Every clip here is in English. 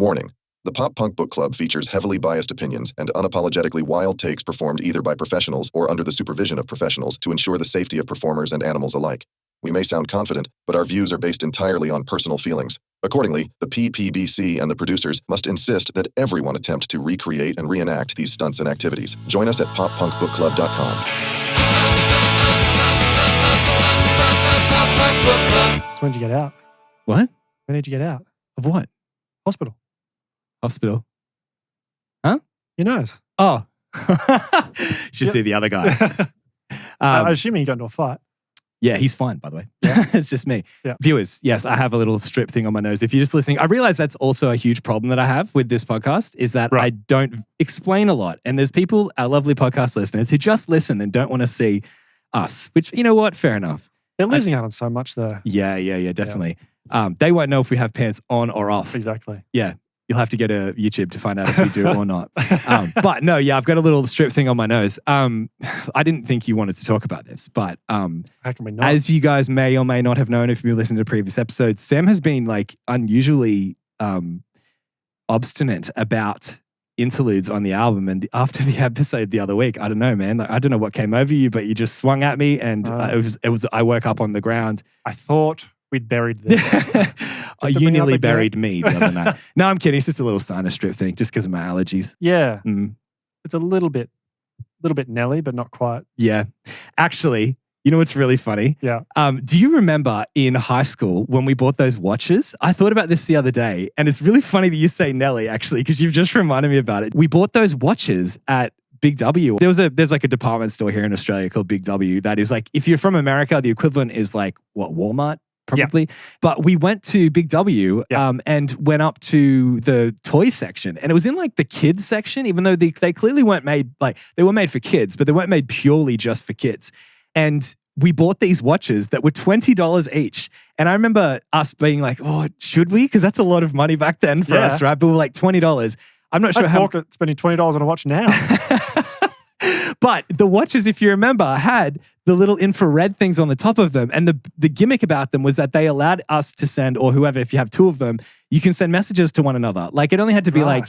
Warning. The Pop Punk Book Club features heavily biased opinions and unapologetically wild takes performed either by professionals or under the supervision of professionals to ensure the safety of performers and animals alike. We may sound confident, but our views are based entirely on personal feelings. Accordingly, the PPBC and the producers must insist that everyone attempt to recreate and reenact these stunts and activities. Join us at poppunkbookclub.com. So when did you get out? What? When did you get out? Of what? Hospital. Hospital. Huh? Your nose. Oh. Should see the other guy. I'm assuming you got into a fight. Yeah, he's fine, by the way. Yeah. It's just me. Yeah. Viewers, yes, I have a little strip thing on my nose. If you're just listening, I realize that's also a huge problem that I have with this podcast is that I don't explain a lot. And there's people, our lovely podcast listeners, who just listen and don't want to see us, which, you know what? Fair enough. They're losing out on so much there. Yeah, definitely. Yeah. They won't know if we have pants on or off. Exactly. Yeah. You'll have to go to YouTube to find out if we do or not. But no, yeah, I've got a little strip thing on my nose. I didn't think you wanted to talk about this, but how can we not? As you guys may or may not have known if you've listened to previous episodes, Sam has been like unusually obstinate about interludes on the album. And after the episode the other week, I don't know, man. Like, I don't know what came over you, but you just swung at me, and it was. I woke up on the ground. I thought we'd buried this. You nearly buried me the other night. No, I'm kidding. It's just a little sinus strip thing, just because of my allergies. Yeah, it's a little bit Nelly, but not quite. Yeah, actually, you know what's really funny? Yeah. Do you remember in high school when we bought those watches? I thought about this the other day, and it's really funny that you say Nelly, actually, because you've just reminded me about it. We bought those watches at Big W. There's like a department store here in Australia called Big W that is like, if you're from America, the equivalent is like, what, Walmart? Probably. Yeah. But we went to Big W and went up to the toy section, and it was in like the kids section, even though they clearly weren't made, like they were made for kids, but they weren't made purely just for kids. And we bought these watches that were $20 each. And I remember us being like, oh, should we? Because that's a lot of money back then for us, right? But we were like $20. I'm not sure how. I'd spending $20 on a watch now. But the watches, if you remember, had the little infrared things on the top of them. And the gimmick about them was that they allowed us to send, or whoever, if you have two of them, you can send messages to one another. Like it only had to be like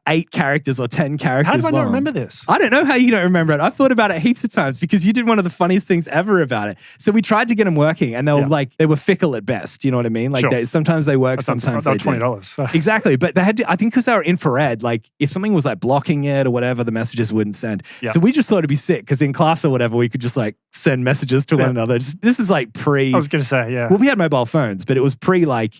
8 characters or 10 characters How did I long. not remember this? I don't know how you don't remember it. I've thought about it heaps of times because you did one of the funniest things ever about it. So we tried to get them working, and they were like, they were fickle at best. You know what I mean? Like sometimes they work, sometimes they don't. $20. Exactly. But they had to, I think because they were infrared, like if something was like blocking it or whatever, the messages wouldn't send. Yeah. So we just thought it'd be sick because in class or whatever, we could just like send messages to one another. This is like pre. I was going to say, yeah. Well, we had mobile phones, but it was pre like,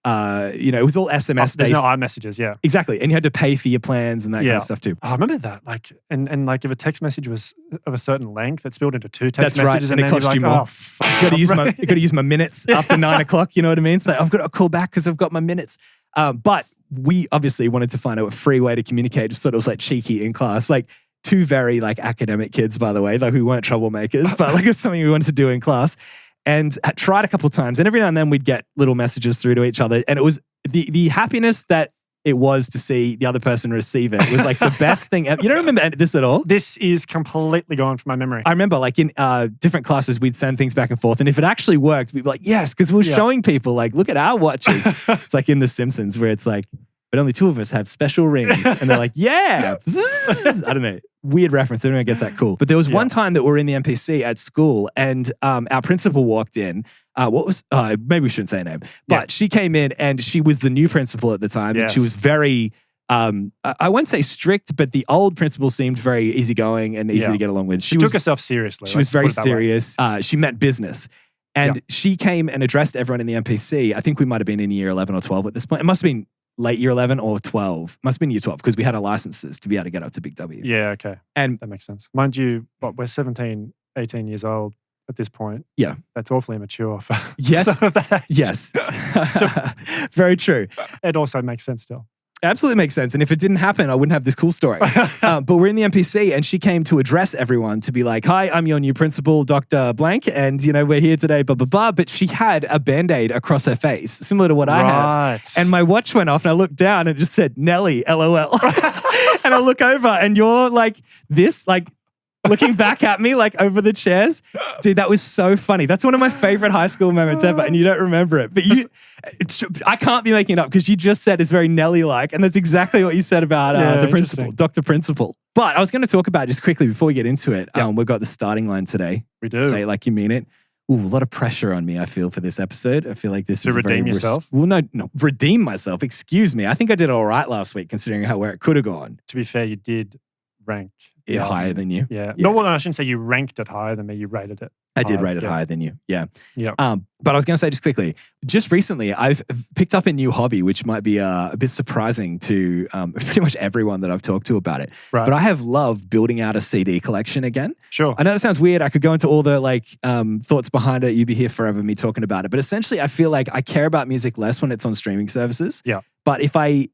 it was all SMS based. There's no iMessages, yeah. Exactly. And you had to pay for your plans and that kind of stuff too. Oh, I remember that. Like, and like if a text message was of a certain length, it spilled into 2 text messages. Right. And it cost you more. Oh, fuck. You got to use my minutes after 9 o'clock. You know what I mean? So I've got to call back because I've got my minutes. But we obviously wanted to find a free way to communicate. Just sort of like cheeky in class. Like 2 very like academic kids, by the way, like we weren't troublemakers, but like it's something we wanted to do in class. And tried a couple of times. And every now and then we'd get little messages through to each other. And it was the happiness that it was to see the other person receive it was like the best thing ever. You don't remember this at all? This is completely gone from my memory. I remember like in different classes, we'd send things back and forth. And if it actually worked, we'd be like, yes, because we're showing people like, look at our watches. It's like in The Simpsons where it's like, but only 2 of us have special rings. And they're like, yeah. I don't know. Weird reference. Everyone gets that cool. But there was one time that we were in the MPC at school and our principal walked in. Maybe we shouldn't say her name. But she came in and she was the new principal at the time. Yes. And she was very, I won't say strict, but the old principal seemed very easygoing and easy to get along with. She took herself seriously. She was very serious. She meant business. And she came and addressed everyone in the MPC. I think we might have been in year 11 or 12 at this point. It must have been late year 11 or 12. Must have been year 12 because we had our licenses to be able to get up to Big W. Yeah, okay. And that makes sense. Mind you, we're 17, 18 years old at this point. Yeah. That's awfully immature for yes. some of that. Yes. Very true. It also makes sense still. Absolutely makes sense. And if it didn't happen, I wouldn't have this cool story. But we're in the MPC and she came to address everyone to be like, hi, I'm your new principal, Dr. Blank. And, we're here today, blah, blah, blah. But she had a Band-Aid across her face, similar to what I have. And my watch went off and I looked down and it just said, Nelly, LOL. And I look over and you're like this, like looking back at me like over the chairs. Dude, that was so funny. That's one of my favorite high school moments ever, and you don't remember it. But I can't be making it up because you just said it's very Nelly-like, and that's exactly what you said about the principal, Dr. Principal. But I was going to talk about just quickly before we get into it. We've got the starting line today. We do. Say it like you mean it. Ooh, a lot of pressure on me, I feel, for this episode. I feel like this is to redeem yourself? Well, no, redeem myself. Excuse me. I think I did all right last week considering where it could have gone. To be fair, you did rank it higher than you. Yeah. No, well, I shouldn't say you ranked it higher than me. You rated it. I did rate it higher than you. Yeah. Yeah. But I was going to say just quickly, just recently, I've picked up a new hobby, which might be a bit surprising to pretty much everyone that I've talked to about it. Right. But I have loved building out a CD collection again. Sure. I know that sounds weird. I could go into all the thoughts behind it. You'd be here forever me talking about it. But essentially, I feel like I care about music less when it's on streaming services. Yeah. But if I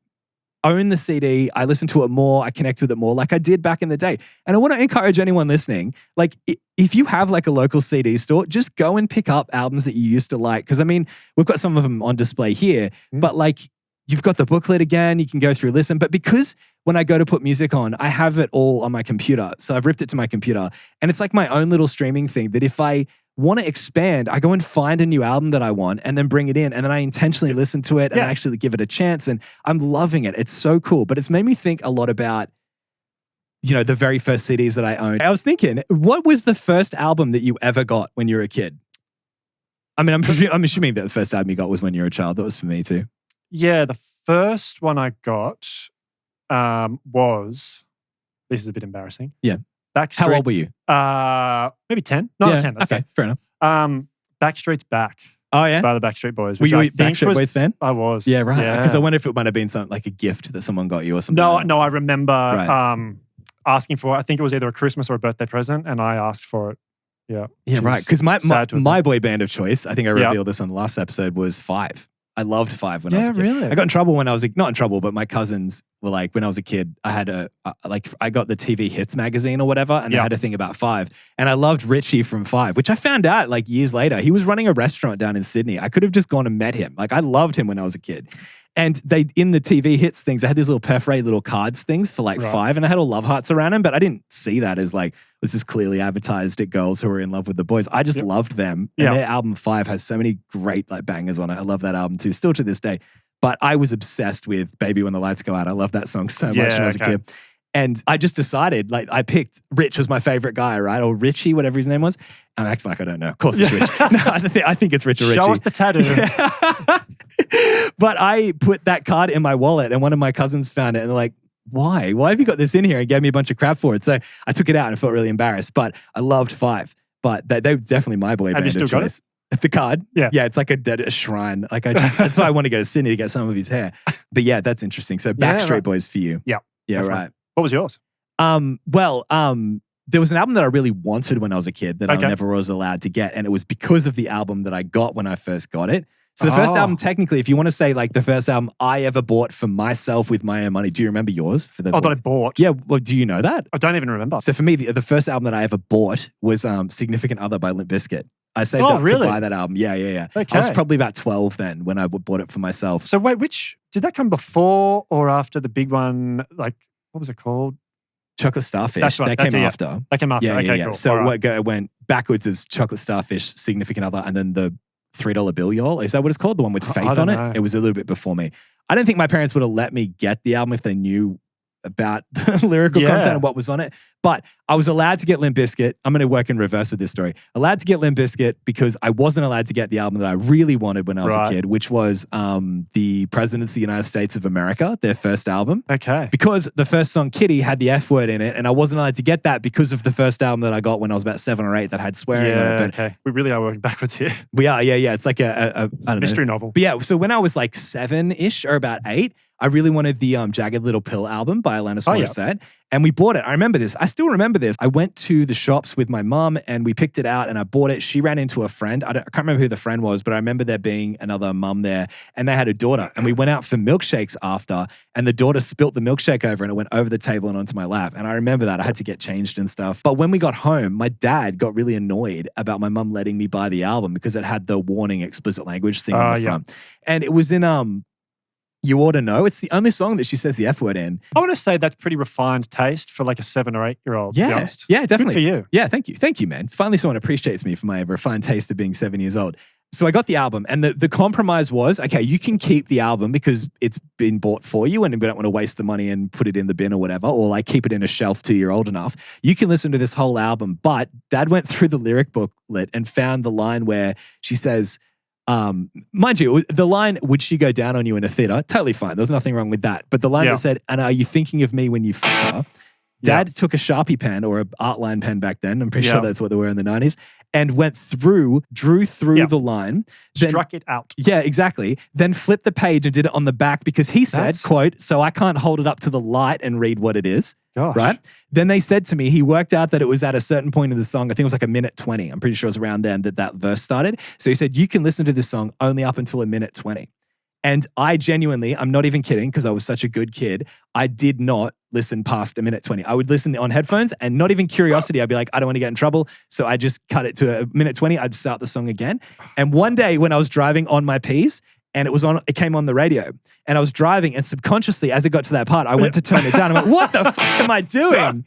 own the CD, I listen to it more, I connect with it more like I did back in the day. And I want to encourage anyone listening, like if you have like a local CD store, just go and pick up albums that you used to like. Because I mean, we've got some of them on display here, but like you've got the booklet again, you can go through, listen. But because when I go to put music on, I have it all on my computer. So I've ripped it to my computer and it's like my own little streaming thing that if I want to expand, I go and find a new album that I want and then bring it in and then I intentionally listen to it and actually give it a chance and I'm loving it. It's so cool. But it's made me think a lot about, the very first CDs that I owned. I was thinking, what was the first album that you ever got when you were a kid? I mean, I'm assuming that the first album you got was when you were a child. That was for me too. Yeah, the first one I got was, this is a bit embarrassing. Yeah. Backstreet. How old were you? Maybe 10. Not 10. Okay, fair enough. Backstreet's Back. Oh, yeah? By the Backstreet Boys. Were you a Backstreet Boys fan? I was. Yeah, right. Because I wonder if it might have been something like a gift that someone got you or something. No, I remember asking for it. I think it was either a Christmas or a birthday present, and I asked for it. Yeah. Yeah, right. Because my boy band of choice, I think I revealed this on the last episode, was Five. I loved Five when I was a kid. Really? I got in trouble when I was not in trouble, but my cousins were like, when I was a kid, I had I got the TV Hits magazine or whatever, and I had a thing about Five. And I loved Richie from Five, which I found out like years later. He was running a restaurant down in Sydney. I could have just gone and met him. Like I loved him when I was a kid. And they, in the TV Hits things, I had these little perforated little cards things for like Five, and I had all love hearts around them, but I didn't see that as like, this is clearly advertised at girls who are in love with the boys. I just loved them. And their album Five has so many great like bangers on it. I love that album too, still to this day. But I was obsessed with Baby When the Lights Go Out. I love that song so much when I was a kid. And I just decided, like, I picked Rich was my favorite guy, right? Or Richie, whatever his name was. I'm acting like I don't know. Of course it's Rich. No, I think it's Rich or Richie. Show us the tattoo. But I put that card in my wallet and one of my cousins found it and they're like, why? Why have you got this in here? And gave me a bunch of crap for it. So I took it out and I felt really embarrassed. But I loved Five. But they were definitely my boy band of choice. Have you still got it? The card? Yeah. Yeah, it's like a shrine. Like that's why I want to go to Sydney to get some of his hair. But yeah, that's interesting. So Backstreet Boys for you. Yeah. Yeah, right. What was yours? There was an album that I really wanted when I was a kid that I never was allowed to get. And it was because of the album that I got when I first got it. So the first album, technically, if you want to say like the first album I ever bought for myself with my own money, do you remember yours? That I bought? Yeah, well, do you know that? I don't even remember. So for me, the first album that I ever bought was Significant Other by Limp Bizkit. I saved up to buy that album. Yeah. Okay. I was probably about 12 then when I bought it for myself. So wait, did that come before or after the big one? Like, what was it called? Chocolate Starfish. That's right. That came after. That came after. Yeah, okay, yeah. cool. So it went backwards as Chocolate Starfish, Significant Other, and then the $3 bill, y'all. Is that what it's called? The one with Faith on it? It was a little bit before me. I don't think my parents would have let me get the album if they knew about the lyrical content and what was on it. But I was allowed to get Limp Bizkit. I'm going to work in reverse with this story. Allowed to get Limp Bizkit because I wasn't allowed to get the album that I really wanted when I was a kid, which was the Presidents of the United States of America, their first album. Okay. Because the first song, Kitty, had the F word in it, and I wasn't allowed to get that because of the first album that I got when I was about 7 or 8 that had swearing on it. But okay. We really are working backwards here. We are, yeah. It's like a mystery novel. But yeah, so when I was like 7-ish or about 8, I really wanted the Jagged Little Pill album by Alanis Morissette. And we bought it. I remember this. I still remember this. I went to the shops with my mum and we picked it out and I bought it. She ran into a friend. I can't remember who the friend was, but I remember there being another mum there and they had a daughter. And we went out for milkshakes after and the daughter spilt the milkshake over and it went over the table and onto my lap. And I remember that. I had to get changed and stuff. But when we got home, my dad got really annoyed about my mum letting me buy the album because it had the warning explicit language thing on the front. And it was in You Ought to Know. It's the only song that she says the F word in. I want to say that's pretty refined taste for like a 7 or 8 year old. To be honest. Yeah, definitely. Good for you. Yeah, thank you. Thank you, man. Finally someone appreciates me for my refined taste of being 7 years old. So I got the album, and the compromise was, okay, you can keep the album because it's been bought for you and we don't want to waste the money and put it in the bin or whatever, or like keep it in a shelf till you're old enough. You can listen to this whole album, but Dad went through the lyric booklet and found the line where she says, mind you, the line, would she go down on you in a theater? Totally fine. There's nothing wrong with that. But the line that said, and are you thinking of me when you fuck her? Dad took a Sharpie pen or an art line pen back then. I'm pretty sure that's what they were in the 90s. And drew through the line. Then, struck it out. Yeah, exactly. Then flipped the page and did it on the back because he said, quote, so I can't hold it up to the light and read what it is. Gosh. Right? Then they said to me, he worked out that it was at a certain point in the song, I think it was like 1:20. I'm pretty sure it was around then that verse started. So he said, you can listen to this song only up until 1:20. And I genuinely, I'm not even kidding because I was such a good kid, I did not listen past 1:20. I would listen on headphones and not even curiosity. I'd be like, I don't want to get in trouble. So I just cut it to 1:20. I'd start the song again. And one day when I was driving on my P's, and it came on the radio, and I was driving, and subconsciously, as it got to that part, I went to turn it down. I went, what the fuck am I doing?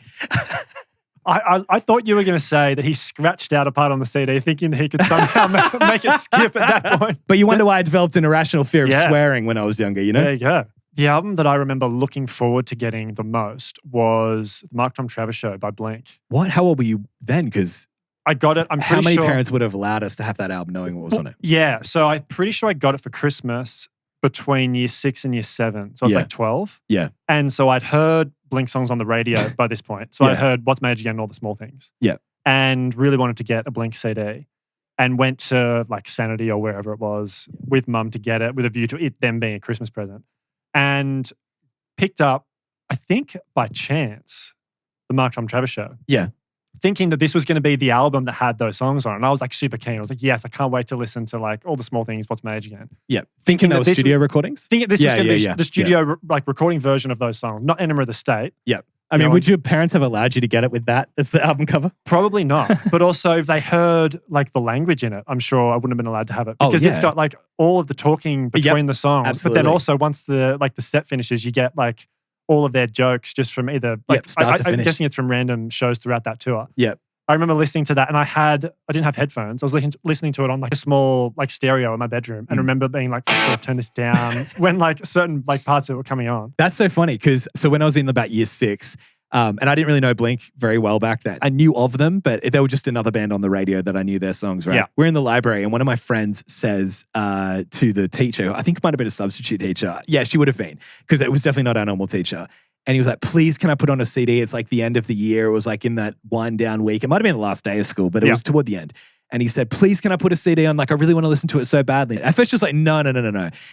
I thought you were going to say that he scratched out a part on the CD thinking that he could somehow make it skip at that point. But you wonder why I developed an irrational fear of swearing when I was younger, you know? There you go. The album that I remember looking forward to getting the most was the Mark Tom Travis Show by Blink. What? How old were you then? Because I got it. How many parents would have allowed us to have that album knowing what was on it? Yeah. So I'm pretty sure I got it for Christmas between year 6 and year 7. So I was like 12. Yeah. And so I'd heard Blink songs on the radio by this point. So I heard What's My Age Again and All the Small Things. Yeah. And really wanted to get a Blink CD and went to like Sanity or wherever it was with mum to get it with a view to it them being a Christmas present. And picked up, I think by chance, the Mark Tom Travis Show. Yeah. Thinking that this was going to be the album that had those songs on it. And I was like super keen. I was like, yes, I can't wait to listen to like All the Small Things, What's My Age Again. Yeah. Thinking that was studio recordings? Thinking this was going to be the studio like recording version of those songs, not Enema of the State. Yeah. I mean, would your parents have allowed you to get it with that as the album cover? Probably not. But also if they heard like the language in it, I'm sure I wouldn't have been allowed to have it. Because it's got like all of the talking between the songs. Absolutely. But then also once the set finishes, you get like all of their jokes just from either like I'm guessing it's from random shows throughout that tour. Yeah. I remember listening to that and I didn't have headphones. I was listening to it on like a small like stereo in my bedroom and remember being like, turn this down when like certain like parts of it were coming on. That's so funny because when I was in about year 6, and I didn't really know Blink very well back then. I knew of them, but they were just another band on the radio that I knew their songs, right? Yeah. We're in the library and one of my friends says to the teacher, I think it might have been a substitute teacher. Yeah, she would have been because it was definitely not our normal teacher. And he was like, please, can I put on a CD? It's like the end of the year. It was like in that wind down week. It might have been the last day of school, but it was toward the end. And he said, please, can I put a CD on? Like, I really want to listen to it so badly. At first, just like, no.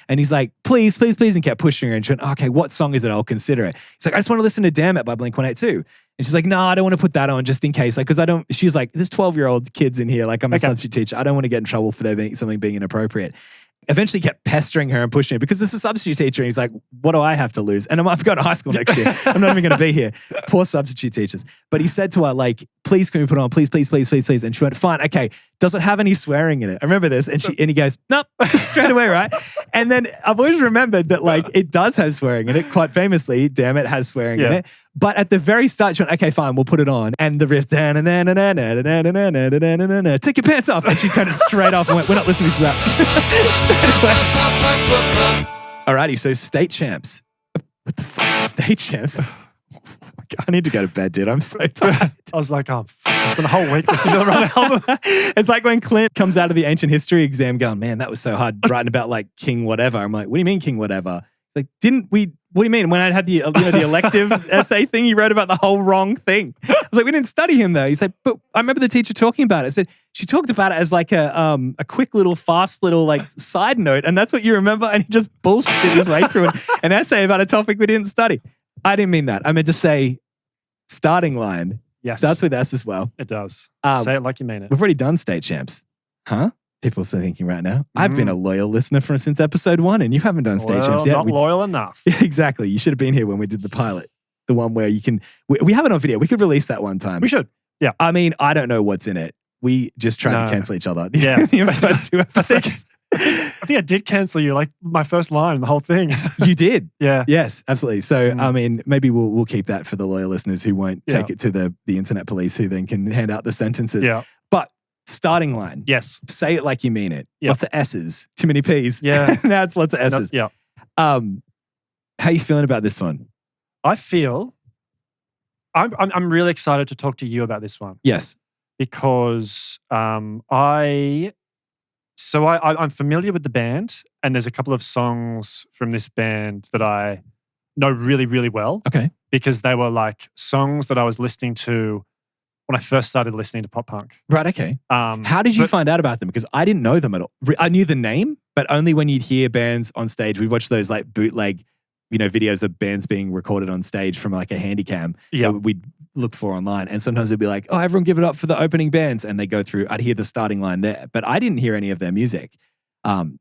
And he's like, please, and kept pushing her. And she went, okay, what song is it? I'll consider it. He's like, I just want to listen to Damn It by Blink-182. And she's like, no, I don't want to put that on just in case. Like, because she's like, there's 12-year-old kids in here. Like, I'm a substitute teacher. I don't want to get in trouble for there being something being inappropriate. Eventually kept pestering her and pushing her because it's a substitute teacher. And he's like, what do I have to lose? And I've got to high school next year. I'm not even going to be here. Poor substitute teachers. But he said to her, like, please, can we put it on? Please. And she went, fine, okay. Does it have any swearing in it? I remember this. And he goes, nope, straight away, right? And then I've always remembered that like it does have swearing in it. Quite famously, Damn It has swearing in it. But at the very start, she went, okay, fine, we'll put it on. And the riff, take your pants off. And she turned it straight off and went, we're not listening to that. Straight away. Alrighty, so state champs. What the fuck? State champs? I need to go to bed, dude. I'm so tired. I was like, oh, it's been a whole week listening to the wrong album. It's like when Clint comes out of the ancient history exam going, man, that was so hard writing about like King whatever. I'm like, what do you mean King whatever? Like, what do you mean? When I had the the elective essay thing, he wrote about the whole wrong thing. I was like, we didn't study him though. He said, but I remember the teacher talking about it. I said, she talked about it as like a quick little, fast little like side note. And that's what you remember. And he just bullshitted his way through an essay about a topic we didn't study. I didn't mean that. I meant to say starting line starts with S as well. It does. Say it like you mean it. We've already done state champs. Huh? People are thinking right now. I've been a loyal listener since episode 1 and you haven't done state champs yet. Not loyal enough. Exactly. You should have been here when we did the pilot. The one where you can... We have it on video. We could release that one time. We should. Yeah. I mean, I don't know what's in it. We just tried to cancel each other. Yeah. The first 2 episodes. I think I did cancel you, like my first line, the whole thing. You did. Yeah. Yes, absolutely. So, Mm. I mean, maybe we'll keep that for the loyal listeners who won't take Yeah. it to the internet police who then can hand out the sentences. Yeah. But starting line. Yes. Say it like you mean it. Yeah. Lots of S's. Too many P's. Yeah. Now it's lots of S's. Yeah. How you feeling about this one? I feel I'm really excited to talk to you about this one Yes. because I'm familiar with the band, and there's a couple of songs from this band that I know really, really well Okay. because they were like songs that I was listening to when I first started listening to pop punk. Right. Okay. How How did you find out about them? Because I didn't know them at all. I knew the name, but only when you'd hear bands on stage. We'd watch those like bootleg, videos of bands being recorded on stage from like a handy cam Yeah. that we'd look for online. And sometimes it'd be like, oh, everyone give it up for the opening bands. And they go through, I'd hear the starting line there, but I didn't hear any of their music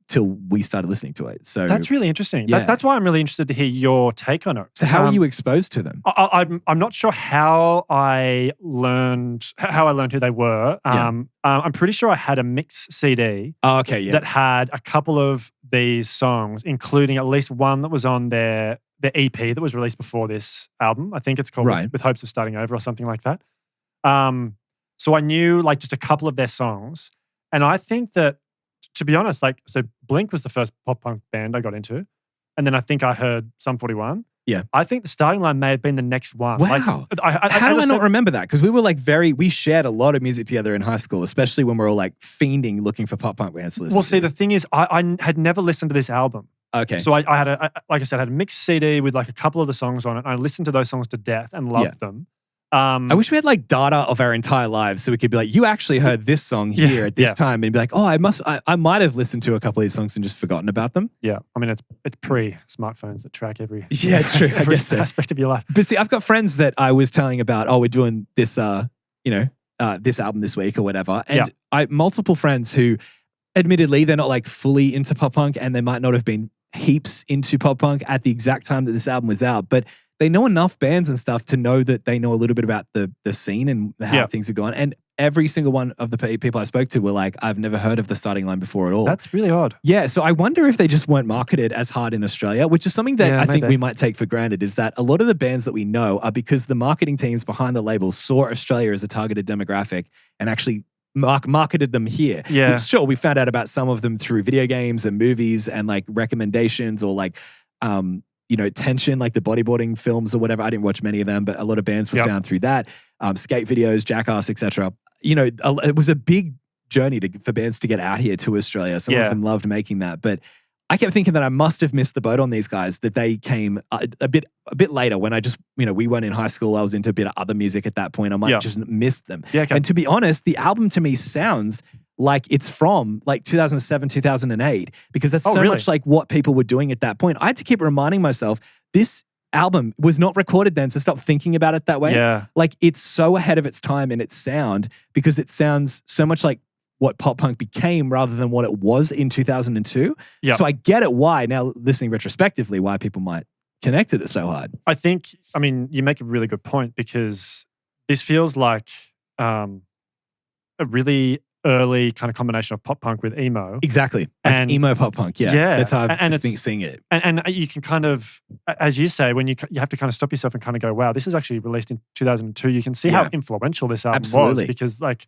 till we started listening to it. So That's really interesting. Yeah. That's why I'm really interested to hear your take on it. So how were you exposed to them? I'm not sure how I learned who they were. Yeah. I'm pretty sure I had a mix CD Oh, okay. Yeah. that had a couple of these songs, including at least one that was on their EP that was released before this album. I think it's called Right. With Hopes of Starting Over or something like that. So I knew like just a couple of their songs, and I think that, to be honest, so Blink was the first pop punk band I got into, and then I think I heard Sum 41. Yeah. I think the Starting Line may have been the next one. Wow. Like, How do I not remember that? Because we were like we shared a lot of music together in high school, especially when we were all like fiending looking for pop punk bands to listen Well, to. see, the thing is, I had never listened to this album. Okay. So I had like I said, I had a mixed CD with like a couple of the songs on it. And I listened to those songs to death and loved them. I wish we had like data of our entire lives so we could be like, you actually heard this song Yeah, here at this yeah. time, and be like, oh, I might have listened to a couple of these songs and just forgotten about them. Yeah, I mean, it's pre-smartphones that track every Yeah, true. I every guess so. aspect of your life. But see, I've got friends that I was telling about, oh, we're doing this, this album this week or whatever. And Yeah. I multiple friends who, admittedly, they're not like fully into pop punk and they might not have been heaps into pop punk at the exact time that this album was out, but they know enough bands and stuff to know that they know a little bit about the scene and how Yeah. things are going. And every single one of the people I spoke to were like, I've never heard of the Starting Line before at all. That's really odd. Yeah, so I wonder if they just weren't marketed as hard in Australia, which is something that Yeah, I think maybe. we might take for granted, is that a lot of the bands that we know are because the marketing teams behind the label saw Australia as a targeted demographic and actually marketed them here. Yeah. Which, sure, we found out about some of them through video games and movies and like recommendations or like, Tension, like the bodyboarding films or whatever. I didn't watch many of them, but a lot of bands were Yep. found through that. Skate videos, Jackass, etc. It was a big journey for bands to get out here to Australia. Some Yeah. of them loved making that, but I kept thinking that I must have missed the boat on these guys, that they came a bit later when I just, we weren't in high school. I was into a bit of other music at that point. I might Yeah. just missed them. Yeah, okay. And to be honest, the album to me sounds like it's from like 2007, 2008, because that's Oh, so really? much like what people were doing at that point. I had to keep reminding myself, this album was not recorded then, so stop thinking about it that way. Yeah. Like it's so ahead of its time in its sound because it sounds so much like what pop punk became rather than what it was in 2002. Yeah. So I get it why, now listening retrospectively, why people might connect with it so hard. I mean, you make a really good point because this feels like a really early kind of combination of pop punk with emo. Exactly. Like And- emo pop punk. Yeah. Yeah. That's how I And it's- think seeing it. And you can kind of, as you say, when you have to kind of stop yourself and kind of go, wow, this is actually released in 2002. You can see Yeah. how influential this album Absolutely. was because like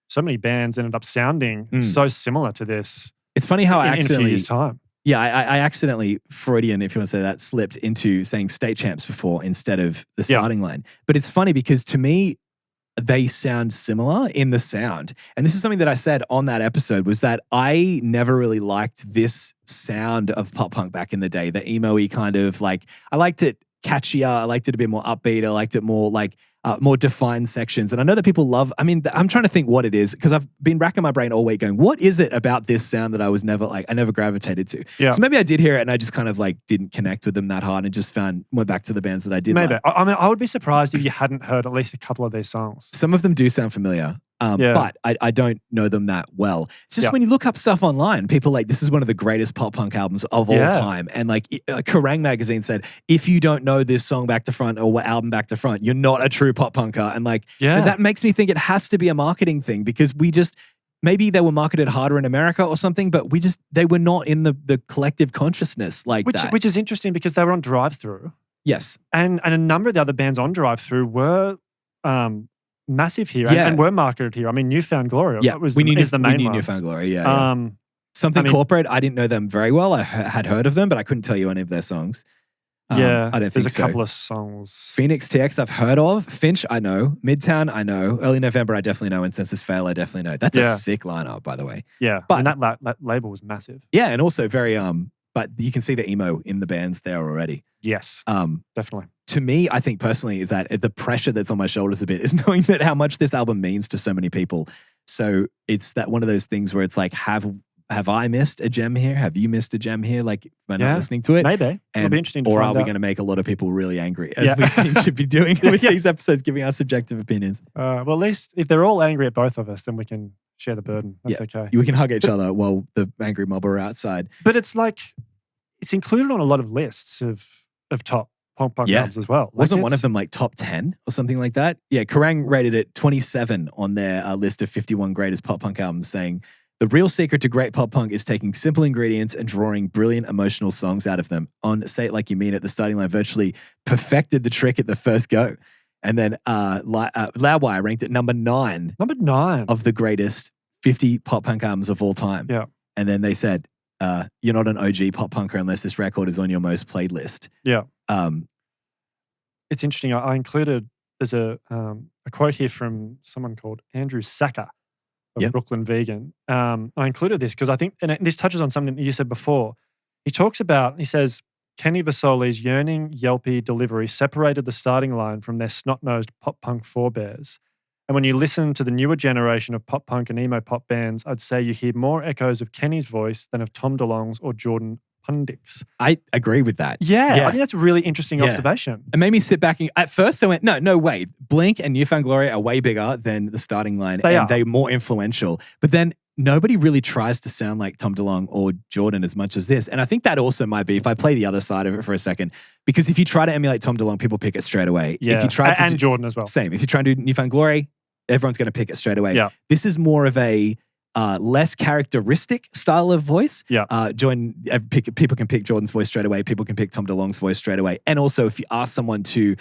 so many bands ended up sounding so similar to this It's funny how I in a few accidentally years' time. Yeah, I accidentally, Freudian, if you want to say that, slipped into saying state champs before instead of the Yeah. starting line. But it's funny because to me, they sound similar in the sound. And this is something that I said on that episode was that I never really liked this sound of pop punk back in the day, the emo-y kind of like, I liked it catchier. I liked it a bit more upbeat. I liked it more like more defined sections. And I know that people love, I'm trying to think what it is because I've been racking my brain all week going, what is it about this sound that I never gravitated to? Yeah. So maybe I did hear it and I just kind of like didn't connect with them that hard and just went back to the bands that I did Maybe. like. I mean, I would be surprised if you hadn't heard at least a couple of these songs. Some of them do sound familiar. Yeah. But I don't know them that well. It's just Yeah. when you look up stuff online, people like, this is one of the greatest pop punk albums of all Yeah. time. And like Kerrang magazine said, if you don't know this song back to front or what album back to front, you're not a true pop punker. And like, Yeah. that makes me think it has to be a marketing thing because maybe they were marketed harder in America or something, but they were not in the collective consciousness like that. Which is interesting because they were on Drive-Thru. Yes. And a number of the other bands on Drive-Thru were massive here and were marketed here. I mean, Newfound Glory is the main one. Newfound Glory, yeah. Something Corporate, I didn't know them very well. I had heard of them, but I couldn't tell you any of their songs. I don't think there's a couple of songs. Phoenix TX I've heard of. Finch I know. Midtown I know. Early November I definitely know. And Census Fail I definitely know. That's a sick lineup, by the way. Yeah, but and that label was massive. Yeah, and also very but you can see the emo in the bands there already. Yes, definitely. To me, I think personally is that the pressure that's on my shoulders a bit is knowing that how much this album means to so many people. So it's that one of those things where it's like, have I missed a gem here? Have you missed a gem here? Like, by not listening to it? Maybe. It'll be interesting to Or find are we out. going to make a lot of people really angry, as we seem to be doing with these episodes, giving our subjective opinions? Well, at least if they're all angry at both of us, then we can share the burden. That's okay. We can hug each other while the angry mob are outside. But it's like, it's included on a lot of lists of top punk albums as well. Wasn't one of them like top 10 or something like that? Yeah, Kerrang rated it 27 on their list of 51 greatest pop punk albums, saying, the real secret to great pop punk is taking simple ingredients and drawing brilliant emotional songs out of them. On Say It Like You Mean It, the starting line virtually perfected the trick at the first go. And then Loudwire ranked it number 9 of the greatest 50 pop punk albums of all time. Yeah. And then they said, you're not an OG pop punker unless this record is on your most played list. Yeah. It's interesting. I included, there's a quote here from someone called Andrew Sacker of Brooklyn Vegan. I included this because I think, and this touches on something that you said before. He says, Kenny Vasoli's yearning, yelpy delivery separated the starting line from their snot-nosed pop-punk forebears. And when you listen to the newer generation of pop-punk and emo pop bands, I'd say you hear more echoes of Kenny's voice than of Tom DeLonge's or Jordan Pundik's. I agree with that. Yeah, I think that's a really interesting observation. It made me sit back and at first I went, no way. Blink and Newfound Glory are way bigger than the starting line they're more influential. But then nobody really tries to sound like Tom DeLonge or Jordan as much as this. And I think that also might be, if I play the other side of it for a second, because if you try to emulate Tom DeLonge, people pick it straight away. Yeah, if you try and Jordan as well. Same. If you try to do Newfound Glory, everyone's going to pick it straight away. Yeah. This is more of a less characteristic style of voice. Yeah. People can pick Jordan's voice straight away. People can pick Tom DeLonge's voice straight away. And also, if you ask someone to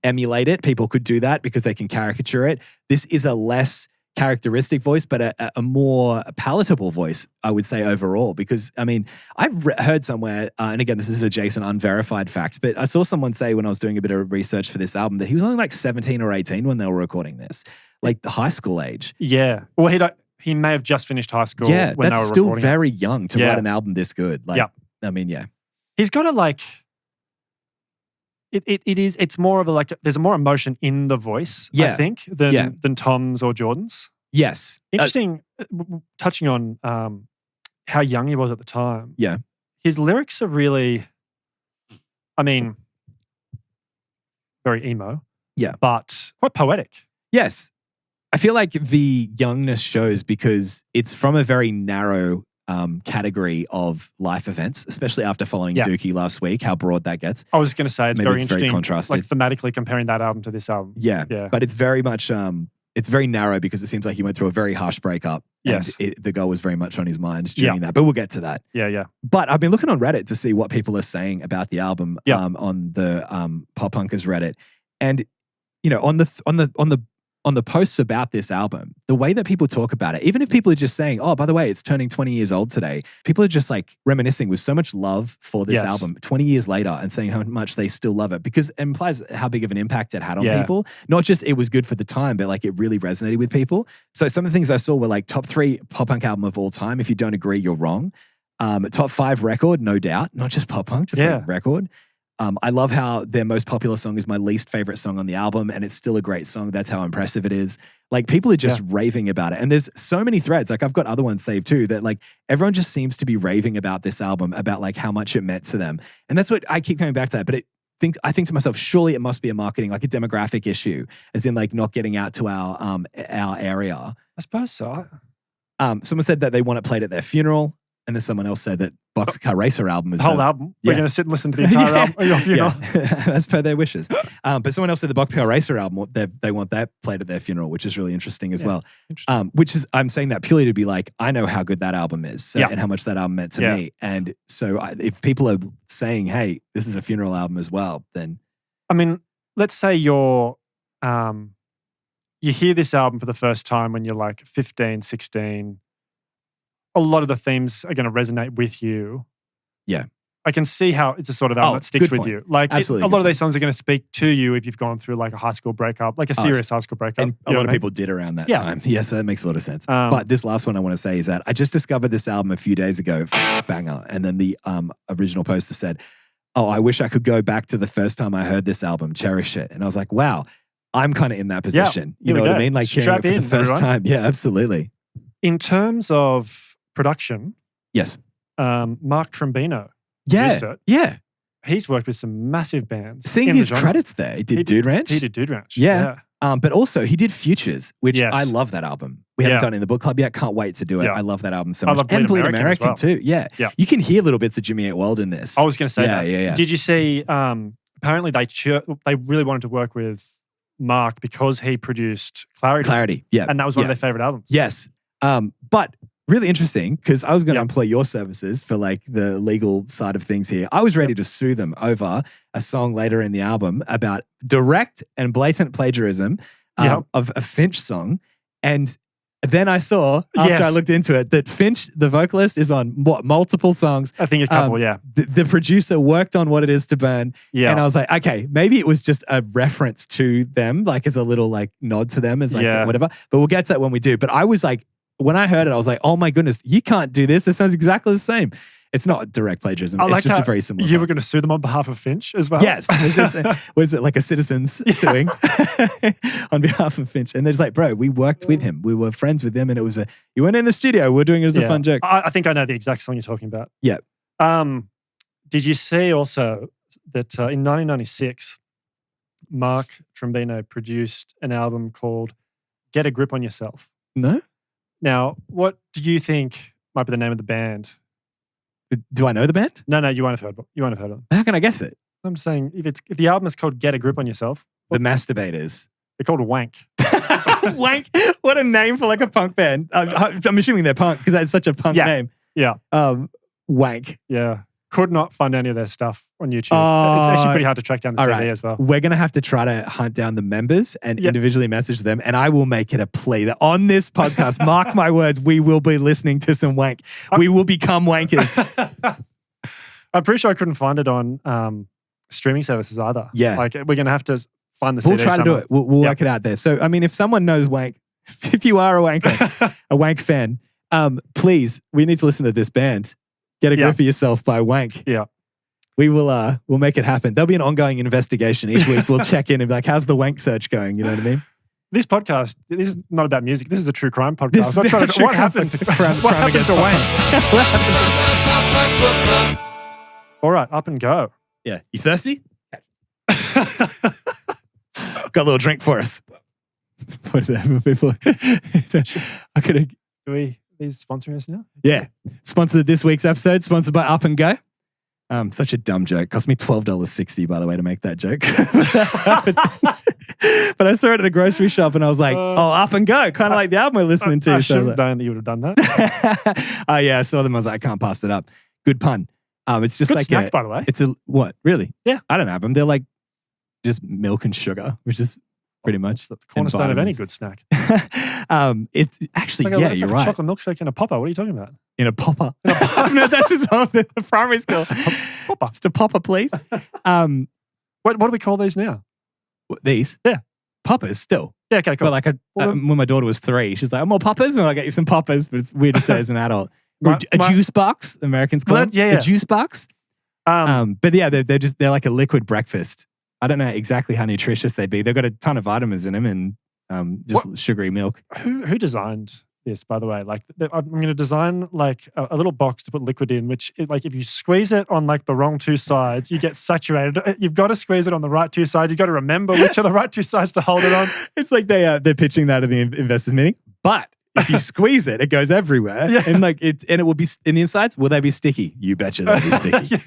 emulate it, people could do that because they can caricature it. This is a less characteristic voice, but a more palatable voice, I would say, overall. Because, I mean, I've heard somewhere, and again, this is a Jason unverified fact, but I saw someone say when I was doing a bit of research for this album that he was only like 17 or 18 when they were recording this, like the high school age. Yeah. Well, he may have just finished high school when they were recording. That's still very young to write an album this good. Like, I mean, He's got a it's more of a there's more emotion in the voice, I think, than Tom's or Jordan's. Yes. Interesting, touching on how young he was at the time. Yeah. His lyrics are really, I mean, very emo. Yeah. But quite poetic. Yes. I feel like the youngness shows because it's from a very narrow category of life events, especially after following Dookie last week, how broad that gets. I was going to say, it's very interesting, very contrasted. like thematically comparing that album to this album. Yeah. But it's very much, it's very narrow because it seems like he went through a very harsh breakup. Yes. And the girl was very much on his mind during that, but we'll get to that. Yeah. But I've been looking on Reddit to see what people are saying about the album on the Pop Punkers Reddit. And, you know, on the posts about this album, the way that people talk about it, even if people are just saying, oh, by the way, it's turning 20 years old today, people are just like reminiscing with so much love for this album 20 years later and saying how much they still love it because it implies how big of an impact it had on people. Not just it was good for the time, but like it really resonated with people. So some of the things I saw were like top 3 pop punk album of all time. If you don't agree, you're wrong. Top 5 record, no doubt. Not just pop punk, just like record. I love how their most popular song is my least favorite song on the album, and it's still a great song. That's how impressive it is. Like, people are just raving about it. And there's so many threads. Like, I've got other ones saved too that, like, everyone just seems to be raving about this album, about, like, how much it meant to them. And that's what I keep coming back to that. But I think to myself, surely it must be a marketing, like a demographic issue, as in, like, not getting out to our area. I suppose so. Someone said that they want it played at their funeral. And then someone else said that Boxcar Racer album is The whole album. We're Yeah. going to sit and listen to the entire album at your funeral. Yeah, as per their wishes. But someone else said the Boxcar Racer album, they want that played at their funeral, which is really interesting as well. Interesting. Which is, I'm saying that purely to be like, I know how good that album is Yeah. and how much that album meant to Yeah. me. And so if people are saying, hey, this is a funeral album as well, then I mean, let's say you hear this album for the first time when you're like 15, 16. A lot of the themes are going to resonate with you. Yeah. I can see how it's a sort of album Oh, that sticks good with point. you. Like Absolutely a good lot of these songs are going to speak to you if you've gone through like a high school breakup, like a serious high school breakup. and a You know lot of what I mean? people did around that Yeah. time. Yes, that makes a lot of sense. Um, But this last one I want to say is that I just discovered this album a few days ago, banger. And then the original poster said, oh, I wish I could go back to the first time I heard this album, cherish it. And I was like, wow, I'm kind of in that position. You here we know what I go. mean? Like hearing it Strap for the in, first everyone. time. Yeah, absolutely. In terms of production, Yes. Mark Trombino Yeah. produced it. Yeah. He's worked with some massive bands. Seeing in the his genre. credits there, he did Dude Ranch. He did Dude Ranch. Yeah. But also he did Futures, which Yes. I love that album. We haven't Yeah. done it in the book club yet. Can't wait to do it. Yeah. I love that album so I much. love Bleed And Bleed American American, as well. too. Yeah. Yeah. You can hear little bits of Jimmy Eat World in this. I was going to say Yeah, that. yeah, yeah. Did you see? Apparently, they really wanted to work with Mark because he produced Clarity, Clarity. Yeah. and that was one Yeah. of their favorite albums. Yes. But really interesting because I was going to Yep. employ your services for like the legal side of things here. I was ready to sue them over a song later in the album about direct and blatant plagiarism Yep. of a Finch song. And then I saw, after Yes. I looked into it, that Finch, the vocalist, is on multiple songs. I think a couple. Yeah, The producer worked on What It Is to Burn. yeah. And I was like, okay, maybe it was just a reference to them, like as a little like nod to them, as like Yeah. whatever. But we'll get to that when we do. But I was like, when I heard it, I was like, oh my goodness, you can't do this. This sounds exactly the same. It's not direct plagiarism. I It's like just how a very similar. you song. were going to sue them on behalf of Finch as well. Yes. Was it like a citizen's suing on behalf of Finch? And they're just like, bro, we worked with him. We were friends with him. And it was you went in the studio. We're doing it as a Yeah. fun joke. I think I know the exact song you're talking about. Yeah. Did you see also that in 1996, Mark Trombino produced an album called "Get a Grip on Yourself"? No? Now, what do you think might be the name of the band? Do I know the band? No, you won't have heard. You won't have heard of them. How can I guess it? I'm saying if the album is called "Get a Grip on Yourself," The Masturbators. they're called Wank. Wank. What a name for like a punk band. I'm assuming they're punk because that's such a punk Yeah. name. Yeah, Wank. yeah. Could not find any of their stuff on YouTube. Oh. It's actually pretty hard to track down the All CD right. as well. We're going to have to try to hunt down the members and Yeah. individually message them. And I will make it a plea that on this podcast, mark my words, we will be listening to some wank. We will become wankers. I'm pretty sure I couldn't find it on streaming services either. Yeah. Like we're going to have to find the We'll CD try to do somewhere. it. We'll Yep. work it out there. So, I mean, if someone knows wank, if you are a wanker, a wank fan, please, we need to listen to this band. Get a Yeah. grip of yourself by Wank. Yeah. We will we'll make it happen. There'll be an ongoing investigation each week. We'll check in and be like, how's the Wank search going? You know what I mean? This podcast, this is not about music. This is a true crime podcast. This is I'm trying a to- true what crime happened? podcast. Crime What happened against to pop Wank? All right, up and go. Yeah. You thirsty? Got a little drink for us. Whatever, people. I could have. These sponsoring us now? Yeah. Sponsored this week's episode, sponsored by Up and Go. Such a dumb joke. Cost me $12.60, by the way, to make that joke. But I saw it at the grocery shop and I was like, oh, Up and Go. Kind of like the album we're listening to. I So should I have was known that you would have done that. like, oh, yeah. I saw them. I was like, I can't pass it up. Good pun. It's just Good like snack, by the way. It's a, what? Really? Yeah. I don't have them. They're like just milk and sugar, which is pretty much That's the cornerstone of any vitamins. good snack. It's actually, Like yeah, it's you're like a right. chocolate milkshake and a popper. What are you talking about? In a popper. No, that's his home in the primary school. Popper. Just a popper, please. What do we call these now? These? Yeah. Poppers still. Yeah, okay, cool. But like Well, when my daughter was 3, she's like, I'm more poppers. And I get you some poppers, but it's weird to say as an adult. Or a juice box, Americans call Well, them. yeah. A juice box. But yeah, they're like a liquid breakfast. I don't know exactly how nutritious they'd be. They've got a ton of vitamins in them and just sugary milk. Who designed this, by the way? Like, I'm going to design like a little box to put liquid in, which, like, if you squeeze it on like the wrong two sides, you get saturated. You've got to squeeze it on the right two sides. You've got to remember which are the right two sides to hold it on. It's like they're pitching that at the investors meeting. But If you squeeze it, it goes everywhere. Yeah. And like it will be in the insides. Will they be sticky? You betcha they'll be sticky.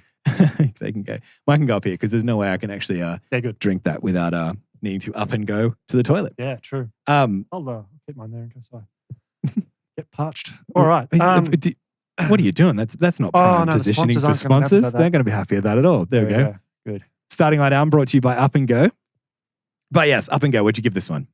They can go. Mine can go up here because there's no way I can actually They're good. drink that without needing to up and go to the toilet. Yeah, true. Um, I'll keep mine there and go inside. Get parched. All right. What are you doing? That's not Oh, prime no, the positioning sponsors for aren't gonna be happy sponsors. about that. They're going to be happy with that at all. There we go. Yeah, good. Starting line album brought to you by Up and Go. But yes, Up and Go. What'd you give this one?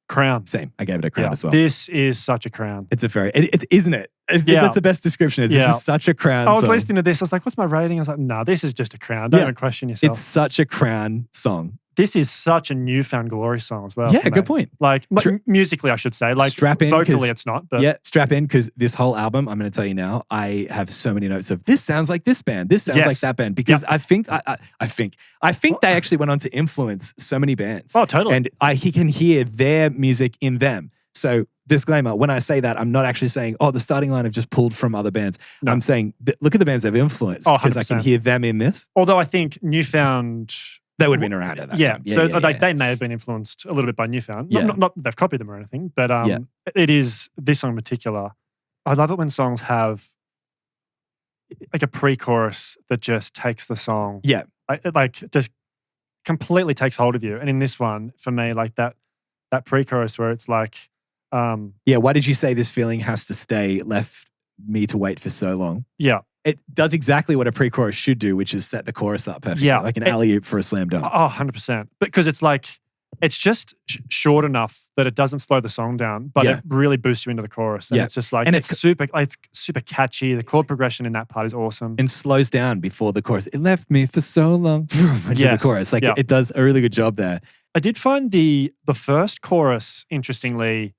Crown. Same. I gave it a crown as well. This is such a crown. It's a very, isn't it? Yeah. That's the best description. This is such a crown I was song. listening to this. I was like, what's my rating? I was like, no, this is just a crown. Don't Yeah. even question yourself. It's such a crown song. This is such a newfound glory song as well. Yeah, for me. good point. Like musically, I should say. Like Strap in, 'cause- vocally, it's not. But Yeah, strap in because this whole album, I'm going to tell you now, I have so many notes of this sounds like this band, this sounds like Yes. that band because I think they actually went on to influence so many bands. Oh, totally. And he can hear their music in them. So disclaimer, when I say that, I'm not actually saying, oh, the starting line have just pulled from other bands. No. I'm saying, look at the bands they've influenced Oh, because I can 100%. hear them in this. Although I think Newfound. They would have been around at that Yeah, time. so they may have been influenced a little bit by Newfound. Yeah. Not that they've copied them or anything, but Yeah. it is this song in particular. I love it when songs have like a pre-chorus that just takes the song. Yeah. Like just completely takes hold of you. And in this one, for me, like that pre-chorus where it's like, Yeah, why did you say this feeling has to stay, left me to wait for so long? yeah, It does exactly what a pre-chorus should do, which is set the chorus up perfectly, Yeah. like an alley-oop for a slam dunk. oh, 100%. Because it's like, it's just short enough that it doesn't slow the song down, but Yeah. it really boosts you into the chorus. And Yeah. it's just like, And it's super catchy. The chord progression in that part is awesome. And slows down before the chorus. It left me for so long. Into the Yes. chorus. Like Yeah. it does a really good job there. I did find the first chorus, interestingly,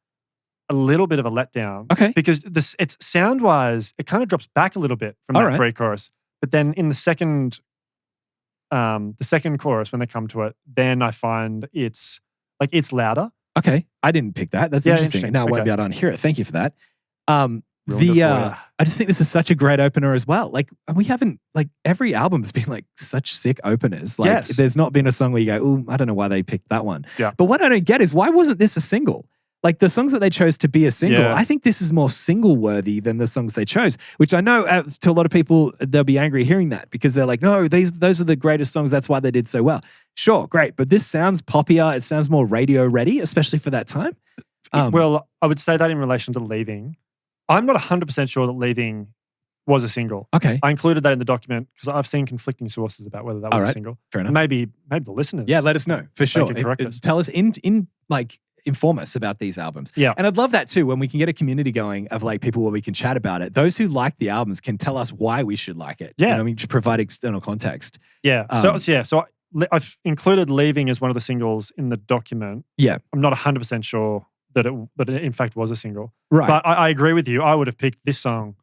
a little bit of a letdown. Okay. Because it's sound-wise, it kind of drops back a little bit from All that right. pre-chorus. But then in the second chorus, when they come to it, then I find it's louder. Okay. I didn't pick that. That's Yeah, interesting. interesting. Now I won't Okay. be able to unhear it. Thank you for that. Ruined it for you. I just think this is such a great opener as well. Like we haven't, like every album's been like such sick openers. Like Yes. there's not been a song where you go, ooh, I don't know why they picked that one. Yeah. But what I don't get is why wasn't this a single? Like the songs that they chose to be a single, Yeah. I think this is more single worthy than the songs they chose, which I know to a lot of people, they'll be angry hearing that because they're like, no, those are the greatest songs. That's why they did so well. Sure, great. But this sounds poppier. It sounds more radio ready, especially for that time. Well, I would say that in relation to Leaving. I'm not 100% sure that Leaving was a single. Okay, I included that in the document because I've seen conflicting sources about whether that was All a right. single. fair enough. Maybe the listeners. Yeah, let us know for sure. can correct us. Tell us inform us about these albums. Yeah. And I'd love that too when we can get a community going of like people where we can chat about it. Those who like the albums can tell us why we should like it. Yeah. You know what I mean, to provide external context. Yeah. So I've included Leaving as one of the singles in the document. Yeah. I'm not 100% sure that it in fact was a single. Right. But I agree with you. I would have picked this song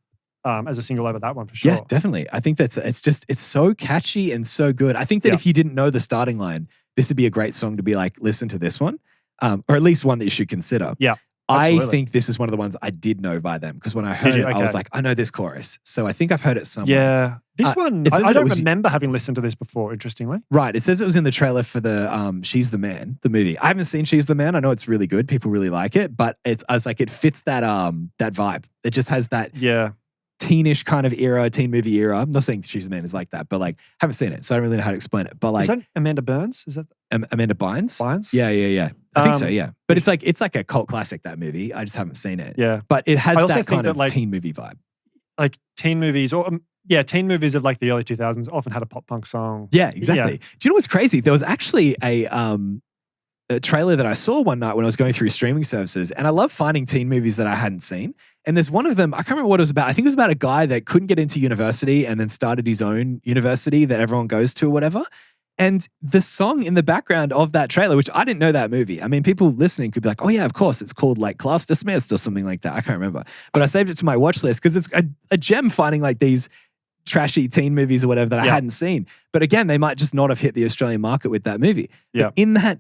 as a single over that one for sure. Yeah, definitely. I think it's so catchy and so good. I think that Yeah. if you didn't know the starting line, this would be a great song to be like, listen to this one. Or at least one that you should consider. Yeah, I absolutely. think this is one of the ones I did know by them because when I heard Did you? it, I was Okay. like, I know this chorus. So I think I've heard it somewhere. Yeah. This one, it says I that don't it was- remember having listened to this before, interestingly. Right. It says it was in the trailer for the She's the Man, the movie. I haven't seen She's the Man. I know it's really good. People really like it, but I was like, it fits that vibe. It just has that Yeah. teenish kind of era, teen movie era. I'm not saying She's the Man is like that, but like haven't seen it, so I don't really know how to explain it. But like Is that Amanda Burns? Is that Amanda Bynes? Bynes? Yeah. I think so, Um, yeah. But it's like a cult classic, that movie. I just haven't seen it. Yeah. But it has I also that think kind that, of like- teen movie vibe. Like teen movies teen movies of like the early 2000s often had a pop punk song. Yeah, exactly. Do you know what's crazy? There was actually a trailer that I saw one night when I was going through streaming services, and I love finding teen movies that I hadn't seen. And there's one of them, I can't remember what it was about. I think it was about a guy that couldn't get into university and then started his own university that everyone goes to or whatever. And the song in the background of that trailer, which I didn't know that movie. I mean, people listening could be like, oh yeah, of course. It's called like Class Dismissed or something like that. I can't remember. But I saved it to my watch list because it's a gem finding like these trashy teen movies or whatever that I Yeah. hadn't seen. But again, they might just not have hit the Australian market with that movie. Yeah. But in that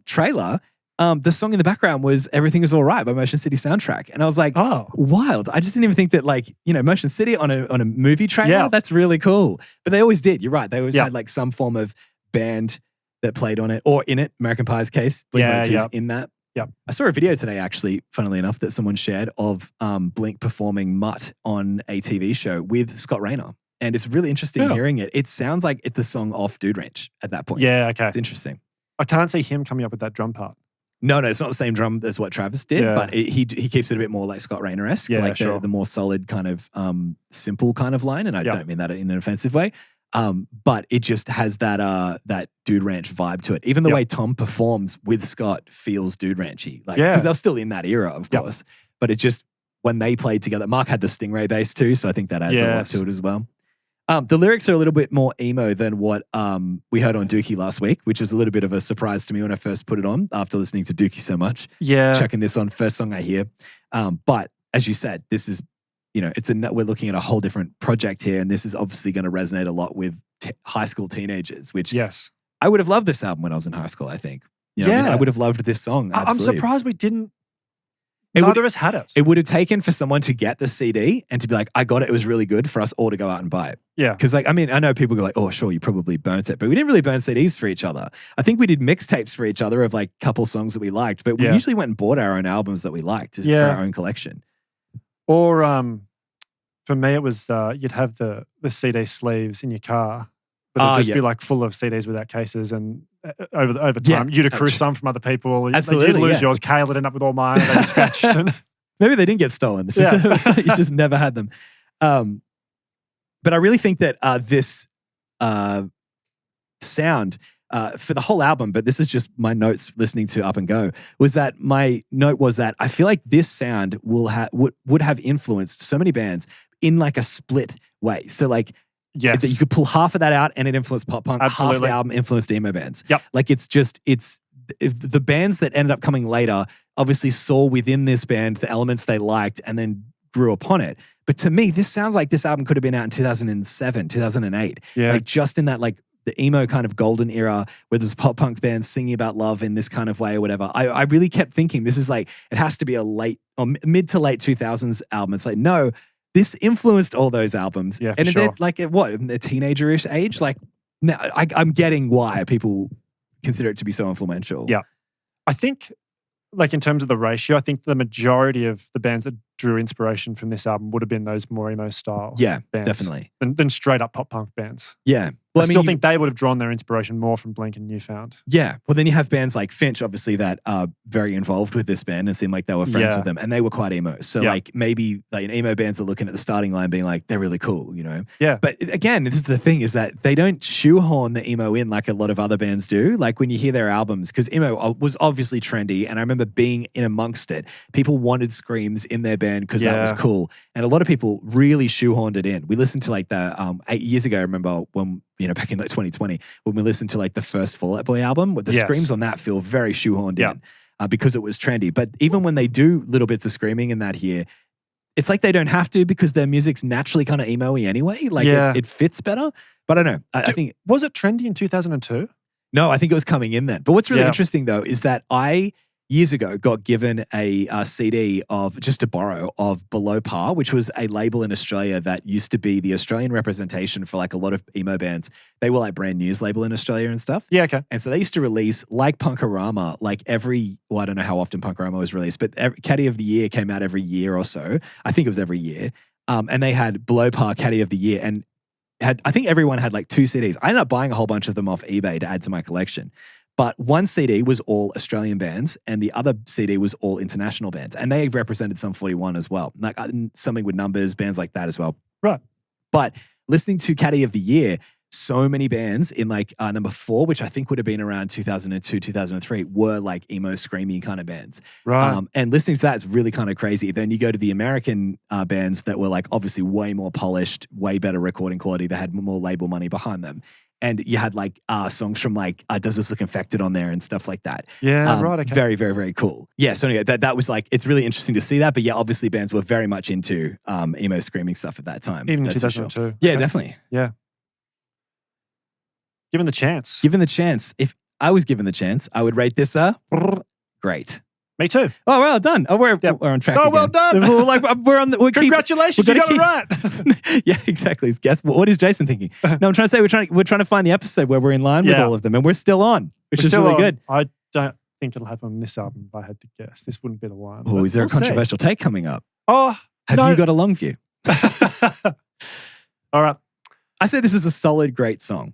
trailer, the song in the background was Everything Is All Right by Motion City Soundtrack. And I was like, Oh. wild. I just didn't even think that like, Motion City on a movie trailer, Yeah. that's really cool. But they always did. You're right. They always Yeah. had like some form of band that played on it or in it. American Pie's case, Yeah, Blink-182's in that. Yep. I saw a video today, actually, funnily enough, that someone shared of Blink performing Mutt on a TV show with Scott Rayner. And it's really interesting hearing it. It sounds like it's a song off Dude Ranch at that point. Yeah, okay. It's interesting. I can't see him coming up with that drum part. No, it's not the same drum as what Travis did, but he keeps it a bit more like Scott Rayner-esque, like the more solid kind of simple kind of line. And I don't mean that in an offensive way. But it just has that Dude Ranch vibe to it. Even the way Tom performs with Scott feels Dude Ranchy. Because they're still in that era, of course. But it just, when they played together, Mark had the Stingray bass too, so I think that adds a lot to it as well. The lyrics are a little bit more emo than what we heard on Dookie last week, which was a little bit of a surprise to me when I first put it on after listening to Dookie so much. Yeah. Checking this on, first song I hear. But as you said, this is, we're looking at a whole different project here, and this is obviously going to resonate a lot with high school teenagers, which I would have loved this album when I was in high school, I think. I would have loved this song. Absolutely. I'm surprised we didn't. Neither of us had it. It would have taken for someone to get the CD and to be like, I got it, it was really good, for us all to go out and buy it. Yeah. Because I know people go like, oh, sure, you probably burnt it. But we didn't really burn CDs for each other. I think we did mixtapes for each other of like a couple songs that we liked. But we usually went and bought our own albums that we liked for our own collection. Or for me, it was you'd have the CD sleeves in your car. But it'd just be like full of CDs without cases, and over time, you'd accrue some from other people. Absolutely, you'd lose yours. Kale would end up with all mine. They were scratched. Maybe they didn't get stolen. You just never had them. But I really think that this sound for the whole album, but this is just my notes listening to Up and Go, was that my note was that I feel like this sound would have influenced so many bands in like a split way. So like, yes, you could pull half of that out and it influenced pop punk. Absolutely. Half the album influenced emo bands. Yep. Like it's the bands that ended up coming later obviously saw within this band the elements they liked and then grew upon it. But to me, this sounds like this album could have been out in 2007, 2008. Yeah. Like just in that like the emo kind of golden era where there's pop punk bands singing about love in this kind of way or whatever. I really kept thinking this is like, it has to be a late or mid to late 2000s album. It's like, no, this influenced all those albums. Yeah, and sure. like at what, in the teenager-ish age? Like, now I'm getting why people consider it to be so influential. Yeah. I think, like in terms of the ratio, I think the majority of the bands that drew inspiration from this album would have been those more emo style bands. Definitely. Than straight up pop punk bands. Yeah. Well, I still think they would have drawn their inspiration more from Blink and Newfound. Yeah. Well, then you have bands like Finch, obviously, that are very involved with this band and seem like they were friends with them. And they were quite emo. So like maybe like emo bands are looking at the starting line being like, they're really cool, Yeah. But again, this is the thing is that they don't shoehorn the emo in like a lot of other bands do. Like when you hear their albums, because emo was obviously trendy. And I remember being in amongst it. People wanted screams in their band because that was cool. And a lot of people really shoehorned it in. We listened to like the 8 years ago, I remember when, back in like 2020, when we listened to like the first Fall Out Boy album, with the screams on that feel very shoehorned in because it was trendy. But even when they do little bits of screaming in that here, it's like they don't have to because their music's naturally kind of emo-y anyway. Like it fits better. But I don't know. I think... Was it trendy in 2002? No, I think it was coming in then. But what's really interesting though is that I... years ago, got given a CD of, just to borrow, of Below Par, which was a label in Australia that used to be the Australian representation for like a lot of emo bands. They were like brand news label in Australia and stuff. Yeah, okay. And so they used to release, like Punkorama, like I don't know how often Punkorama was released, but Caddy of the Year came out every year or so. I think it was every year. And they had Below Par Caddy of the Year, and I think everyone had like 2 CDs. I ended up buying a whole bunch of them off eBay to add to my collection. But one CD was all Australian bands and the other CD was all international bands. And they represented Sum 41 as well. Like something with numbers, bands like that as well. Right. But listening to Caddy of the Year, so many bands in like number 4, which I think would have been around 2002, 2003, were like emo, screamy kind of bands. Right. And listening to that is really kind of crazy. Then you go to the American bands that were like obviously way more polished, way better recording quality. They had more label money behind them. And you had like songs from like Does This Look Infected on there and stuff like that. Yeah, right. Okay. Very, very, very cool. Yeah, so anyway, that was like, it's really interesting to see that. But yeah, obviously bands were very much into emo screaming stuff at that time. Even in 2002. Sure. Yeah, definitely. Yeah. Given the chance. Given the chance. If I was given the chance, I would rate this great. Me too. Oh, well done. Oh, we're on track. Oh, well done. Congratulations, you got it right. Yeah, exactly. Guess what is Jason thinking? No, I'm trying to say we're trying to find the episode where we're in line with all of them, and we're still on, which is really good. I don't think it'll happen on this album if I had to guess. This wouldn't be the one. Oh, but is there we'll a see. controversial take coming up? Oh, Have no. you got a long view? All right. I say this is a solid, great song.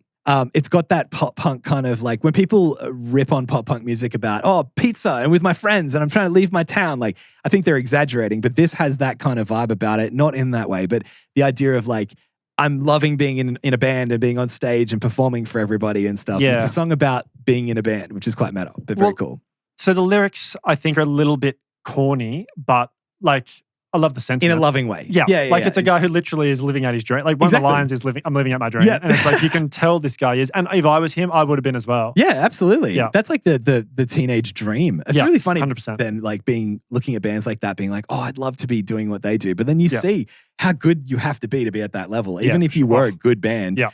It's got that pop punk kind of like when people rip on pop punk music about, pizza and with my friends and I'm trying to leave my town. Like, I think they're exaggerating, but this has that kind of vibe about it. Not in that way, but the idea of like, I'm loving being in a band and being on stage and performing for everybody and stuff. Yeah. It's a song about being in a band, which is quite meta, but very cool. So the lyrics, I think, are a little bit corny, but like, I love the In sentiment. a loving way. Yeah. It's a guy who literally is living out his dream. Like one Exactly. of the lines is I'm living out my dream. Yeah. And it's like, you can tell this guy is. And if I was him, I would have been as well. Yeah, absolutely. Yeah. That's like the teenage dream. It's Yeah, really funny 100%. then like looking at bands like that being like, oh, I'd love to be doing what they do. But then you Yeah. see how good you have to be at that level. Yeah, Even for if you sure. were a good band, Yeah.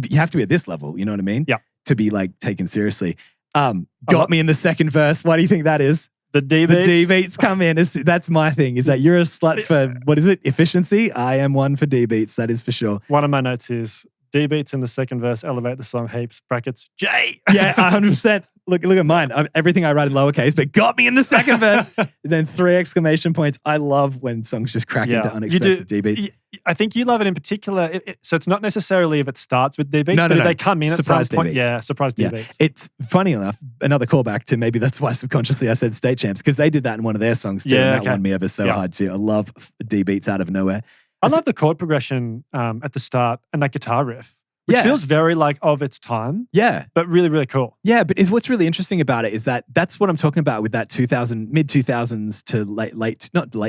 you have to be at this level, you know what I mean? Yeah. To be like taken seriously. love- Got me in the second verse. Why do you think that is? The D The beats. D beats come in. That's my thing. Is that you're a slut for, what is it? Efficiency? I am one for D beats. That is for sure. One of my notes is D beats in the second verse elevate the song heaps, brackets, J. Yeah, 100%. Look at mine. Everything I write in lowercase, but got me in the second verse. And then 3 exclamation points. I love when songs just crack into unexpected D beats. I think you love it in particular. So it's not necessarily if it starts with D beats, No, but no, if no. they come in Surprise at some point. D beats. Yeah, surprise D Yeah. beats. It's funny enough, another callback to maybe that's why subconsciously I said State Champs, because they did that in one of their songs too. Yeah, and that okay. won me over so Yeah. hard too. I love D beats out of nowhere. I love the chord progression at the start and that guitar riff, which Yeah. feels very like of its time, Yeah. but really, really cool. Yeah, but what's really interesting about it is that's what I'm talking about with that mid 2000s to not late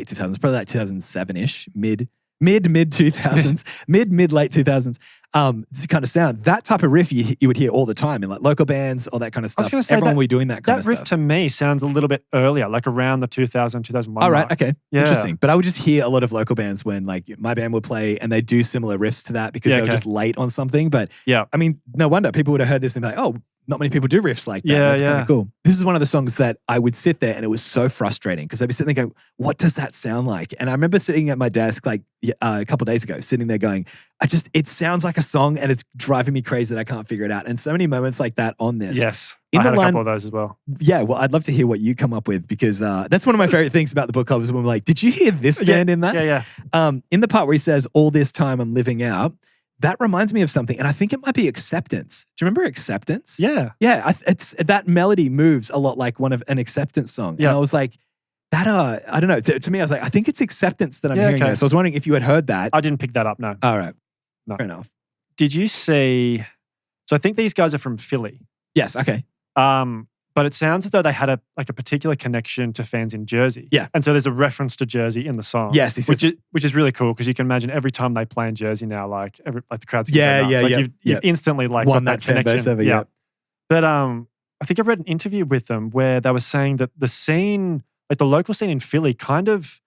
2000s, probably like 2007-ish, mid 2000s, mid late 2000s. This kind of sound, that type of riff you would hear all the time in like local bands, all that kind of I was stuff. gonna say Everyone that- will be doing that kind That of riff stuff. to me sounds a little bit earlier, like around the 2000, 2001 All right, mark. okay, Yeah. interesting. But I would just hear a lot of local bands when like my band would play and they do similar riffs to that because Yeah, they were okay. just late on something. But Yeah. I mean, no wonder people would have heard this and be like, oh, not many people do riffs like that. Yeah, That's kind yeah. of cool. This is one of the songs that I would sit there and it was so frustrating because I'd be sitting there going, what does that sound like? And I remember sitting at my desk like a couple days ago, sitting there going, it sounds like a song and it's driving me crazy that I can't figure it out. And so many moments like that on this. Yes. In I the had a line- couple of those as well. Yeah, well, I'd love to hear what you come up with because that's one of my favorite things about the book club is when we're like, did you hear this Yeah, band in that? Yeah. In the part where he says, all this time I'm living out, that reminds me of something. And I think it might be Acceptance. Do you remember Acceptance? Yeah. Yeah, it's that melody moves a lot like an Acceptance song. Yeah. And I was like, that, I don't know. To me, I was like, I think it's Acceptance that I'm Yeah, hearing okay. there. So I was wondering if you had heard that. I didn't pick that up, no. All right. No. Fair enough. Did you see? So I think these guys are from Philly. Yes, okay. But it sounds as though they had a particular connection to fans in Jersey. Yeah. And so there's a reference to Jersey in the song. Yes, he says- which is really cool because you can imagine every time they play in Jersey now, like the crowds get Yeah, nuts. yeah, like yeah, you've instantly like Won got that that fan connection. base over, yeah. yeah. But I think I've read an interview with them where they were saying that the scene, like the local scene in Philly, kind of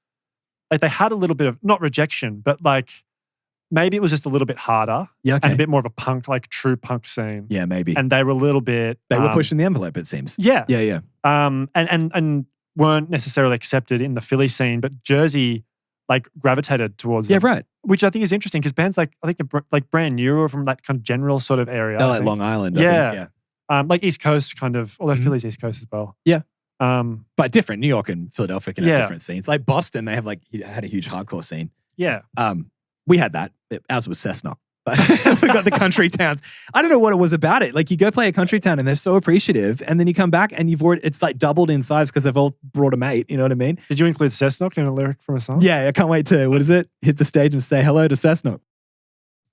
like they had a little bit of not rejection, but like maybe it was just a little bit harder Yeah, okay. and a bit more of a punk, like true punk scene. Yeah, maybe. And they were a little bit They were pushing the envelope, it seems. Yeah. Yeah, yeah. And weren't necessarily accepted in the Philly scene, but Jersey like gravitated towards Yeah, them, right. which I think is interesting because bands like I think like Brand New are from that kind of general sort of area. Oh, I like think. Long Island. I Yeah. think, yeah. Like East Coast kind of, although Mhm. Philly's East Coast as well. Yeah. Um, But different. New York and Philadelphia can have Yeah. different scenes. Like Boston, they have had a huge hardcore scene. yeah. We had that. Ours was Cessnock. But we got the country towns. I don't know what it was about it. Like you go play a country town and they're so appreciative, and then you come back and it's like doubled in size because they've all brought a mate. You know what I mean? Did you include Cessnock in a lyric from a song? Yeah, I can't wait to hit the stage and say hello to Cessnock.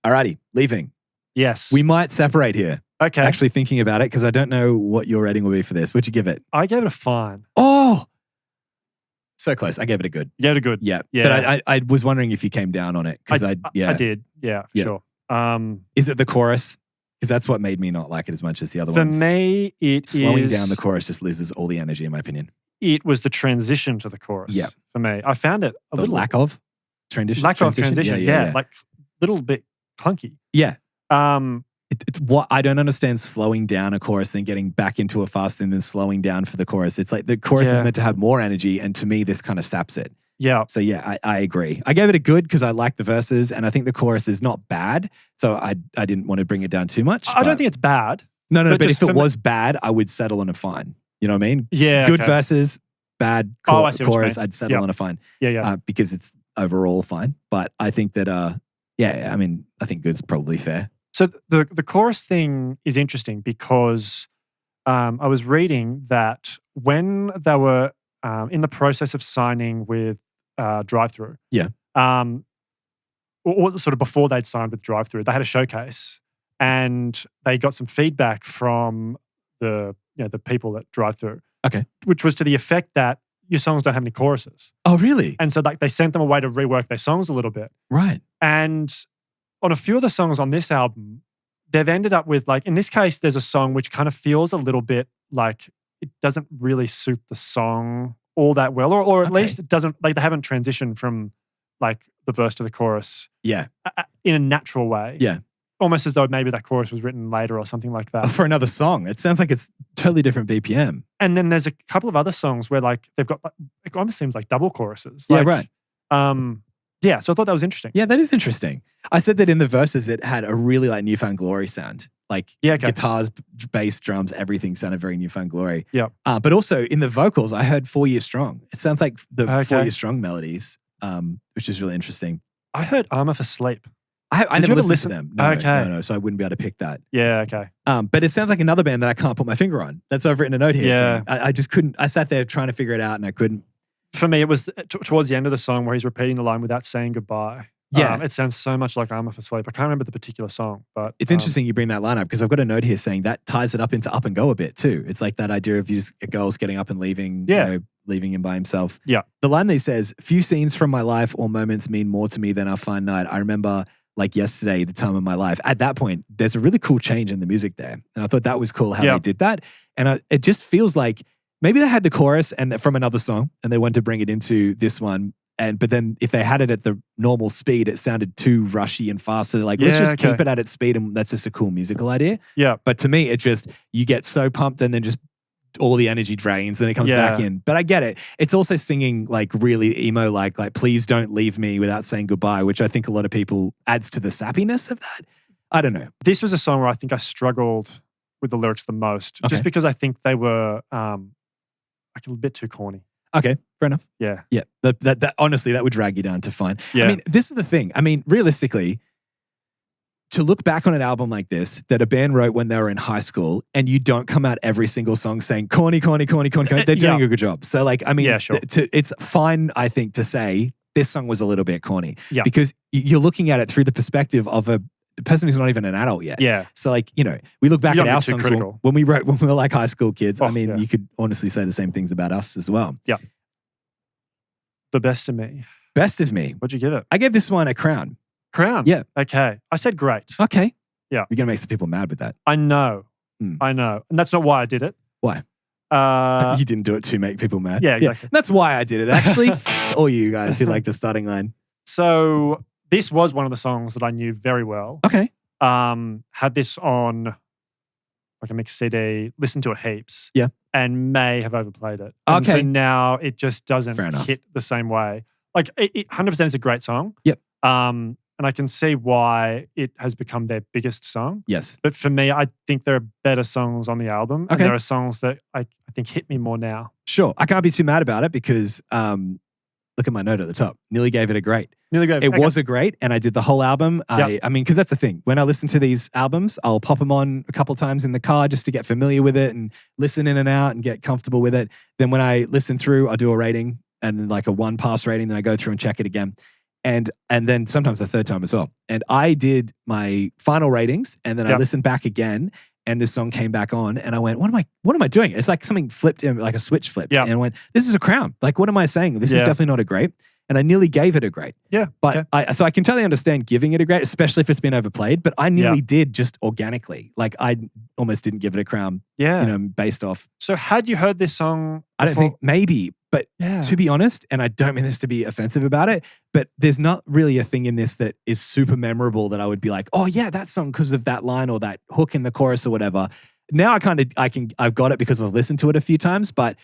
Alrighty, leaving. Yes. We might separate here. okay. Actually thinking about it because I don't know what your rating will be for this. What'd you give it? I gave it a fine. Oh, so close. I gave it a good. You gave it a good. Yeah, Yeah. But I was wondering if you came down on it because I yeah. did. Yeah, for Yeah. sure. Is it the chorus? Because that's what made me not like it as much as the other For ones. me, Slowing down the chorus just loses all the energy, in my opinion. it was the transition to the chorus. Yeah. For me, I found it a The little lack of transition. lack of transition. Yeah, like little bit clunky. yeah. Um, It's what I don't understand slowing down a chorus, then getting back into a fast and then slowing down for the chorus. It's like the chorus is Yeah. meant to have more energy, and to me, this kind of saps it. yeah. So yeah, I agree. I gave it a good because I like the verses, and I think the chorus is not bad. So I didn't want to bring it down too much. I don't but- think it's bad. no, but but just if it for me- was bad, I would settle on a fine. You know what I mean? Yeah. Good okay. verses, bad I see what you chorus. mean. I'd settle Yep. on a fine Yeah. because it's overall fine. But I think that, I mean, I think good's probably fair. So the chorus thing is interesting because I was reading that when they were in the process of signing with Drive-Thru, or sort of before they'd signed with Drive-Thru, they had a showcase and they got some feedback from the people at Drive-Thru, Okay. which was to the effect that your songs don't have any choruses, Oh, really? and so like they sent them away to rework their songs a little bit. Right. And on a few of the songs on this album, they've ended up with, like, in this case, there's a song which kind of feels a little bit like it doesn't really suit the song all that well, or at Okay. least it doesn't, like, they haven't transitioned from like the verse to the chorus Yeah. in a natural way. Yeah. Almost as though maybe that chorus was written later or something like that. For another song. It sounds like it's totally different BPM. And then there's a couple of other songs where like they've got, like, it almost seems like double choruses. Yeah, Like, right. Yeah, so I thought that was interesting. Yeah, that is interesting. I said that in the verses, it had a really like Newfound Glory sound. Like Yeah, okay. guitars, bass, drums, everything sounded very Newfound Glory. Yeah. But also in the vocals, I heard 4 Years Strong. It sounds like the Okay. 4 Years Strong melodies, which is really interesting. I heard Armor for Sleep. I Did you never ever listened to them. No, Okay. no, so I wouldn't be able to pick that. Yeah, okay. But it sounds like another band that I can't put my finger on. That's why I've written a note here. Yeah. saying I just couldn't. I sat there trying to figure it out and I couldn't. For me, it was towards the end of the song where he's repeating the line without saying goodbye. Yeah. It sounds so much like Armor for Sleep. I can't remember the particular song, but It's interesting you bring that line up because I've got a note here saying that ties it up into Up and Go a bit too. It's like that idea of a girl's getting up and leaving, Yeah. leaving him by himself. Yeah. The line that says, "Few scenes from my life or moments mean more to me than our fine night. I remember like yesterday, the time of my life." At that point, there's a really cool change in the music there. And I thought that was cool how Yeah. they did that. And it just feels like maybe they had the chorus and from another song and they wanted to bring it into this one. But then if they had it at the normal speed, it sounded too rushy and fast. So they're like, let's Yeah, just keep okay. it at its speed and that's just a cool musical idea. yeah. But to me, it just, you get so pumped and then just all the energy drains and it comes back Yeah. in. But I get it. It's also singing like really emo, like please don't leave me without saying goodbye, which I think a lot of people adds to the sappiness of that. I don't know. This was a song where I think I struggled with the lyrics the most, Okay. just because I think they were like a bit too corny. Okay, fair enough. Yeah. Yeah, that honestly, that would drag you down to fine. Yeah. I mean, this is the thing. I mean, realistically, to look back on an album like this that a band wrote when they were in high school and you don't come out every single song saying corny, corny, corny, corny, corny, they're doing Yeah. a good job. So like, I mean, Yeah, sure. it's fine, I think, to say this song was a little bit corny. Yeah. Because you're looking at it through the perspective of a person who's not even an adult yet. Yeah. So like, we look back You at don't our be too songs critical. when we were like high school kids. I Oh, mean, yeah. you could honestly say the same things about us as well. The Best of Me. Best of Me. What'd you give it? I gave this one a crown. Crown. Yeah. Okay. I said great. Okay. Yeah. You're going to make some people mad with that. I know. Hmm. I know. And that's not why I did it. Why? You didn't do it to make people mad. Yeah, exactly. That's why I did it, actually. All you guys who like the starting line. So this was one of the songs that I knew very well. Okay. Had this on like a mixed CD, listened to it heaps. Yeah. And may have overplayed it. And Okay. so now it just doesn't Fair enough. hit the same way. Like it 100% is a great song. Yep. And I can see why it has become their biggest song. Yes. But for me, I think there are better songs on the album. And Okay. there are songs that I think hit me more now. Sure. I can't be too mad about it because look at my note at the top. Nearly gave it a great. Nearly great. It was a great, and I did the whole album. Yep. I mean, because that's the thing. When I listen to these albums, I'll pop them on a couple times in the car just to get familiar with it and listen in and out and get comfortable with it. Then when I listen through, I do a rating and then like a 1-pass rating. Then I go through and check it again. And then sometimes a third time as well. And I did my final ratings and then I Yep. listened back again and this song came back on and I went, what am I doing? It's like something flipped, like a switch flipped. Yep. And I went, this is a crown. Like, what am I saying? This is Yeah. definitely not a great. And I nearly gave it a great. Yeah. But okay. so I can totally understand giving it a grade, especially if it's been overplayed. But I nearly Yeah. did just organically. Like I almost didn't give it a crown, Yeah. based off. So had you heard this song I don't before- think maybe, but Yeah. to be honest, and I don't mean this to be offensive about it, but there's not really a thing in this that is super memorable that I would be like, oh yeah, that song because of that line or that hook in the chorus or whatever. Now I've got it because I've listened to it a few times, but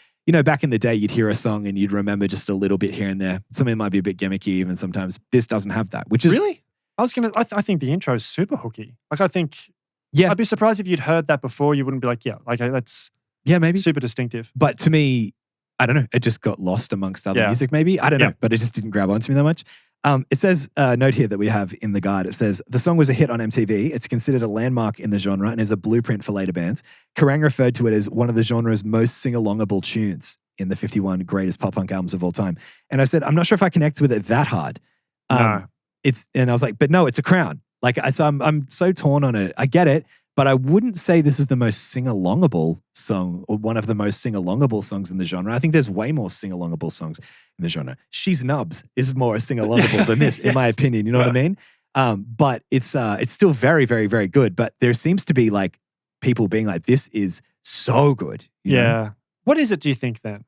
back in the day, you'd hear a song and you'd remember just a little bit here and there. Something might be a bit gimmicky even sometimes. This doesn't have that, which is Really? I think the intro is super hooky. Like I think, Yeah. I'd be surprised if you'd heard that before. You wouldn't be like, yeah, like that's Yeah, maybe. Super distinctive. But to me, I don't know. It just got lost amongst other Yeah. music, maybe. I don't Yeah. know, but it just didn't grab onto me that much. It says, a note here that we have in the guide. It says, the song was a hit on MTV. It's considered a landmark in the genre and is a blueprint for later bands. Kerrang referred to it as one of the genre's most sing-alongable tunes in the 51 greatest pop punk albums of all time. And I said, I'm not sure if I connect with it that hard. No. And I was like, but no, it's a Crown. Like, I'm so torn on it. I get it. But I wouldn't say this is the most sing-alongable song or one of the most sing-alongable songs in the genre. I think there's way more sing-alongable songs in the genre. She's Nubs is more sing-alongable than this, in my opinion. You know what I mean? But it's still very, very, very good. But there seems to be like people being like, this is so good. You know? What is it, do you think, then?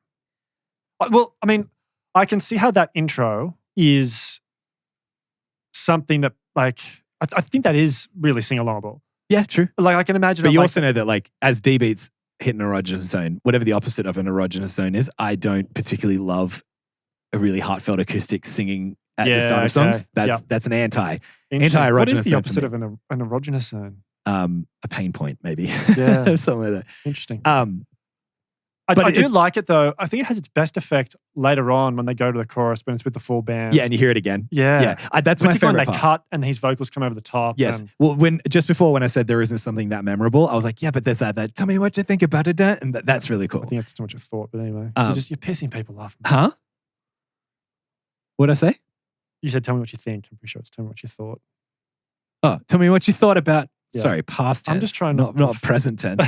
Well, I mean, I can see how that intro is something that, like, I think that is really sing-alongable. Yeah, true. Like, I can imagine. But you like, also know that, like, as D beats hit an erogenous zone, whatever the opposite of an erogenous zone is, I don't particularly love a really heartfelt acoustic singing at the start of songs. That's an anti-erogenous What is the zone for opposite me. of an erogenous zone? A pain point, maybe. Yeah. Something like that. Interesting. But I do like it, though. I think it has its best effect later on when they go to the chorus, when it's with the full band. Yeah, and you hear it again. Yeah. That's my Particularly favorite when they part. cut and his vocals come over the top. Yes. and- Well, just before when I said there isn't something that memorable, I was like, yeah, but there's that tell me what you think about it, and that's really cool. I think that's too much of thought, but anyway. You're pissing people off. Huh? What'd I say? You said, tell me what you think. I'm pretty sure it's tell me what you thought. Oh, tell me what you thought about. Yeah. Sorry, past tense. I'm just trying not present tense.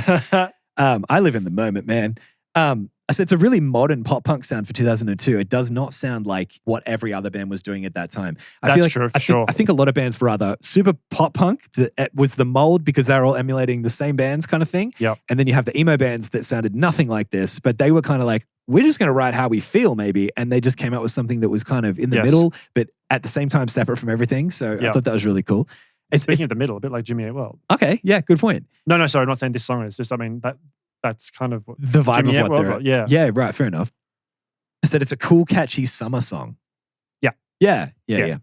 I live in the moment, man. I said it's a really modern pop punk sound for 2002. It does not sound like what every other band was doing at that time. That's true, for sure. I think a lot of bands were either super pop punk, that was the mold because they're all emulating the same bands kind of thing. Yep. And then you have the emo bands that sounded nothing like this, but they were kind of like, we're just going to write how we feel maybe. And they just came out with something that was kind of in the Yes. middle, but at the same time separate from everything. So I Yep. thought that was really cool. Speaking of the middle, a bit like Jimmy Eat World. Okay, yeah, good point. No, sorry, I'm not saying this song is. Just, I mean, that's kind of what The vibe Jimmy Eat of what World they're wrote, yeah. Yeah, right, fair enough. I said it's a cool, catchy summer song. Yeah. Yeah.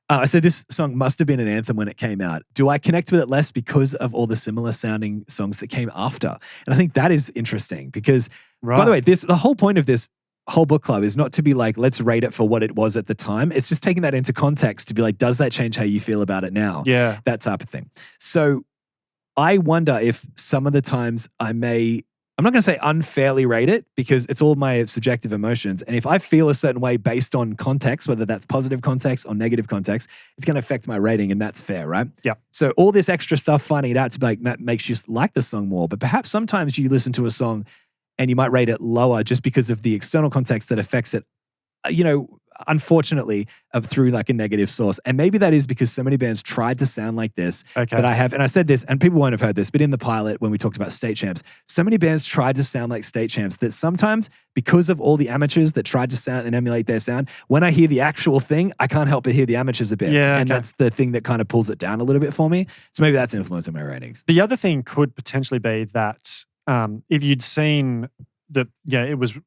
I said this song must have been an anthem when it came out. Do I connect with it less because of all the similar sounding songs that came after? And I think that is interesting because, by the way, the whole point of this whole book club is not to be like, let's rate it for what it was at the time. It's just taking that into context to be like, does that change how you feel about it now? Yeah. That type of thing. So I wonder if some of the times I'm not going to say unfairly rate it because it's all my subjective emotions. And if I feel a certain way based on context, whether that's positive context or negative context, it's going to affect my rating, and that's fair, right? Yeah. So all this extra stuff, finding it out to be like, that makes you like the song more. But perhaps sometimes you listen to a song and you might rate it lower just because of the external context that affects it, unfortunately, through like a negative source. And maybe that is because so many bands tried to sound like this. Okay. But I said this, and people won't have heard this, but in the pilot, when we talked about State Champs, so many bands tried to sound like State Champs that sometimes, because of all the amateurs that tried to sound and emulate their sound, when I hear the actual thing, I can't help but hear the amateurs a bit. Yeah, And okay. that's the thing that kind of pulls it down a little bit for me. So maybe that's influencing my ratings. The other thing could potentially be that if you'd seen that, it was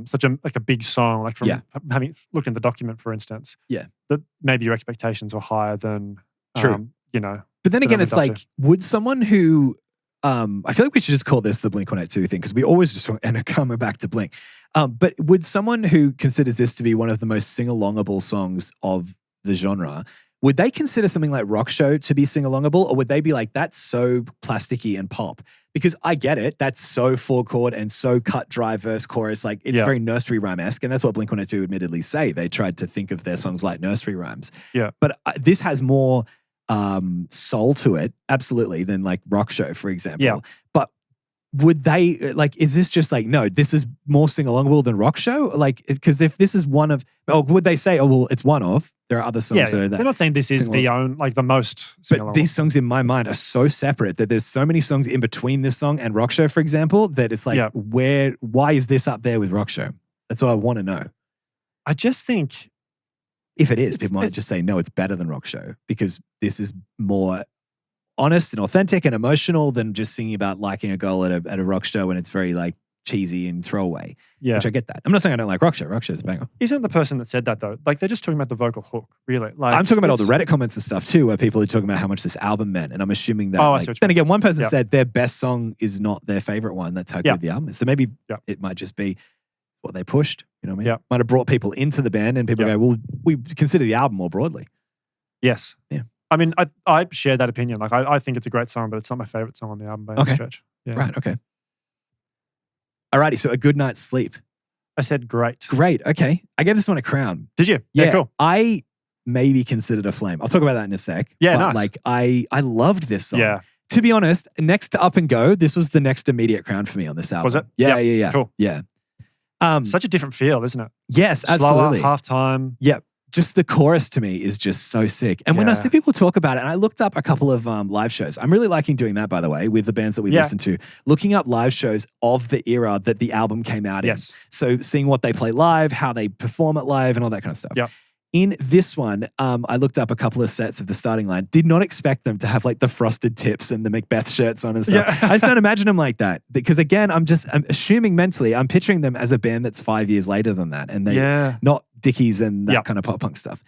such a big song, like from having looked in the document, for instance. Yeah. That maybe your expectations were higher than, True. But then that again, I it's lived up like, would someone who, I feel like we should just call this the Blink-182 thing because we always just end up coming back to Blink. But would someone who considers this to be one of the most sing-alongable songs of the genre, would they consider something like Rock Show to be sing-alongable, or would they be like, that's so plasticky and pop? Because I get it, that's so four-chord and so cut, dry verse, chorus, like it's very nursery rhyme-esque, and that's what Blink-182 admittedly say. They tried to think of their songs like nursery rhymes. Yeah. But this has more soul to it, absolutely, than like Rock Show, for example. Yeah. But would they, like, is this just like, no, this is more sing-alongable than Rock Show? Like, because if this is one of, or would they say, oh, well, it's one of, there are other songs that are that. They're not saying this is the most But sing-along. these songs in my mind are so separate that there's so many songs in between this song and Rock Show, for example, that it's like, why is this up there with Rock Show? That's what I want to know. I just think, If it is, people might just say, no, it's better than Rock Show because this is more honest and authentic and emotional than just singing about liking a girl at a rock show, and it's very like cheesy and throwaway, Yeah. which I get that. I'm not saying I don't like Rock Show. Rock Show's a banger. Isn't the person that said that though? Like they're just talking about the vocal hook, really. Like I'm talking about all the it's- Reddit comments and stuff too, where people are talking about how much this album meant. And I'm assuming that, Oh, I like, see what you then mean. again, one person Yep. said their best song is not their favorite one. That's how Yeah. good the album is. So maybe Yep. it might just be what they pushed. You know what I mean? Yep. Might have brought people into the band and people Yep. go, well, we consider the album more broadly. Yes. Yeah. I mean, I share that opinion. Like I think it's a great song, but it's not my favorite song on the album by any Okay. stretch. Yeah. Right. Okay. Alrighty. So A Good Night's Sleep. I said great. Great. Okay. I gave this one a crown. Did you? Yeah. Cool. I maybe considered a flame. I'll talk about that in a sec. Yeah, But nice. like I loved this song. Yeah. To be honest, next to Up and Go, this was the next immediate crown for me on this album. Was it? Yeah, Yep. yeah. Cool. Yeah. Such a different feel, isn't it? Yes, Slower, absolutely. half time. Yep. Just the chorus to me is just so sick. And when I Yeah. see people talk about it, and I looked up a couple of live shows. I'm really liking doing that, by the way, with the bands that we Yeah. listen to. Looking up live shows of the era that the album came out in. Yes. So seeing what they play live, how they perform it live, and all that kind of stuff. Yep. In this one, I looked up a couple of sets of the starting line. Did not expect them to have like the frosted tips and the Macbeth shirts on and stuff. Yeah. I just don't imagine them like that. Because again, I'm assuming mentally, I'm picturing them as a band that's 5 years later than that. And they Yeah. not Dickies and that Yep. kind of pop punk stuff.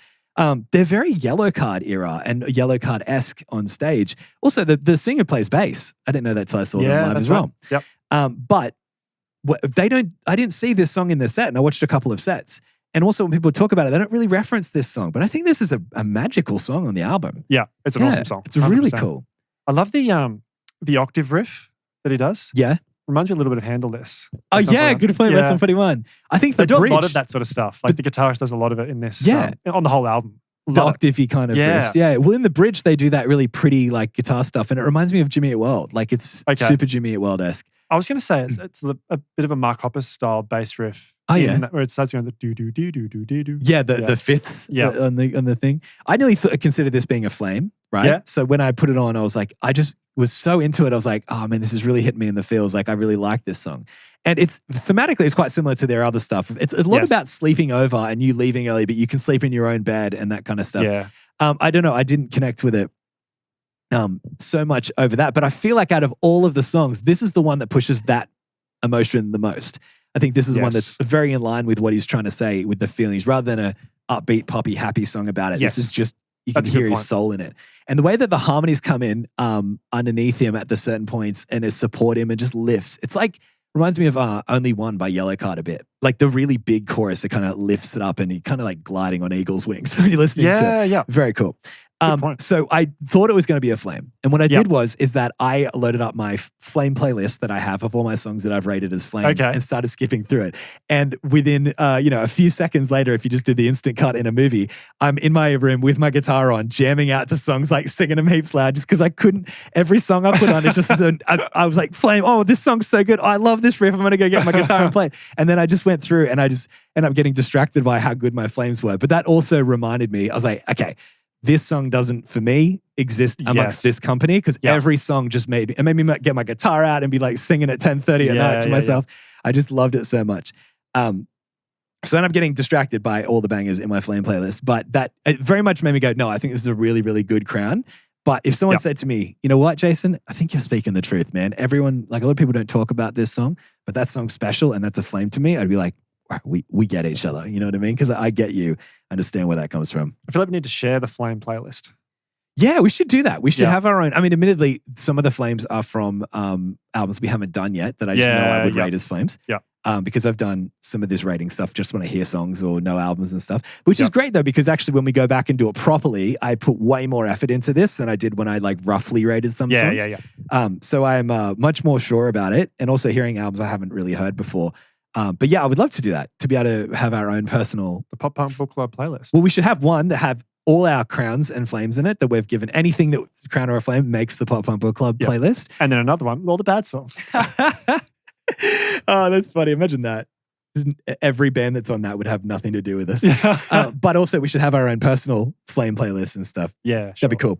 They're very Yellow Card era and Yellow Card-esque on stage. Also, the singer plays bass. I didn't know that till I saw them live that's as well. right. Yep. But I didn't see this song in their set, and I watched a couple of sets. And also, when people talk about it, they don't really reference this song. But I think this is a magical song on the album. Yeah. It's an awesome song. It's really 100%. cool. I love the octave riff that he does. Yeah. Reminds me a little bit of Handle This. Oh, At some yeah. point. Good point. Yeah. West 41. I think They the do bridge, a lot of that sort of stuff. Like the guitarist does a lot of it in this. Yeah. On the whole album. the Love it. octavey kind of Yeah. riffs. Yeah. Well, in the bridge, they do that really pretty like guitar stuff. And it reminds me of Jimmy Eat World. Like it's Okay. super Jimmy Eat World-esque. I was going to say it's a bit of a Mark Hoppus style bass riff. Oh, yeah. Where it starts going the do do do do do do do. Yeah, the fifths Yeah. on the thing. I nearly considered this being a flame, right? Yeah. So when I put it on, I was like, I just was so into it. I was like, oh man, this is really hitting me in the feels. Like I really like this song. And it's thematically, it's quite similar to their other stuff. It's a lot Yes. about sleeping over and you leaving early, but you can sleep in your own bed and that kind of stuff. Yeah. I don't know. I didn't connect with it so much over that, but I feel like out of all of the songs, this is the one that pushes that emotion the most. I think this is one that's Yes. very in line with what he's trying to say with the feelings, rather than a upbeat, poppy, happy song about it. Yes. This is just you That's can a good hear his point. soul in it, and the way that the harmonies come in underneath him at the certain points and it support him and just lifts. It's like reminds me of Only One by Yellow Card a bit. Like the really big chorus that kind of lifts it up and he kind of like gliding on eagle's wings when you're listening to it. Yeah. Yeah. Very cool. point. So I thought it was going to be a flame. And what I Yep. did is that I loaded up my flame playlist that I have of all my songs that I've rated as flames Okay. and started skipping through it. And within, a few seconds later, if you just do the instant cut in a movie, I'm in my room with my guitar on, jamming out to songs, like singing them heaps loud just because I couldn't, every song I put on, it's just, I was like, flame, oh, this song's so good. I love this riff. I'm going to go get my guitar and play it. And then I just went through and I just ended up getting distracted by how good my flames were. But that also reminded me, I was like, okay, this song doesn't, for me, exist amongst Yes. this company because Yeah. every song just made me get my guitar out and be like singing at 10:30 at night to Yeah, myself. I just loved it so much. So then I'm getting distracted by all the bangers in my flame playlist, but that it very much made me go, no, I think this is a really, really good crown. But if someone Yeah. said to me, you know what, Jason, I think you're speaking the truth, man. Everyone, like a lot of people don't talk about this song, but that song's special and that's a flame to me. I'd be like, "Wow, we get each other. You know what I mean? Because I get you, understand where that comes from. I feel like we need to share the flame playlist. Yeah, we should do that. We should Yeah. have our own. I mean, admittedly, some of the flames are from albums we haven't done yet that I just know I would Yeah. rate as flames. Yeah. Because I've done some of this rating stuff just when I hear songs or know albums and stuff, which is Yeah. great though, because actually when we go back and do it properly, I put way more effort into this than I did when I like roughly rated some Yeah, songs. yeah. So I'm much more sure about it, and also hearing albums I haven't really heard before. But yeah, I would love to do that, to be able to have our own personal. The Pop Punk Book Club playlist. Well, we should have one that have all our crowns and flames in it that we've given. Anything that crown or a flame makes the Pop Punk Book Club Yeah. playlist. And then another one, all the bad songs. Oh, that's funny. Imagine that. Every band that's on that would have nothing to do with us. Yeah. But also, we should have our own personal flame playlists and stuff. Yeah, That'd be cool.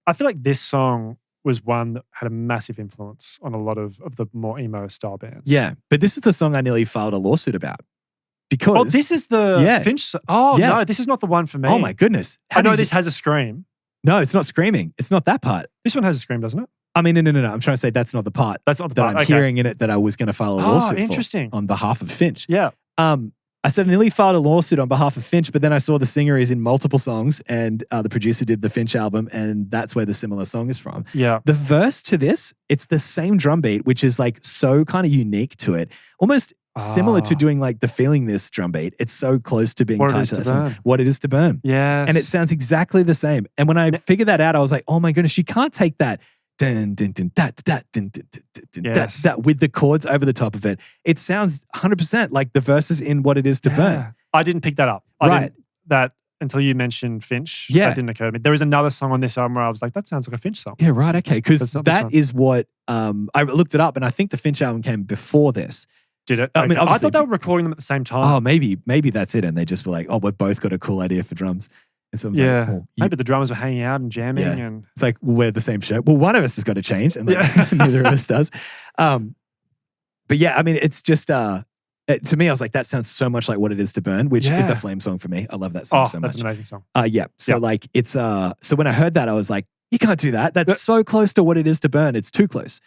I feel like this song was one that had a massive influence on a lot of the more emo style bands. Yeah, but this is the song I nearly filed a lawsuit about because. Oh, this is the Yeah. Finch. Oh, Yeah. no, this is not the one for me. Oh my goodness! I know did this has a scream. No, it's not screaming. It's not that part. This one has a scream, doesn't it? I mean, no. I'm trying to say that's not the part That's not the that part. I'm Okay. hearing in it that I was going to file a lawsuit interesting. for on behalf of Finch. Yeah. I said I nearly filed a lawsuit on behalf of Finch, but then I saw the singer is in multiple songs, and the producer did the Finch album, and that's where the similar song is from. Yeah. The verse to this, it's the same drum beat, which is like so kind of unique to it, almost similar to doing like the Feeling This drum beat. It's so close to being What It tied Is to to that song. Burn. What It Is to Burn. Yes. And it sounds exactly the same. And when I figured that out, I was like, oh my goodness, you can't take that dun, dun, dun, da, da, dun, dun, dun, dun, da, Yes. da, with the chords over the top of it. It sounds 100% like the verses in What It Is to Burn. I didn't pick that up. I Right. didn't, that until you mentioned Finch. Yeah. That didn't occur to me. There is another song on this album where I was like, that sounds like a Finch song. Yeah, right. Okay. Because That's not this that one. is what I looked it up, and I think the Finch album came before this. Did it? I mean, Okay. I obviously, thought they were recording them at the same time. oh, maybe that's it. And they just were like, oh, we've both got a cool idea for drums. And so I was yeah. like, oh, Maybe the drummers were hanging out and jamming. Yeah. And it's like we're the same shirt. Well, one of us has got to change, and like, Yeah. neither of us does. But yeah, I mean, it's just to me, I was like, that sounds so much like What It Is to Burn, which is a Yeah. Flame song for me. I love that song oh, so that's much. an amazing song. Yeah. So Yeah. like it's so when I heard that, I was like, you can't do that. That's so close to What It Is to Burn. It's too close.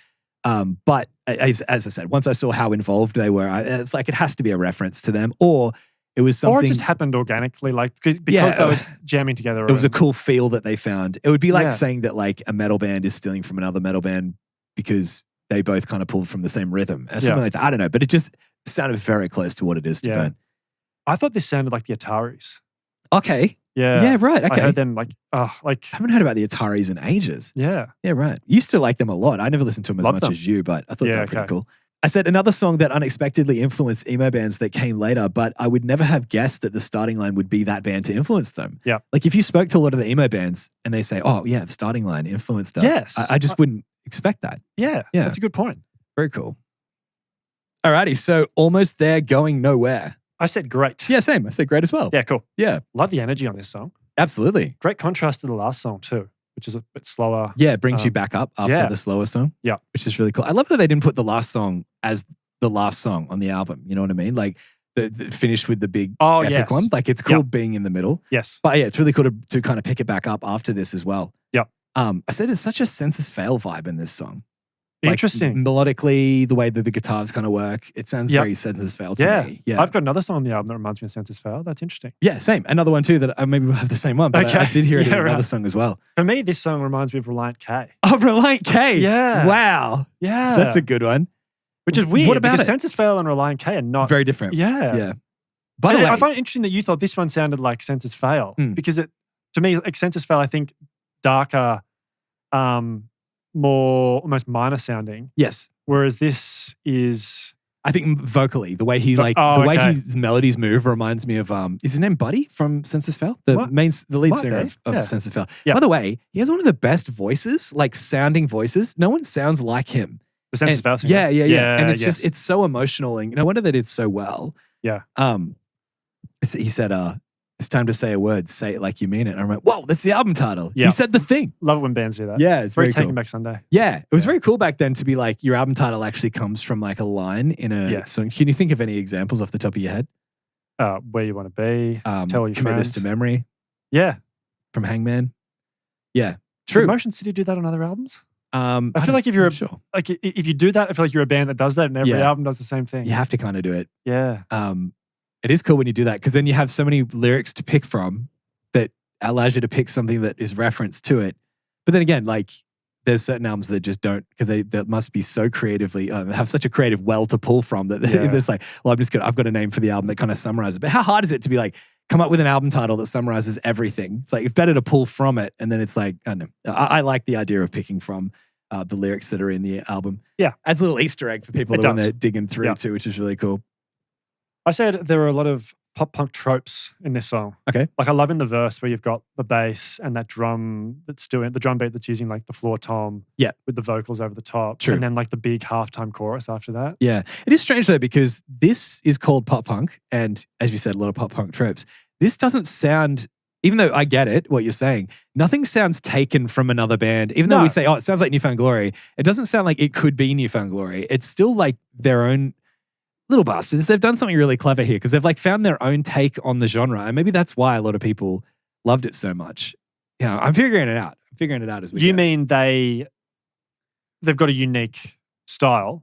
But as I said, once I saw how involved they were, it's like it has to be a reference to them, or it was something. Or it just happened organically, like because Yeah. they were jamming together. It was a and- cool feel that they found. It would be like Yeah. saying that like a metal band is stealing from another metal band because they both kind of pulled from the same rhythm or something Yeah. like that. I don't know, but it just sounded very close to What It Is to Yeah. Burn. I thought this sounded like the Ataris. Okay. Yeah. Yeah, right. I Okay. heard them like, I haven't heard about the Ataris in ages. yeah. Yeah, right. Used to like them a lot. I never listened to them as Love much them. as you, but I thought they Yeah, were pretty okay. cool. I said another song that unexpectedly influenced emo bands that came later, but I would never have guessed that the starting line would be that band to influence them. Yeah. Like if you spoke to a lot of the emo bands and they say, oh yeah, the starting line influenced us. Yes. I just wouldn't expect that. Yeah. Yeah. That's a good point. Very cool. Alrighty, so Almost There, Going Nowhere. I said great. Yeah, same. I said great as well. Yeah, cool. Yeah, Love the energy on this song. absolutely. Great contrast to the last song too, which is a bit slower. Yeah, it brings you back up after yeah. the slower song. Yeah. Which is really cool. I love that they didn't put the last song as the last song on the album. You know what I mean? Like the finished with the big epic yes. one. Like it's cool Yep. being in the middle. Yes. But yeah, it's really cool to kind of pick it back up after this as well. Yep. I said it's such a Census Fail vibe in this song. Like, Interesting. melodically, the way that the guitars kind of work, it sounds Yep. very Census Fail to Yeah. me. Yeah. I've got another song on the album that reminds me of Census Fail. That's interesting. Yeah, same. Another one too that maybe we'll have the same one, but I Okay. did hear it in Yeah, another right. song as well. For me, this song reminds me of Reliant K. Oh, Reliant K. Yeah. Wow. Yeah. That's a good one. Which is weird What about because it? Census Fail and Reliant K are not. Very different. yeah. Yeah. By the And way, I find it interesting that you thought this one sounded like Census Fail because it, to me, like Census Fail, I think darker, more almost minor sounding, yes. whereas this is I think vocally, the way he Vo- like oh, the way okay. his melodies move reminds me of is his name Buddy from Census Fail? The What? the lead Might singer be, of yeah. Census Fail. Yeah. By the way, he has one of the best voices, like sounding voices. No one sounds like him. the Census And- Fail singer. yeah. And it's yes. just it's so emotional, and no wonder they did so well. Yeah. He said, it's time to say a word. Say it like you mean it. And I'm like, whoa, that's the album title. Yeah. He said the thing. Love it when bands do that. Yeah, it's Very very Taking cool. Back Sunday. Yeah, it was Yeah. very cool back then to be like your album title actually comes from like a line in a Yes. song. Can you think of any examples off the top of your head? Where You Want to Be. Tell Your Commit This Friends. to Memory Yeah. from Hangman. Yeah, Did true. Motion City do that on other albums? I feel like if you're sure, Like if you do that, I feel like you're a band that does that and every Yeah. album does the same thing. you have to kind of do it. Yeah. It is cool when you do that because then you have so many lyrics to pick from that allows you to pick something that is referenced to it. But then again, like there's certain albums that just don't because they must be so creatively have such a creative well to pull from that Yeah. there's like, well, I've got a name for the album that kind of summarizes it. But how hard is it to be like come up with an album title that summarizes everything? It's like it's better to pull from it, and then it's like I don't know. I like the idea of picking from the lyrics that are in the album. Yeah. Adds a little Easter egg for people It when does. they're digging through Yeah. too, which is really cool. I said there are a lot of pop punk tropes in this song. Okay. Like I love in the verse where you've got the bass and that drum that's doing the drum beat that's using like the floor tom. Yeah. With the vocals over the top. True. And then like the big halftime chorus after that. Yeah. It is strange though, because this is called pop punk. And as you said, a lot of pop punk tropes. This doesn't sound, even though I get it, what you're saying, nothing sounds taken from another band. Even though No. we say, oh, it sounds like Newfound Glory, it doesn't sound like it could be Newfound Glory. It's still like their own little bastards. They've done something really clever here because they've like found their own take on the genre. And maybe that's why a lot of people loved it so much. You know, I'm figuring it out. I'm figuring it out as we You go. mean they they've got a unique style.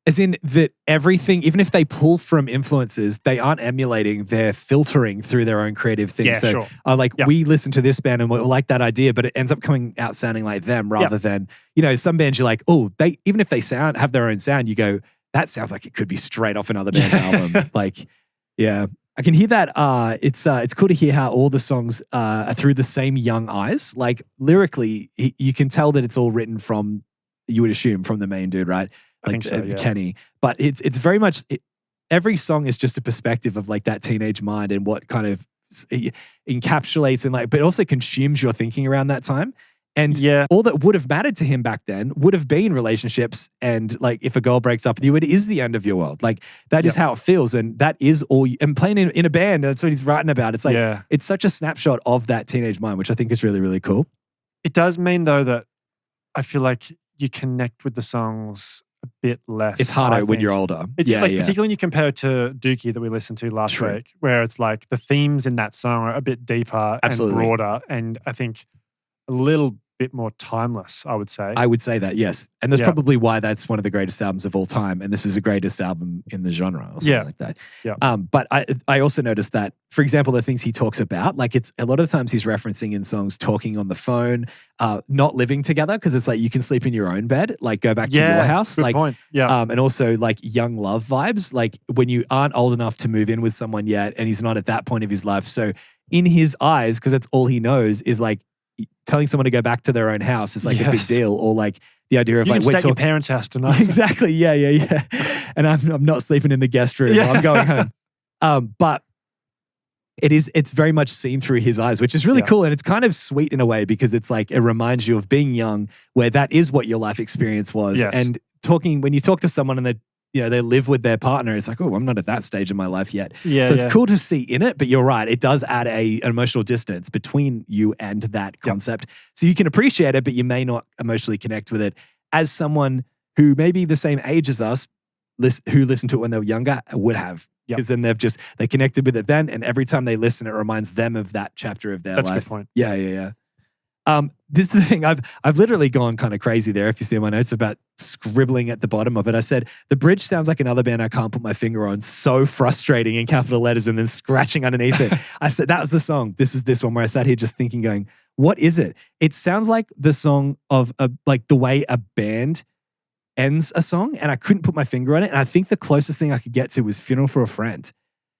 As in that everything, even if they pull from influences, they aren't emulating, they're filtering through their own creative things. Yeah, so sure. we listen to this band and we like that idea, but it ends up coming out sounding like them rather than, some bands you're like, oh, they even if they have their own sound, you go, that sounds like it could be straight off another band's album. Like, yeah. I can hear that. It's cool to hear how all the songs are through the same young eyes. Like lyrically, you can tell that it's all written from, you would assume, from the main dude, right? I think so, yeah. Kenny. But it's very much, every song is just a perspective of like that teenage mind and what kind of encapsulates and like, but also consumes your thinking around that time. And all that would have mattered to him back then would have been relationships. And like, if a girl breaks up with you, it is the end of your world. Like that is how it feels. And that is all, and playing in a band, that's what he's writing about. It's like, it's such a snapshot of that teenage mind, which I think is really, really cool. It does mean though that I feel like you connect with the songs a bit less. It's harder when you're older. It's particularly when you compare it to Dookie that we listened to last week, where it's like the themes in that song are a bit deeper and broader, and I think a little bit more timeless, I would say. I would say that, yes. And that's probably why that's one of the greatest albums of all time, and this is the greatest album in the genre or something like that. Yeah. But I also noticed that, for example, the things he talks about, like it's a lot of times he's referencing in songs talking on the phone, not living together, because it's like you can sleep in your own bed, like go back to your house. Good like, point. Yeah. And also like young love vibes, like when you aren't old enough to move in with someone yet and he's not at that point of his life. So in his eyes, because that's all he knows, is like telling someone to go back to their own house is like a big deal, or like the idea of you like can stay at your parents' house tonight. Exactly. Yeah. And I'm not sleeping in the guest room. I'm going home. But it's very much seen through his eyes, which is really cool. And it's kind of sweet in a way because it's like, it reminds you of being young, where that is what your life experience was. Yes. And when you talk to someone and they live with their partner, it's like, oh, I'm not at that stage in my life yet. So it's cool to see in it, but you're right. It does add an emotional distance between you and that concept. So you can appreciate it, but you may not emotionally connect with it as someone who may be the same age as us, who listened to it when they were younger, would have. Because then they connected with it then, and every time they listen, it reminds them of that chapter of their life. That's a good point. Yeah. This is the thing, I've literally gone kind of crazy there, if you see my notes, about scribbling at the bottom of it. I said, the bridge sounds like another band I can't put my finger on. So frustrating in capital letters, and then scratching underneath it. I said, that was the song. This is this one, where I sat here just thinking, going, what is it? It sounds like the song of like the way a band ends a song, and I couldn't put my finger on it. And I think the closest thing I could get to was Funeral for a Friend.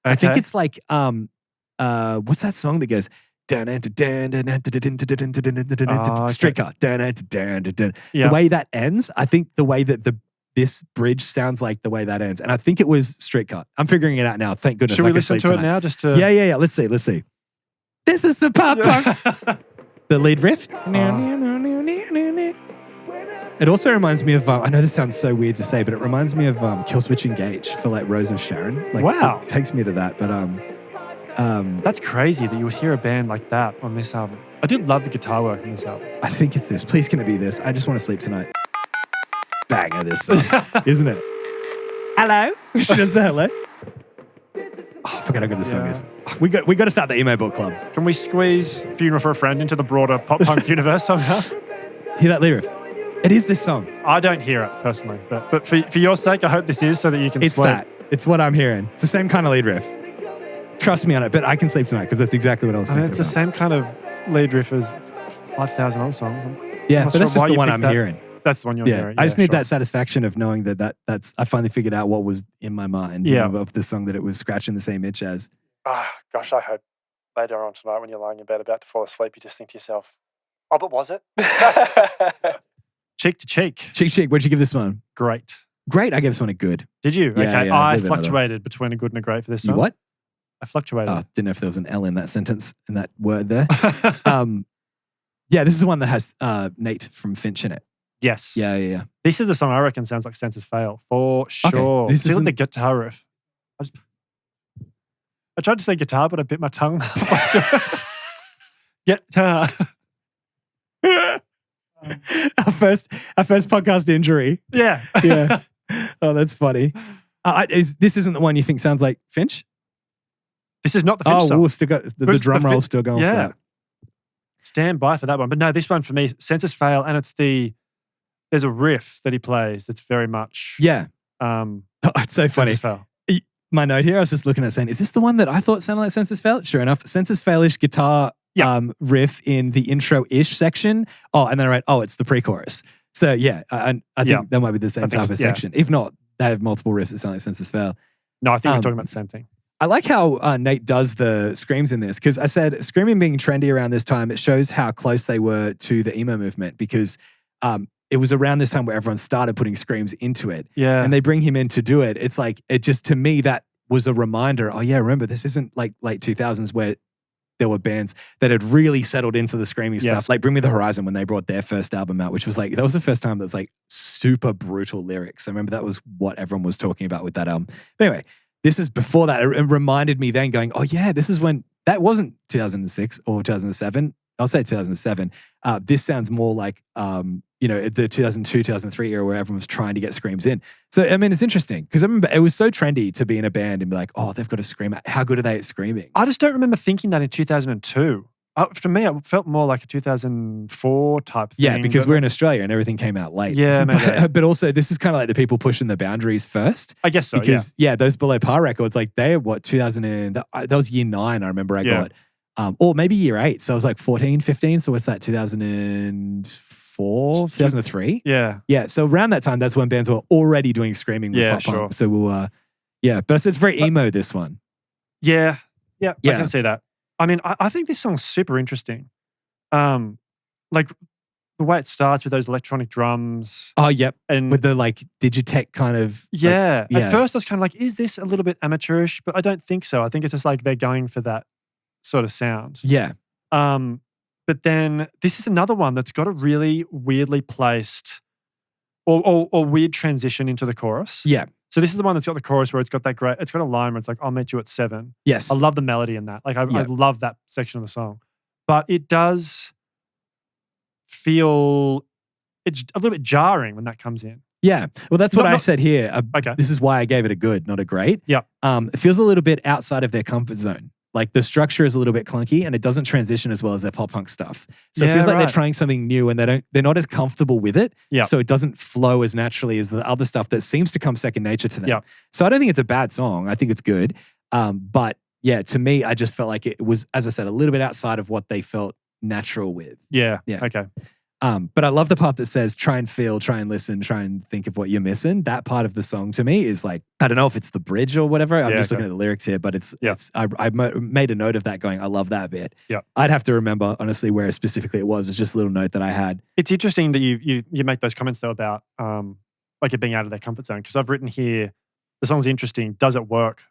Okay. I think it's like, what's that song that goes, Streetcar. The way that ends, I think the way that this bridge sounds like the way that ends. And I think it was Streetcar. I'm figuring it out now. Thank goodness. Should we listen to it now? Just to... Yeah. Let's see. This is the pop punk. The lead riff. It also reminds me of, I know this sounds so weird to say, but it reminds me of Killswitch Engage for like Rose of Sharon. Like, wow. It takes me to that, but that's crazy that you would hear a band like that on this album. I do love the guitar work in this album. I think it's this. Please can it be this? I just want to sleep tonight. Banger this song, isn't it? Hello? She does the hello. Oh, I forgot how good this song is. We got to start the emo book club. Can we squeeze Funeral for a Friend into the broader pop punk universe somehow? Hear that lead riff? It is this song. I don't hear it personally, but for your sake, I hope this is so that you can sleep. It's that. It's what I'm hearing. It's the same kind of lead riff. Trust me on it, but I can sleep tonight because that's exactly what I was thinking. It's the same kind of lead riff as 5,000 other songs. Yeah, but that's just the one I'm hearing. That's the one you're hearing. I just need that satisfaction of knowing that's I finally figured out what was in my mind of the song that it was scratching the same itch as. Gosh, I hope later on tonight when you're lying in bed about to fall asleep, you just think to yourself, oh, but was it? Cheek to cheek. Cheek. What'd you give this one? Great. I gave this one a good. Did you? Yeah, okay. yeah, I fluctuated between a good and a great for this song. You what? I fluctuated. Oh, didn't know if there was an L in that sentence, in that word there. Yeah, this is the one that has Nate from Finch in it. Yes. Yeah. This is the song I reckon sounds like Senses Fail for sure. Okay. This is isn't the guitar riff. I tried to say guitar, but I bit my tongue. Guitar. Our first podcast injury. Yeah. Oh, that's funny. This isn't the one you think sounds like Finch? This is not the Finch song. We've still got the drum roll still going for that. Stand by for that one. But no, this one for me, Senses Fail, and it's the there's a riff that he plays that's very much Yeah. um, It's so funny. Census Fail. My note here, I was just looking at saying, is this the one that I thought sounded like Census Fail? Sure enough, Census Fail-ish guitar riff in the intro-ish section. Oh, and then I wrote, it's the pre-chorus. So yeah, I think that might be the same type of section. If not, they have multiple riffs that sound like Census Fail. No, I think we're talking about the same thing. I like how Nate does the screams in this, because I said screaming being trendy around this time, it shows how close they were to the emo movement, because it was around this time where everyone started putting screams into it. Yeah. And they bring him in to do it. It's like, it just, to me, that was a reminder. Oh yeah, remember, this isn't like late 2000s where there were bands that had really settled into the screaming stuff. Like Bring Me the Horizon, when they brought their first album out, which was like, that was the first time that was like super brutal lyrics. I remember that was what everyone was talking about with that album. But anyway, this is before that. It reminded me then going, oh yeah, this is when, that wasn't 2006 or 2007. I'll say 2007. This sounds more like, the 2002, 2003 era where everyone was trying to get screams in. So, I mean, it's interesting because I remember it was so trendy to be in a band and be like, oh, they've got to scream. How good are they at screaming? I just don't remember thinking that in 2002. For me, it felt more like a 2004 type thing. Yeah, because we're in Australia and everything came out late. Yeah, maybe. But also, this is kind of like the people pushing the boundaries first. I guess so, because, those Below Par records, like they're 2000 and, that was year 9, I remember I got. Or maybe year 8. So I was like 14, 15. So what's that, 2004, 2003? Yeah. Yeah. So around that time, that's when bands were already doing screaming with pop punk. So we'll, but it's very emo, this one. Yeah. I can see that. I mean, I think this song's super interesting. Like the way it starts with those electronic drums. Oh, yep. And with the like Digitech kind of. At first I was kind of like, is this a little bit amateurish? But I don't think so. I think it's just like they're going for that sort of sound. Yeah. But then this is another one that's got a really weirdly placed or weird transition into the chorus. Yeah. So this is the one that's got the chorus where it's got a line where it's like, I'll meet you at 7. Yes. I love the melody in that. Like I love that section of the song. But it does feel, it's a little bit jarring when that comes in. Yeah. Well, that's what I said here. Okay. This is why I gave it a good, not a great. Yeah. It feels a little bit outside of their comfort zone. Like the structure is a little bit clunky and it doesn't transition as well as their pop punk stuff. So it feels like they're trying something new and they're not as comfortable with it. Yeah. So it doesn't flow as naturally as the other stuff that seems to come second nature to them. Yeah. So I don't think it's a bad song. I think it's good. But yeah, to me, I just felt like it was, as I said, a little bit outside of what they felt natural with. Yeah. Yeah. Okay. But I love the part that says, try and feel, try and listen, try and think of what you're missing. That part of the song to me is like, I don't know if it's the bridge or whatever. I'm just looking at the lyrics here, but I made a note of that going, I love that bit. Yeah. I'd have to remember, honestly, where specifically it was. It's just a little note that I had. It's interesting that you make those comments though about like it being out of their comfort zone. Because I've written here, the song's interesting. Does it work?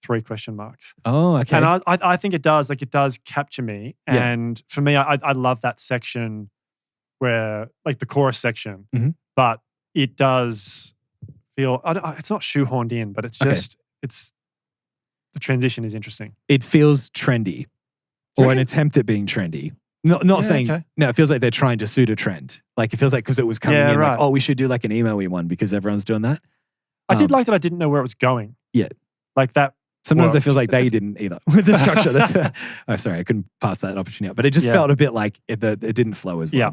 3 question marks. Oh, okay. And I think it does. Like it does capture me. And for me, I love that section where like the chorus section, but it does feel, it's not shoehorned in, but it's just, the transition is interesting. It feels trendy or an attempt at being trendy. Not saying, no, it feels like they're trying to suit a trend. Like it feels like, because it was coming in like, oh, we should do like an emo-y one because everyone's doing that. I did like that I didn't know where it was going. Yeah. Like that. Sometimes I feel like they didn't either with the structure. Sorry, I couldn't pass that opportunity up. But it just felt a bit like it didn't flow as well. Yeah.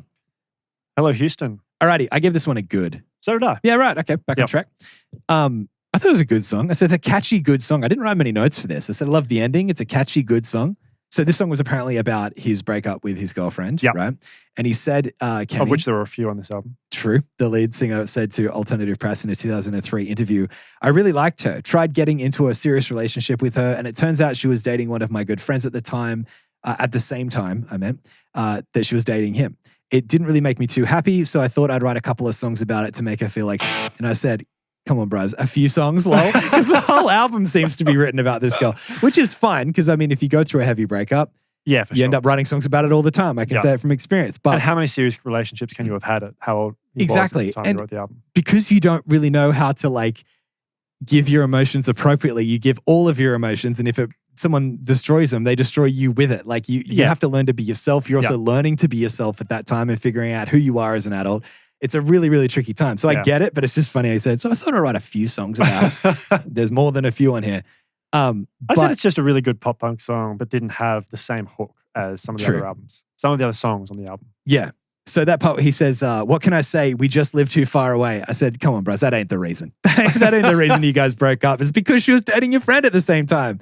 Hello, Houston. Alrighty, I gave this one a good. So did I. Yeah, right. Okay, back on track. I thought it was a good song. I said it's a catchy, good song. I didn't write many notes for this. I said I love the ending. It's a catchy, good song. So this song was apparently about his breakup with his girlfriend, right? And he said, Kenny, of which there were a few on this album. True. The lead singer said to Alternative Press in a 2003 interview, I really liked her, tried getting into a serious relationship with her, and it turns out she was dating one of my good friends at the time, at the same time, I meant, that she was dating him. It didn't really make me too happy, so I thought I'd write a couple of songs about it to make her feel like, and I said, come on, bros, a few songs, lol. Because the whole album seems to be written about this girl, which is fine, because I mean, if you go through a heavy breakup, you end up writing songs about it all the time. I can say it from experience. But and how many serious relationships can you have had at how old he was at the time you wrote the album? Because you don't really know how to like give your emotions appropriately, you give all of your emotions, and if someone destroys them, they destroy you with it. Like you have to learn to be yourself. You're also learning to be yourself at that time and figuring out who you are as an adult. It's a really, really tricky time. So I get it, but it's just funny I said, so I thought I'd write a few songs about it. There's more than a few on here. I said it's just a really good pop punk song, but didn't have the same hook as some of the other albums. Some of the other songs on the album. Yeah. So that part, he says, what can I say? We just live too far away. I said, come on, bros, that ain't the reason. That ain't the reason you guys broke up. It's because she was dating your friend at the same time.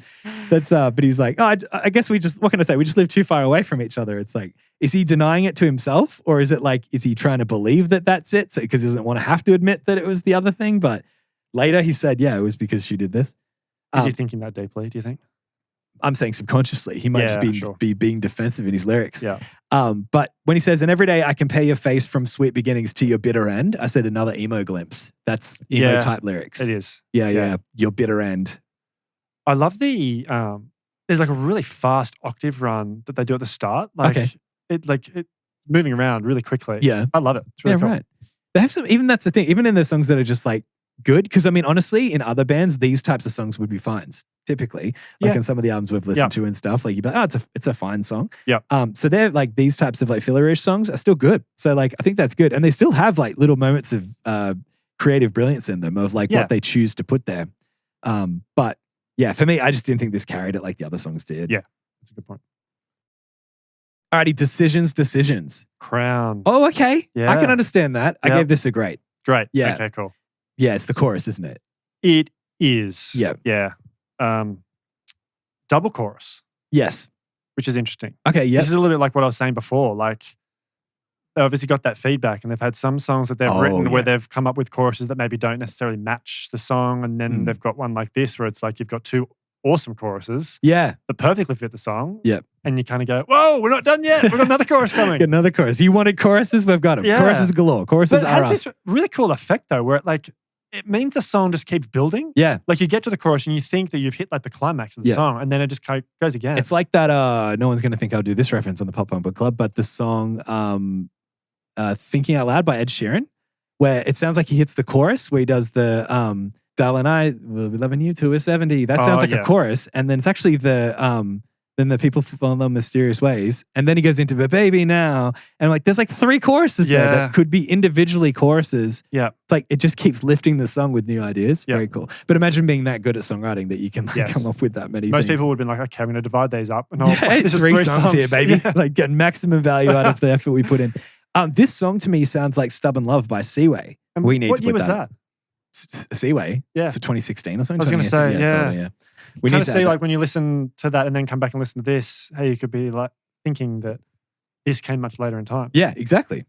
But he's like, oh, I guess what can I say? We just live too far away from each other. It's like, is he denying it to himself? Or is it like, is he trying to believe that that's it? So, because he doesn't want to have to admit that it was the other thing. But later he said, yeah, it was because she did this. Is he thinking that deeply, do you think? I'm saying subconsciously. He might be being defensive in his lyrics. Yeah. But when he says, and every day I compare your face from sweet beginnings to your bitter end, I said another emo glimpse. That's emo type lyrics. It is. Yeah. Your bitter end. I love the, there's like a really fast octave run that they do at the start. Like it's moving around really quickly. Yeah. I love it. It's really cool. Right. They have some, even that's the thing, even in the songs that are just like good, because I mean, honestly, in other bands, these types of songs would be fines. Typically, like in some of the albums we've listened to and stuff, like you'd be like, oh, it's a fine song. Yeah. So they're like these types of like filler-ish songs are still good. So like I think that's good, and they still have like little moments of creative brilliance in them of like what they choose to put there. But yeah, for me, I just didn't think this carried it like the other songs did. Yeah, that's a good point. Alrighty, decisions. Crown. Oh, okay. Yeah. I can understand that. I gave this a great. Great. Yeah. Okay, cool. Yeah, it's the chorus, isn't it? It is. Yeah. Yeah. Double chorus, Yes. which is interesting. Okay, yeah. This is a little bit like what I was saying before. Like, they obviously got that feedback, and they've had some songs that they've written where they've come up with choruses that maybe don't necessarily match the song, and then they've got one like this where it's like you've got two awesome choruses Yeah. that perfectly fit the song. Yep. And you kind of go, whoa, we're not done yet. We've got another chorus coming. Get another chorus. You wanted choruses? We've got them. Yeah. Choruses galore. Choruses But it are has us. this really cool effect though, where it means the song just keeps building. Yeah. Like you get to the chorus and you think that you've hit like the climax of the song, and then it just goes again. It's like that, no one's going to think I'll do this reference on the Pop Punk Book Club, but the song Thinking Out Loud by Ed Sheeran, where it sounds like he hits the chorus where he does the Darling, I will be loving you till we're 70. That sounds like a chorus. And then it's actually then the people follow mysterious ways. And then he goes into But Baby Now. And like there's like 3 choruses there that could be individually choruses. Yeah. It's like it just keeps lifting the song with new ideas. Very cool. But imagine being that good at songwriting that you can come up with that many Most things. people would have been like, okay, I'm going to divide these up. And This is 3 songs here, baby. Like get maximum value out of the effort we put in. This song to me sounds like Stubborn Love by Seaway. And We need what to year put was that? Seaway. Yeah. It's 2016 or something. I was going to say, yeah. We kind need of to see add like when you listen to that and then come back and listen to this, hey, you could be like thinking that this came much later in time. Yeah, exactly.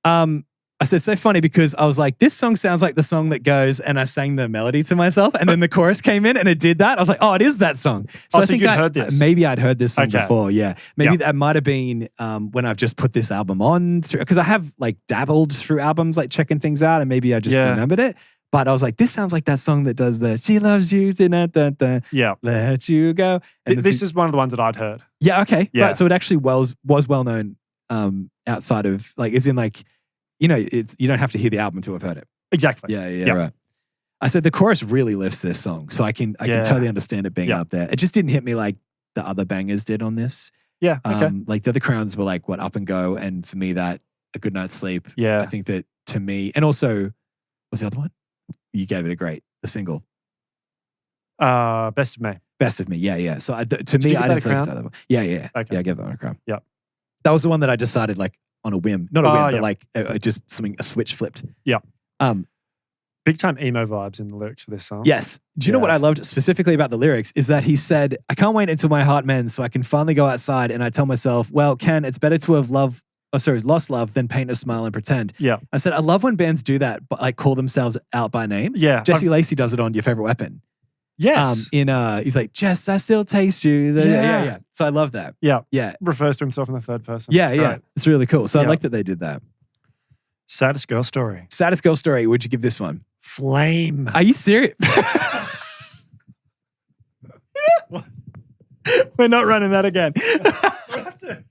I said, so funny because I was like, this song sounds like the song that goes, and I sang the melody to myself, and then the chorus came in and it did that. I was like, oh, it is that song. So I think you'd heard this. Maybe I'd heard this song Okay. before. Yeah. Maybe that might have been when I've just put this album on, because I have like dabbled through albums, like checking things out, and maybe I just remembered it. But I was like, this sounds like that song that does the "She loves you, Yeah. let you go." And This is one of the ones that I'd heard. yeah, okay, Yeah. right. So it actually was well known outside of like, as in like, you know, it's you don't have to hear the album to have heard it. Exactly. Yeah, right. I said the chorus really lifts this song, so I can totally understand it being up there. It just didn't hit me like the other bangers did on this. Yeah. Okay. Like the other crowns were like what Up and Go, and for me that A Good Night's Sleep. Yeah. I think that to me, and also what's the other one? You gave it a great, the single. Best of Me. Best of Me, yeah. So to Did me, you give I that didn't a think crown? that one. Yeah. Okay. Yeah, I gave that one a crown. Yep. That was the one that I decided like on a whim, not a whim, yeah. but like just a switch flipped. Yeah. Um, Big time emo vibes in the lyrics for this song. Yes. Do you know what I loved specifically about the lyrics is that he said, I can't wait until my heart mends so I can finally go outside and I tell myself, well, Ken, it's better to have lost love than paint a smile and pretend. Yeah. I said, I love when bands do that, but like call themselves out by name. Yeah. Jesse Lacey does it on Your Favorite Weapon. Yes. He's like, Jess, I still taste you. Yeah. So I love that. Yeah. Yeah. Refers to himself in the third person. Yeah. It's great. It's really cool. So I Yeah. like that they did that. Saddest girl story. Saddest girl story. Would you give this one? Flame. Are you serious? We're not running that again. We have to.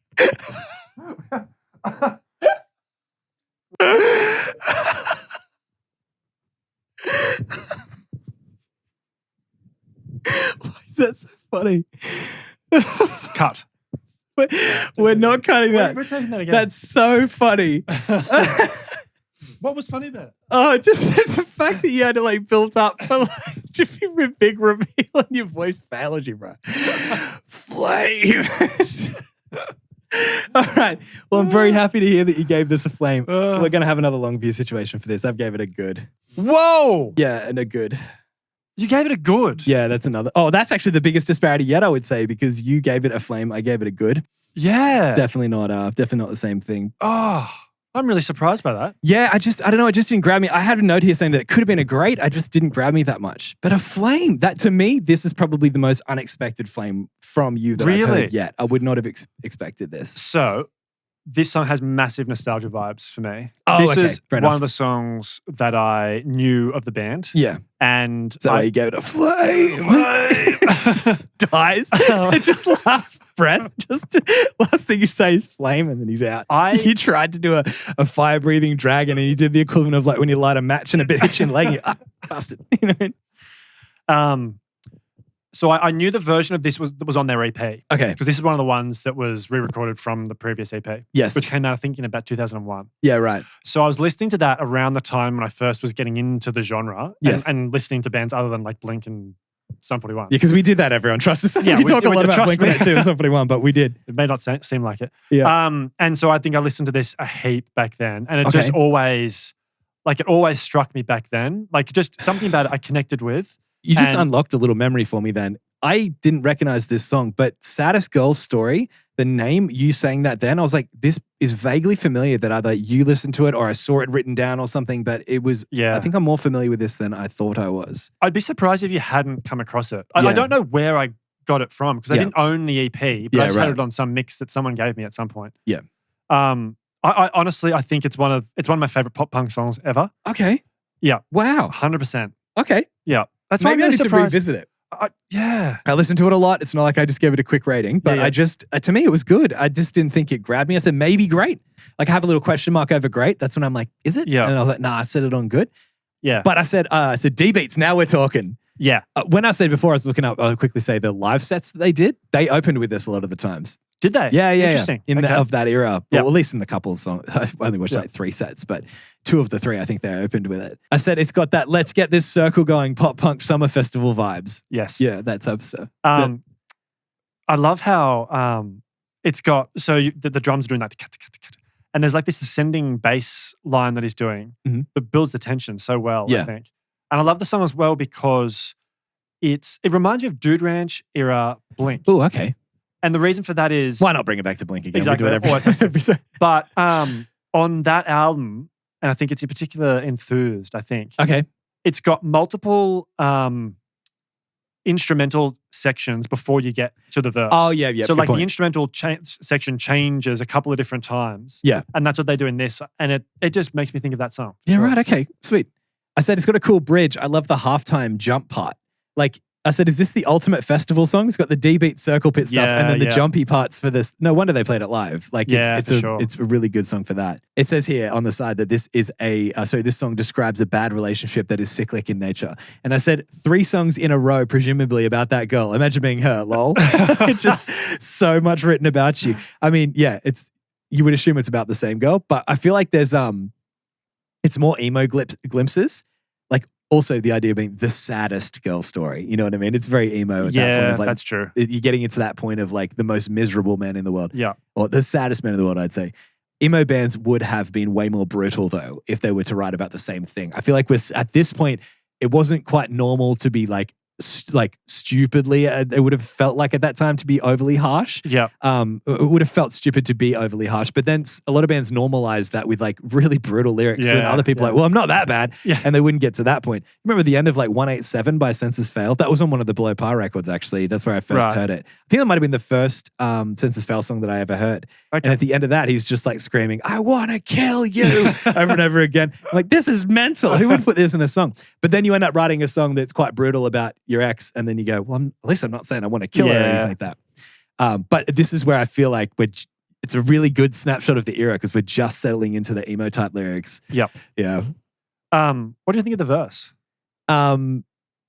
Why is that so funny? Cut. We're not cutting that. We're taking that again. That's so funny. What was funny about it? Oh, just the fact that you had to like build up for like to be a big reveal and your voice fails you, bro. Flame. All right. Well, I'm very happy to hear that you gave this a flame. We're going to have another long view situation for this. I've gave it a good. Whoa! Yeah, and a good. You gave it a good. Yeah, that's another. Oh, that's actually the biggest disparity yet, I would say, because you gave it a flame. I gave it a good. Yeah. Definitely not the same thing. Oh, I'm really surprised by that. Yeah, I don't know. It just didn't grab me. I had a note here saying that it could have been a great. I just didn't grab me that much. But a flame, that to me, this is probably the most unexpected flame from you that I've heard yet. I would not have expected this. So, this song has massive nostalgia vibes for me. Oh, this okay. is Fair one enough. of the songs that I knew of the band. Yeah. And So you gave it a flame. Dies. Just last breath. Just last thing you say is flame, and then he's out. You tried to do a fire-breathing dragon, and you did the equivalent of like when you light a match and a bit hits your leg. You bastard. You know what I mean? So I knew the version of this that was on their EP. Okay. Because this is one of the ones that was re-recorded from the previous EP. Yes. Which came out, I think, in about 2001. Yeah, right. So I was listening to that around the time when I first was getting into the genre. Yes. And listening to bands other than like Blink and Sum 41. Yeah, because we did that, everyone. Trust us. Yeah, we we talk did- a we lot did, about trust me. Blink-182 and Sum 41, but we did. It may not seem like it. Yeah. And so I think I listened to this a heap back then. And it just Okay. always struck me back then. Like just something about it I connected with. You just And- unlocked a little memory for me then. I didn't recognize this song, but Saddest Girl Story, the name, you saying that then, I was like, this is vaguely familiar that either you listened to it or I saw it written down or something, but it was, I think I'm more familiar with this than I thought I was. I'd be surprised if you hadn't come across it. I Yeah. don't know where I got it from because I Yeah. didn't own the EP, but Yeah, I just right. had it on some mix that someone gave me at some point. Yeah. I honestly, I think it's one of my favorite pop punk songs ever. Okay. Yeah. Wow. 100%. Okay. Yeah. That's why I'm Maybe I really need to surprised. revisit it. Yeah. I listened to it a lot. It's not like I just gave it a quick rating, but Yeah, yeah. I just, to me, it was good. I just didn't think it grabbed me. I said, maybe great. Like I have a little question mark over great. That's when I'm like, is it? Yeah. And I was like, nah, I set it on good. Yeah. But I said D beats. Now we're talking. Yeah. When I said before, I was looking up, I'll quickly say the live sets that they did, they opened with this a lot of the times. Did they? Yeah. Interesting. In Okay. of that era. Yeah. Well, at least in the couple of songs. I've only watched Yeah. like 3 sets, but 2 of the 3, I think they opened with it. I said it's got that let's get this circle going pop punk summer festival vibes. Yes. Yeah, that type of stuff. I love how it's got, the drums are doing that, and there's like this ascending bass line that he's doing Mhm. that builds the tension so well, Yeah. I think. And I love the song as well because it reminds me of Dude Ranch era Blink. Oh, okay. And the reason for that is, Why not bring it back to Blink again? Exactly, We do it always has every to. episode. but on that album, and I think it's in particular Enthused, I think, Okay. it's got multiple instrumental sections before you get to the verse. Oh, yeah. So good like point. the instrumental section changes a couple of different times. Yeah. And that's what they do in this. And it just makes me think of that song. for Yeah, sure. right. Okay. Sweet. I said it's got a cool bridge. I love the halftime jump part. Like, I said, is this the ultimate festival song? It's got the D beat circle pit stuff and then the Yeah. jumpy parts for this. No wonder they played it live. Like, Yeah, it's for a sure. it's a really good song for that. It says here on the side that this is this song describes a bad relationship that is cyclic in nature. And I said 3 songs in a row, presumably about that girl. Imagine being her, lol. It's just so much written about you. I mean, yeah, you would assume it's about the same girl, but I feel like there's it's more emo glimpses. Like also the idea of being the saddest girl story. You know what I mean? It's very emo at that point. Yeah, Of like, that's true. you're getting into that point of like the most miserable man in the world. Yeah. Or the saddest man in the world, I'd say. Emo bands would have been way more brutal though if they were to write about the same thing. I feel like at this point, it wasn't quite normal to be like stupidly. It would have felt like at that time to be overly harsh. Yeah. It would have felt stupid to be overly harsh. But then a lot of bands normalized that with like really brutal lyrics. And Yeah, other people yeah. are like, well, I'm not that bad. Yeah. And they wouldn't get to that point. Remember the end of like 187 by Census Fail? That was on one of the Below Par records, actually. That's where I first Right. heard it. I think that might have been the first Census Fail song that I ever heard. Okay. And at the end of that, he's just like screaming, I want to kill you over and over again. I'm like, this is mental. Who would put this in a song? But then you end up writing a song that's quite brutal about your ex. And then you go, well, at least I'm not saying I want to kill her or Yeah. anything like that. But this is where I feel like it's a really good snapshot of the era because we're just settling into the emo type lyrics. Yep. Yeah. What do you think of the verse?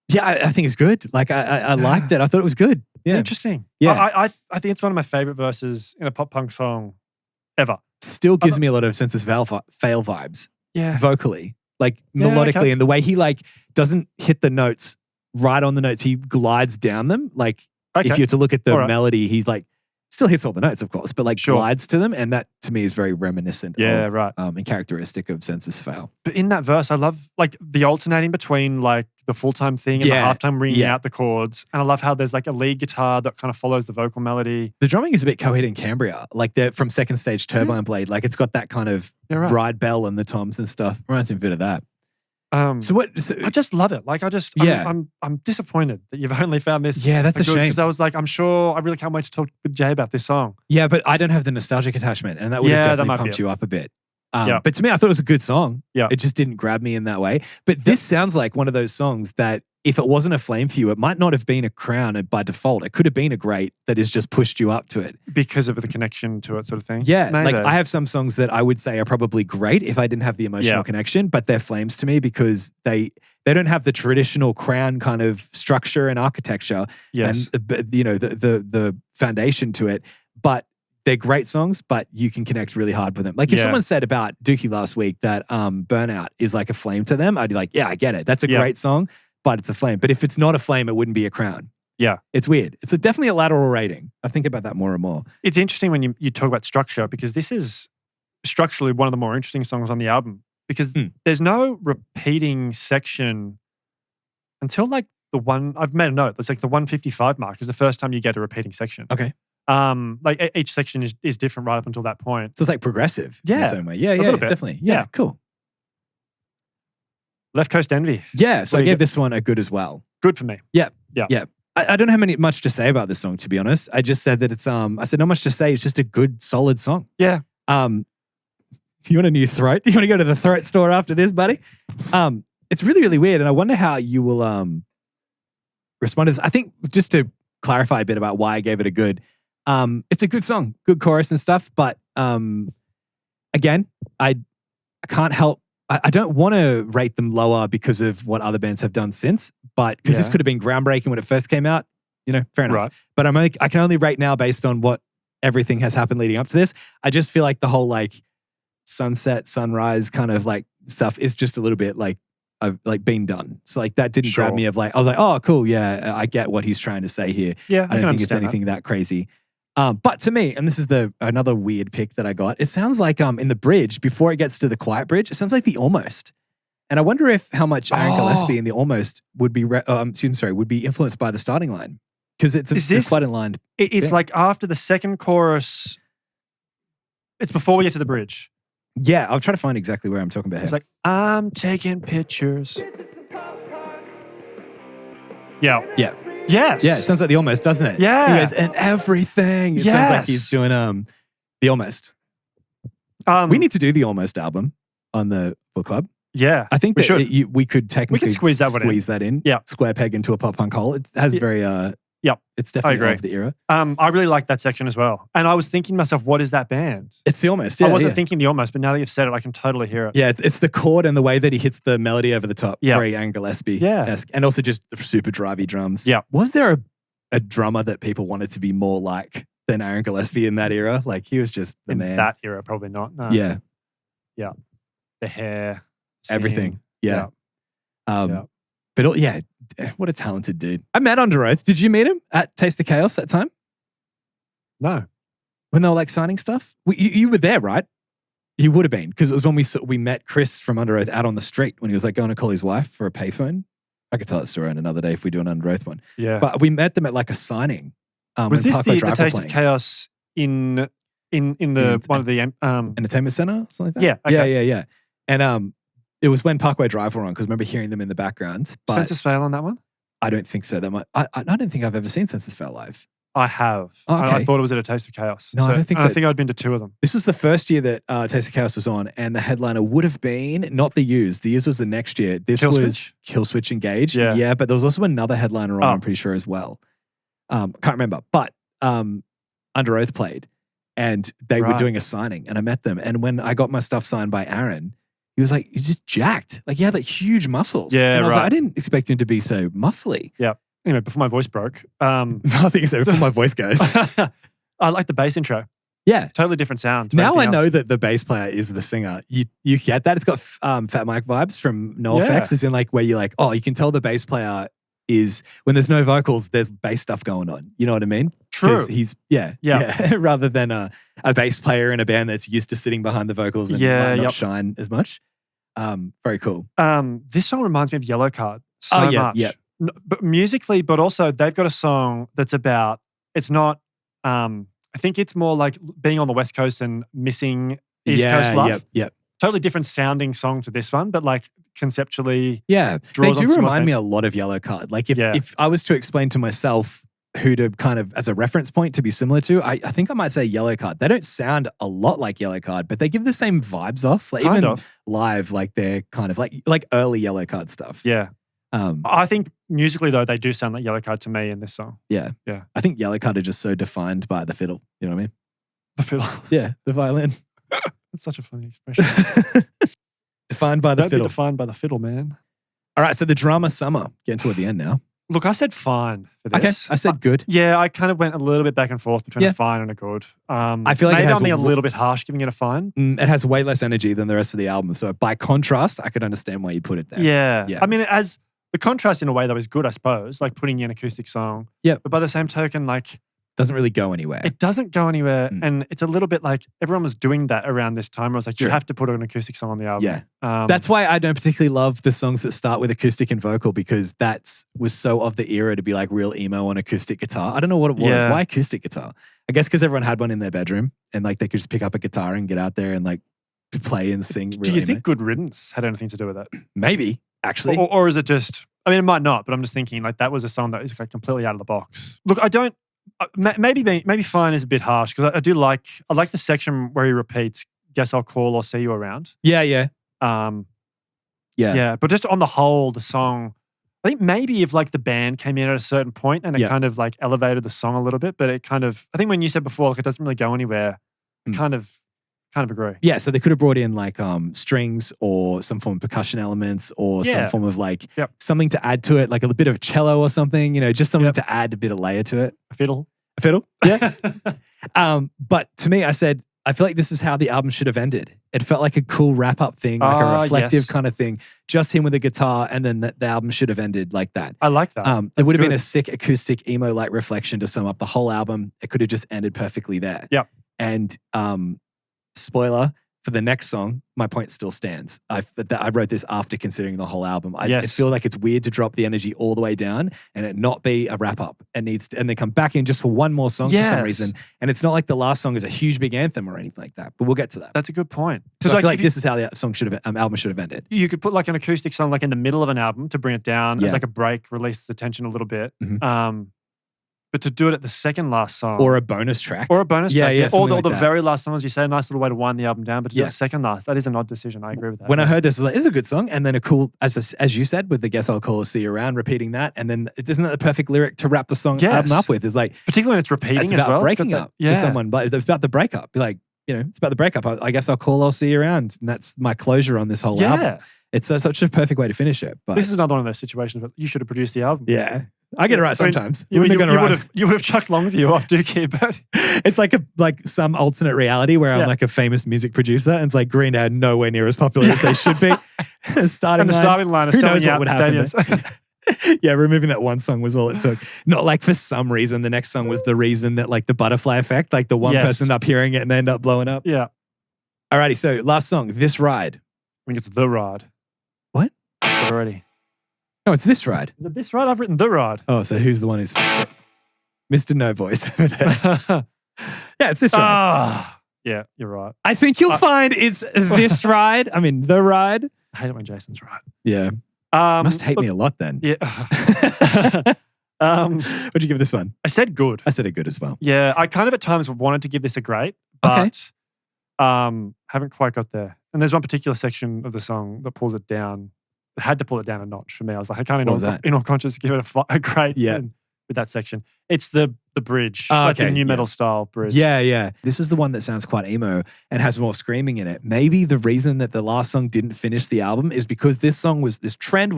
Yeah, I think it's good. Like I liked it. I thought it was good. Yeah. Interesting. Yeah. I think it's one of my favorite verses in a pop punk song ever. Still gives me a lot of Census Fail vibes Yeah. vocally, like Yeah, melodically, okay. and the way he like doesn't hit the notes right on the notes. He glides down them. Like if Okay. you're to look at the All right. melody, he's like Still hits all the notes, of course, but like Sure. glides to them. And that to me is very reminiscent Yeah, of, right. and characteristic of Census Fail. But in that verse, I love like the alternating between like the full-time thing and Yeah, the halftime ringing yeah. out the chords. And I love how there's like a lead guitar that kind of follows the vocal melody. The drumming is a bit Coheed and Cambria, like they're from Second Stage Turbine Blade. Like it's got that kind of Yeah, right. ride bell and the toms and stuff. Reminds me a bit of that. So So I just love it. Like Yeah. I'm disappointed that you've only found this. Yeah, that's a shame. Because I was like, I'm sure I really can't wait to talk with Jay about this song. yeah, but I don't have the nostalgic attachment, and that would Yeah, have that definitely might be pumped it. you up a bit. Yeah. But to me, I thought it was a good song. Yeah. It just didn't grab me in that way. But this sounds like one of those songs that if it wasn't a flame for you, it might not have been a crown by default. It could have been a great that has just pushed you up to it. Because of the connection to it, sort of thing. Yeah, Maybe. like I have some songs that I would say are probably great if I didn't have the emotional Yeah. connection, but they're flames to me because they don't have the traditional crown kind of structure and architecture Yes. and the foundation to it. But they're great songs, but you can connect really hard with them. Like if Yeah. someone said about Dookie last week that Burnout is like a flame to them, I'd be like, yeah, I get it. That's a Yeah. great song, but it's a flame. But if it's not a flame, it wouldn't be a crown. Yeah. It's weird. It's definitely a lateral rating. I think about that more and more. It's interesting when you talk about structure because this is structurally one of the more interesting songs on the album because there's no repeating section until like I've made a note. It's like the 155 mark is the first time you get a repeating section. Okay. Like each section is different right up until that point. So it's like progressive in Yeah, some way. Yeah, little bit. definitely. Yeah, Yeah. cool. Left Coast Envy. Yeah, so What I do you gave this one a good as well. Good for me. Yeah. Yeah. Yeah. I don't have much to say about this song, to be honest. I just said that it's I said not much to say. It's just a good, solid song. Yeah. You want a new throat? You want to go to the throat store after this, buddy? It's really, really weird. And I wonder how you will respond to this. I think just to clarify a bit about why I gave it a good, it's a good song, good chorus and stuff. But again, I can't help. I don't want to rate them lower because of what other bands have done since, but because this Yeah. could have been groundbreaking when it first came out, fair enough. Right. But I can only rate now based on what everything has happened leading up to this. I just feel like the whole like sunset, sunrise kind of like stuff is just a little bit like being done. So like that didn't grab Sure. me of like, I was like, oh, cool. Yeah, I get what he's trying to say here. Yeah, I don't can think it's understand anything that crazy. But to me, and this is another weird pick that I got, it sounds like in the bridge, before it gets to the quiet bridge, it sounds like the Almost. And I wonder if how much Aaron Gillespie in the Almost would be, would be influenced by the starting line. Because it's quite in line. It's Yeah. like after the second chorus. It's before we get to the bridge. Yeah, I'll try to find exactly where I'm talking about. It's here. like, I'm taking pictures. Yeah. Yeah. Yes. Yeah, it sounds like the Almost, doesn't it? Yeah. He goes, and everything. It sounds like he's Yes. doing the Almost. We need to do the Almost album on the book club. Yeah. I think We that should. we could technically squeeze that one in. Squeeze that in. Yeah. Square peg into a pop punk hole. It has very Yep. It's definitely agree. of the era. I really like that section as well. And I was thinking to myself, what is that band? It's the Almost. Yeah, I wasn't yeah. thinking the Almost, but now that you've said it, I can totally hear it. Yeah, it's the chord and the way that he hits the melody over the top. Yeah. Very Aaron Gillespie. Yeah. And also just the super drivey drums. Yeah. Was there a drummer that people wanted to be more like than Aaron Gillespie in that era? Like he was just the In man. that era, probably not. No. Yeah. The hair. Everything. singing. Yeah. Yeah. But yeah, what a talented dude. I met Under Oath. Did you meet him at Taste of Chaos that time? No. When they were like signing stuff? You were there, right? You would have been because it was when we met Chris from Under Oath out on the street when he was like going to call his wife for a payphone. I could tell that story on another day if we do an Under Oath one. Yeah. But we met them at like a signing. was when this Parkway the Drive were Taste of playing. Chaos in the Yeah, one of the Entertainment Center, or something like Yeah, that? okay. Yeah. And it was when Parkway Drive were on because I remember hearing them in the background. But Census Fail on that one? I don't think so. I don't think I've ever seen Census Fail live. I have. Oh, I okay. thought it was at a Taste of Chaos. No, I don't think and so. I think I'd been to two of them. This was the first year that Taste of Chaos was on, and the headliner would have been not the Used. The Used was the next year. This was Killswitch? Killswitch Engage. Yeah. But there was also another headliner on, Oh. I'm pretty sure, as well. Can't remember. But Under Oath played, and they were Right. doing a signing, and I met them. And when I got my stuff signed by Aaron, he was like, he's just jacked. Like, he had like huge muscles. Yeah, and I was like, right. I didn't expect him to be so muscly. Anyway, before my voice broke, I think so, before my voice goes. I like the bass intro. Yeah. Totally different sound. to Now I anything know else. that the bass player is the singer. You get that. It's got Fat Mike vibes from No Yeah. Effects. As in like where you're like, oh, you can tell the bass player is, when there's no vocals, there's bass stuff going on. You know what I mean? True. Because he's, yeah. Rather than a bass player in a band that's used to sitting behind the vocals and might not shine as much. Very cool. This song reminds me of Yellow Card so much. Yeah. But musically, but also they've got a song that's about, it's not, I think it's more like being on the West Coast and missing East Coast love. Yep. Totally different sounding song to this one, but like conceptually. Yeah. They draws do on some remind me effects. a lot of Yellow Card. Like if I was to explain to myself who to kind of, as a reference point to be similar to, I think I might say Yellow Card. They don't sound a lot like Yellow Card, but they give the same vibes off. Like Kind even of. live, like they're kind of like early Yellow Card stuff. Yeah. Um, I think musically though, they do sound like Yellow Card to me in this song. yeah. Yeah. I think Yellow Card are just so defined by the fiddle. You know what I mean? The fiddle. Yeah, the violin. That's such a funny expression. Defined by the Don't be fiddle. defined by the fiddle, man. All right, so the drama summer. Getting toward the end now. Look, I said fine for Okay, this. I said good. Yeah, I kind of went a little bit back and forth between Yeah. a fine and a good. I feel like it maybe has I'm being a a- little bit harsh giving it a fine. It has way less energy than the rest of the album. So by contrast, I could understand why you put it there. Yeah. I mean, as the contrast in a way that was good, I suppose, like putting in an acoustic song. Yep. But by the same token, like Doesn't really go anywhere. it doesn't go anywhere. Mm. And it's a little bit like everyone was doing that around this time. I was like, you Sure. have to put an acoustic song on the album. Yeah. That's why I don't particularly love the songs that start with acoustic and vocal, because was so of the era to be like real emo on acoustic guitar. I don't know what it was. Yeah. Why acoustic guitar? I guess because everyone had one in their bedroom and like they could just pick up a guitar and get out there and like play and sing. Do real you emo. think Good Riddance had anything to do with that? Maybe, actually. Or is it just, I mean, it might not, but I'm just thinking like that was a song that is like completely out of the box. Look, I don't, maybe fine is a bit harsh because I like the section where he repeats, guess I'll call or see you around. Yeah. Yeah, but just on the whole, the song, I think maybe if like the band came in at a certain point and it Yeah. kind of like elevated the song a little bit, but it kind of, I think when you said before, like it doesn't really go anywhere, I kind of agree. Yeah, so they could have brought in like strings or some form of percussion elements or some Yeah. form of like Yep. something to add to it, like a bit of cello or something, just something Yep. to add a bit of layer to it. A fiddle. A fiddle? Yeah. But to me, I said, I feel like this is how the album should have ended. It felt like a cool wrap up thing, like a reflective yes. kind of thing. Just him with a guitar, and then the album should have ended like that. I like that. It That's would have been good. a sick acoustic emo like reflection to sum up the whole album. It could have just ended perfectly there. Yep. And spoiler for the next song, my point still stands. I wrote this after considering the whole album. I Yes. feel like it's weird to drop the energy all the way down and it not be a wrap up. And then come back in just for one more song for some Yes. reason. And it's not like the last song is a huge big anthem or anything like that. But we'll get to that. That's a good point. So I like, feel like if this is how the album should have ended. you could put like an acoustic song like in the middle of an album to bring it down Yeah. as like a break, release the tension a little bit. Mhm. But to do it at the second last song. Or a bonus track. Or a bonus Yeah, track. yeah, Or something the, like the that. very last song, as you say, a nice little way to wind the album down. But to do Yeah. it second last, that is an odd decision. I agree with that. When I heard this, I was like, it's a good song. And then a cool, as you said, with the Guess I'll Call or See You Around, repeating that. And then isn't that the perfect lyric to wrap the song Yes. album up with? It's like, Particularly when it's repeating it's as about well. It's got breaking that- up with someone. But it's about the breakup. Be like, it's about the breakup. I guess I'll call, I'll see you around. And that's my closure on this whole album. Yeah. It's such a perfect way to finish it. But This is another one of those situations where you should have produced the album. yeah, I get it right I mean, sometimes. You, Wouldn't have gone right. would have chucked Longview off Dookie, but It's like some alternate reality where I'm Yeah. like a famous music producer, and it's like Green Day are nowhere near as popular as they should be. Starting and the line, starting line is who selling knows you what out would the happen stadiums. yeah, removing that one song was all it took. Not like for some reason the next song was the reason that like the butterfly effect, like the one Yes. person up hearing it and they end up blowing up. Yeah. Alrighty, so last song, This Ride. I think it's The Ride. What? Already. No, it's This Ride. Is it this ride? I've written The Ride. Oh, so who's the one who's Mr. No Voice over there? Yeah, it's This Ride. Yeah, you're right. I think you'll find it's This Ride. I mean, The Ride. I hate it when Jason's right. Yeah. Must hate me a lot then. Yeah. What'd you give this one? I said good. I said it good as well. Yeah, I kind of at times wanted to give this a great, Okay. but haven't quite got there. And there's one particular section of the song that pulls it down. It had to pull it down a notch for me. I was like, I can't What was that? in all conscious give it a great Yeah. with that section. It's the bridge, Oh, like the okay, new yeah. metal style bridge. Yeah. This is the one that sounds quite emo and has more screaming in it. Maybe the reason that the last song didn't finish the album is because this trend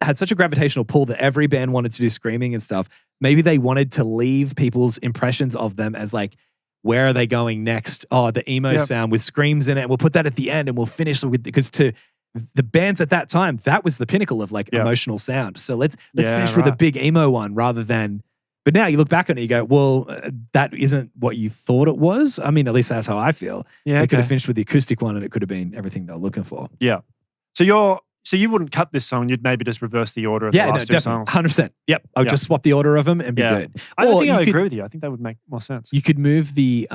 had such a gravitational pull that every band wanted to do screaming and stuff. Maybe they wanted to leave people's impressions of them as like, where are they going next? Oh, the emo Yep. sound with screams in it. We'll put that at the end and we'll finish with, because to the bands at that time, that was the pinnacle of like Yep. emotional sound. So let's Yeah, finish with a right. big emo one rather than But now you look back on it, you go, well, that isn't what you thought it was. I mean, at least that's how I feel. Yeah, They could okay. have finished with the acoustic one and it could have been everything they're looking for. Yeah. So you wouldn't cut this song. You'd maybe just reverse the order of the Yeah, no, last two definitely. songs. 100%. Yep. I would Yeah. just swap the order of them and be Yeah. good. I don't Or think you I could- agree with you. I think that would make more sense. You could move the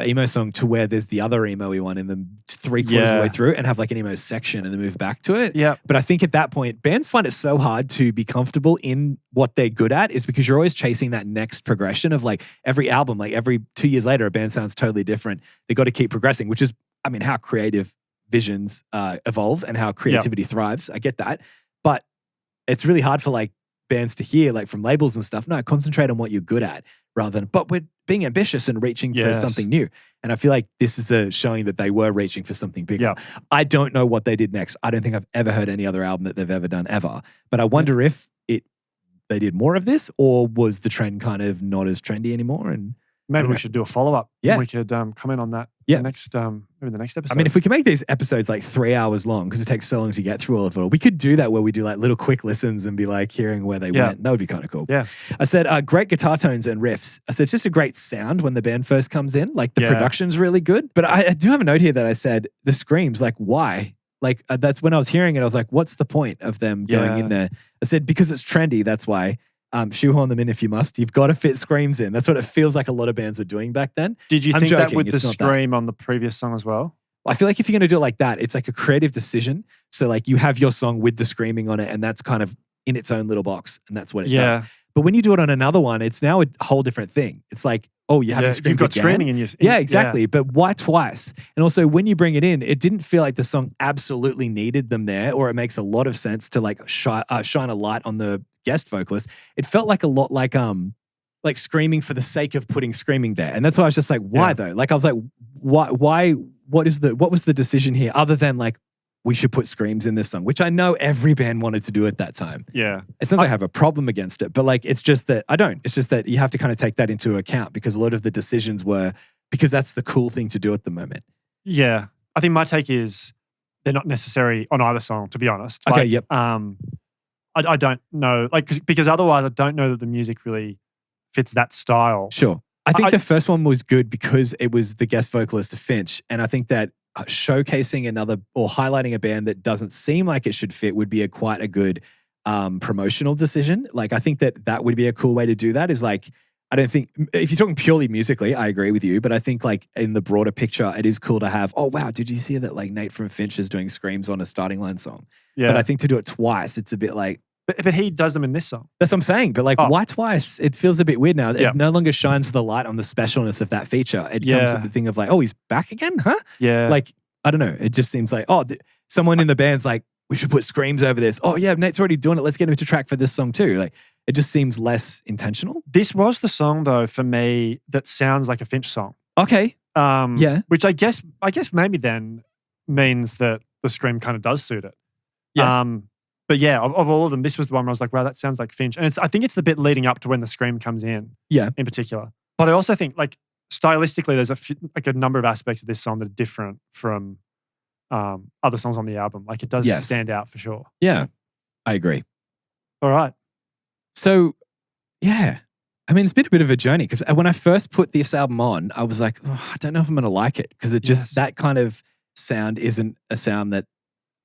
emo song to where there's the other emo one in the 3/4 of the way Yeah. through and have like an emo section and then move back to it. Yeah. But I think at that point, bands find it so hard to be comfortable in what they're good at is because you're always chasing that next progression of like every album, like every 2 years later, a band sounds totally different. They got to keep progressing, which is, I mean, how creative visions evolve and how creativity thrives. I get that. But it's really hard for like bands to hear, like from labels and stuff. No, concentrate on what you're good at rather than, but we're being ambitious and reaching for Yes. something new. And I feel like this is a showing that they were reaching for something bigger. Yeah. I don't know what they did next. I don't think I've ever heard any other album that they've ever done ever. But I wonder if they did more of this or was the trend kind of not as trendy anymore. And Maybe don't we know. should do a follow-up. Yeah. We could comment on that Yeah. maybe the next episode. I mean, if we can make these episodes like 3 hours long because it takes so long to get through all of it, we could do that where we do like little quick listens and be like hearing where they Yeah. went. That would be kind of cool. Yeah. I said, great guitar tones and riffs. I said, it's just a great sound when the band first comes in. Like the Yeah. production's really good. But I do have a note here that I said, the screams, like why? Like that's when I was hearing it, I was like, what's the point of them going Yeah. in there? I said, because it's trendy, that's why. Shoehorn them in if you must. You've got to fit screams in. That's what it feels like a lot of bands were doing back then. Did you I'm think that joking, with the it's not that. scream on the previous song as well? I feel like if you're going to do it like that, it's like a creative decision. So like you have your song with the screaming on it and that's kind of in its own little box and that's what it does. But when you do it on another one, it's now a whole different thing. It's like, oh, you haven't Yeah, screamed you've got again? screaming in your Yeah, exactly. But why twice? And also when you bring it in, it didn't feel like the song absolutely needed them there or it makes a lot of sense to like shine a light on the guest vocalist. It felt like a lot like screaming for the sake of putting screaming there. And that's why I was just like, why Yeah. though? Like I was like, why what was the decision here other than like we should put screams in this song, which I know every band wanted to do at that time. Yeah. It's not that I have a problem against it, but like it's just that I don't. It's just that you have to kind of take that into account because a lot of the decisions were because that's the cool thing to do at the moment. Yeah. I think my take is they're not necessary on either song, to be honest. Okay, Like, yep. I don't know, like, because otherwise I don't know that the music really fits that style. Sure. I think I- the first one was good because it was the guest vocalist Finch. And I think that showcasing another or highlighting a band that doesn't seem like it should fit would be quite a good promotional decision. Like, I think that would be a cool way to do that is like, I don't think, if you're talking purely musically, I agree with you, but I think like in the broader picture, it is cool to have, oh wow, did you see that like Nate from Finch is doing screams on a Starting Line song? Yeah. But I think to do it twice, it's a bit like, but he does them in this song. that's what I'm saying. But like, Oh. why twice? It feels a bit weird now. Yeah. It no longer shines the light on the specialness of that feature. It becomes Yeah. a thing of like, oh, he's back again, huh? Yeah. Like, I don't know. It just seems like, oh, someone in the band's like, we should put screams over this. Oh yeah, Nate's already doing it. Let's get him to track for this song too. Like, it just seems less intentional. this was the song though for me that sounds like a Finch song. Okay. Yeah. Which I guess maybe then means that the scream kind of does suit it. Yes. But yeah, of all of them, this was the one where I was like, wow, that sounds like Finch. And I think it's the bit leading up to when the scream comes in. Yeah. In particular. But I also think like stylistically, there's a number of aspects of this song that are different from other songs on the album. Like it does Yes. stand out for sure. Yeah. I agree. All right. So, yeah. I mean, it's been a bit of a journey because when I first put this album on, I was like, oh, I don't know if I'm going to like it because it just, Yes. that kind of sound isn't a sound that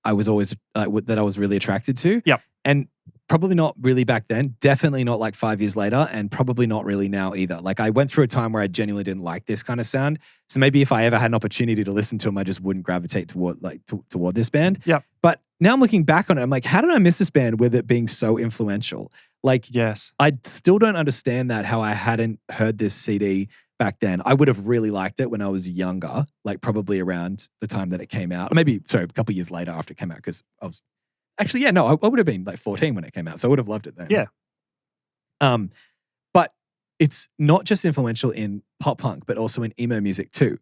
I was always, that I was really attracted to. Yep. And probably not really back then, definitely not like 5 years later, and probably not really now either. Like I went through a time where I genuinely didn't like this kind of sound. So maybe if I ever had an opportunity to listen to them, I just wouldn't gravitate toward toward this band. Yep. But now I'm looking back on it, I'm like, how did I miss this band with it being so influential? Like, Yes. I still don't understand that how I hadn't heard this CD back then. I would have really liked it when I was younger, like probably around the time that it came out. Or maybe, sorry, a couple of years later after it came out because I was actually, yeah, no, I would have been like 14 when it came out. So I would have loved it then. Yeah. But it's not just influential in pop punk, but also in emo music too.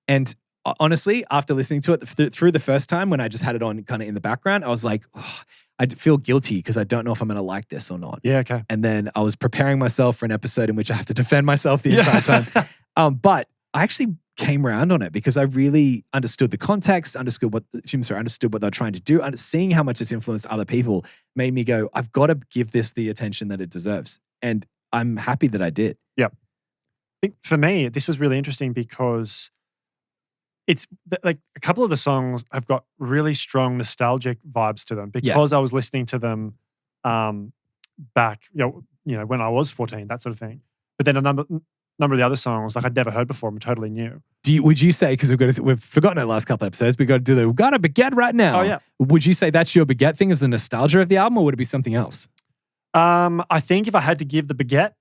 And honestly, after listening to it through the first time when I just had it on kind of in the background, I was like, oh, I feel guilty because I don't know if I'm going to like this or not. Yeah. Okay. And then I was preparing myself for an episode in which I have to defend myself the entire time. But I actually came around on it because I really understood the context, understood what they're trying to do, and seeing how much it's influenced other people made me go, I've got to give this the attention that it deserves. And I'm happy that I did. I think for me, this was really interesting because it's like a couple of the songs have got really strong nostalgic vibes to them because I was listening to them back, when I was 14, that sort of thing. But then a number of the other songs, like I'd never heard before, I'm totally new. Would you say, because we've forgotten it last couple episodes, we've got a baguette right now. Oh, yeah. Would you say that's your baguette thing, is the nostalgia of the album, or would it be something else? I think if I had to give the baguette,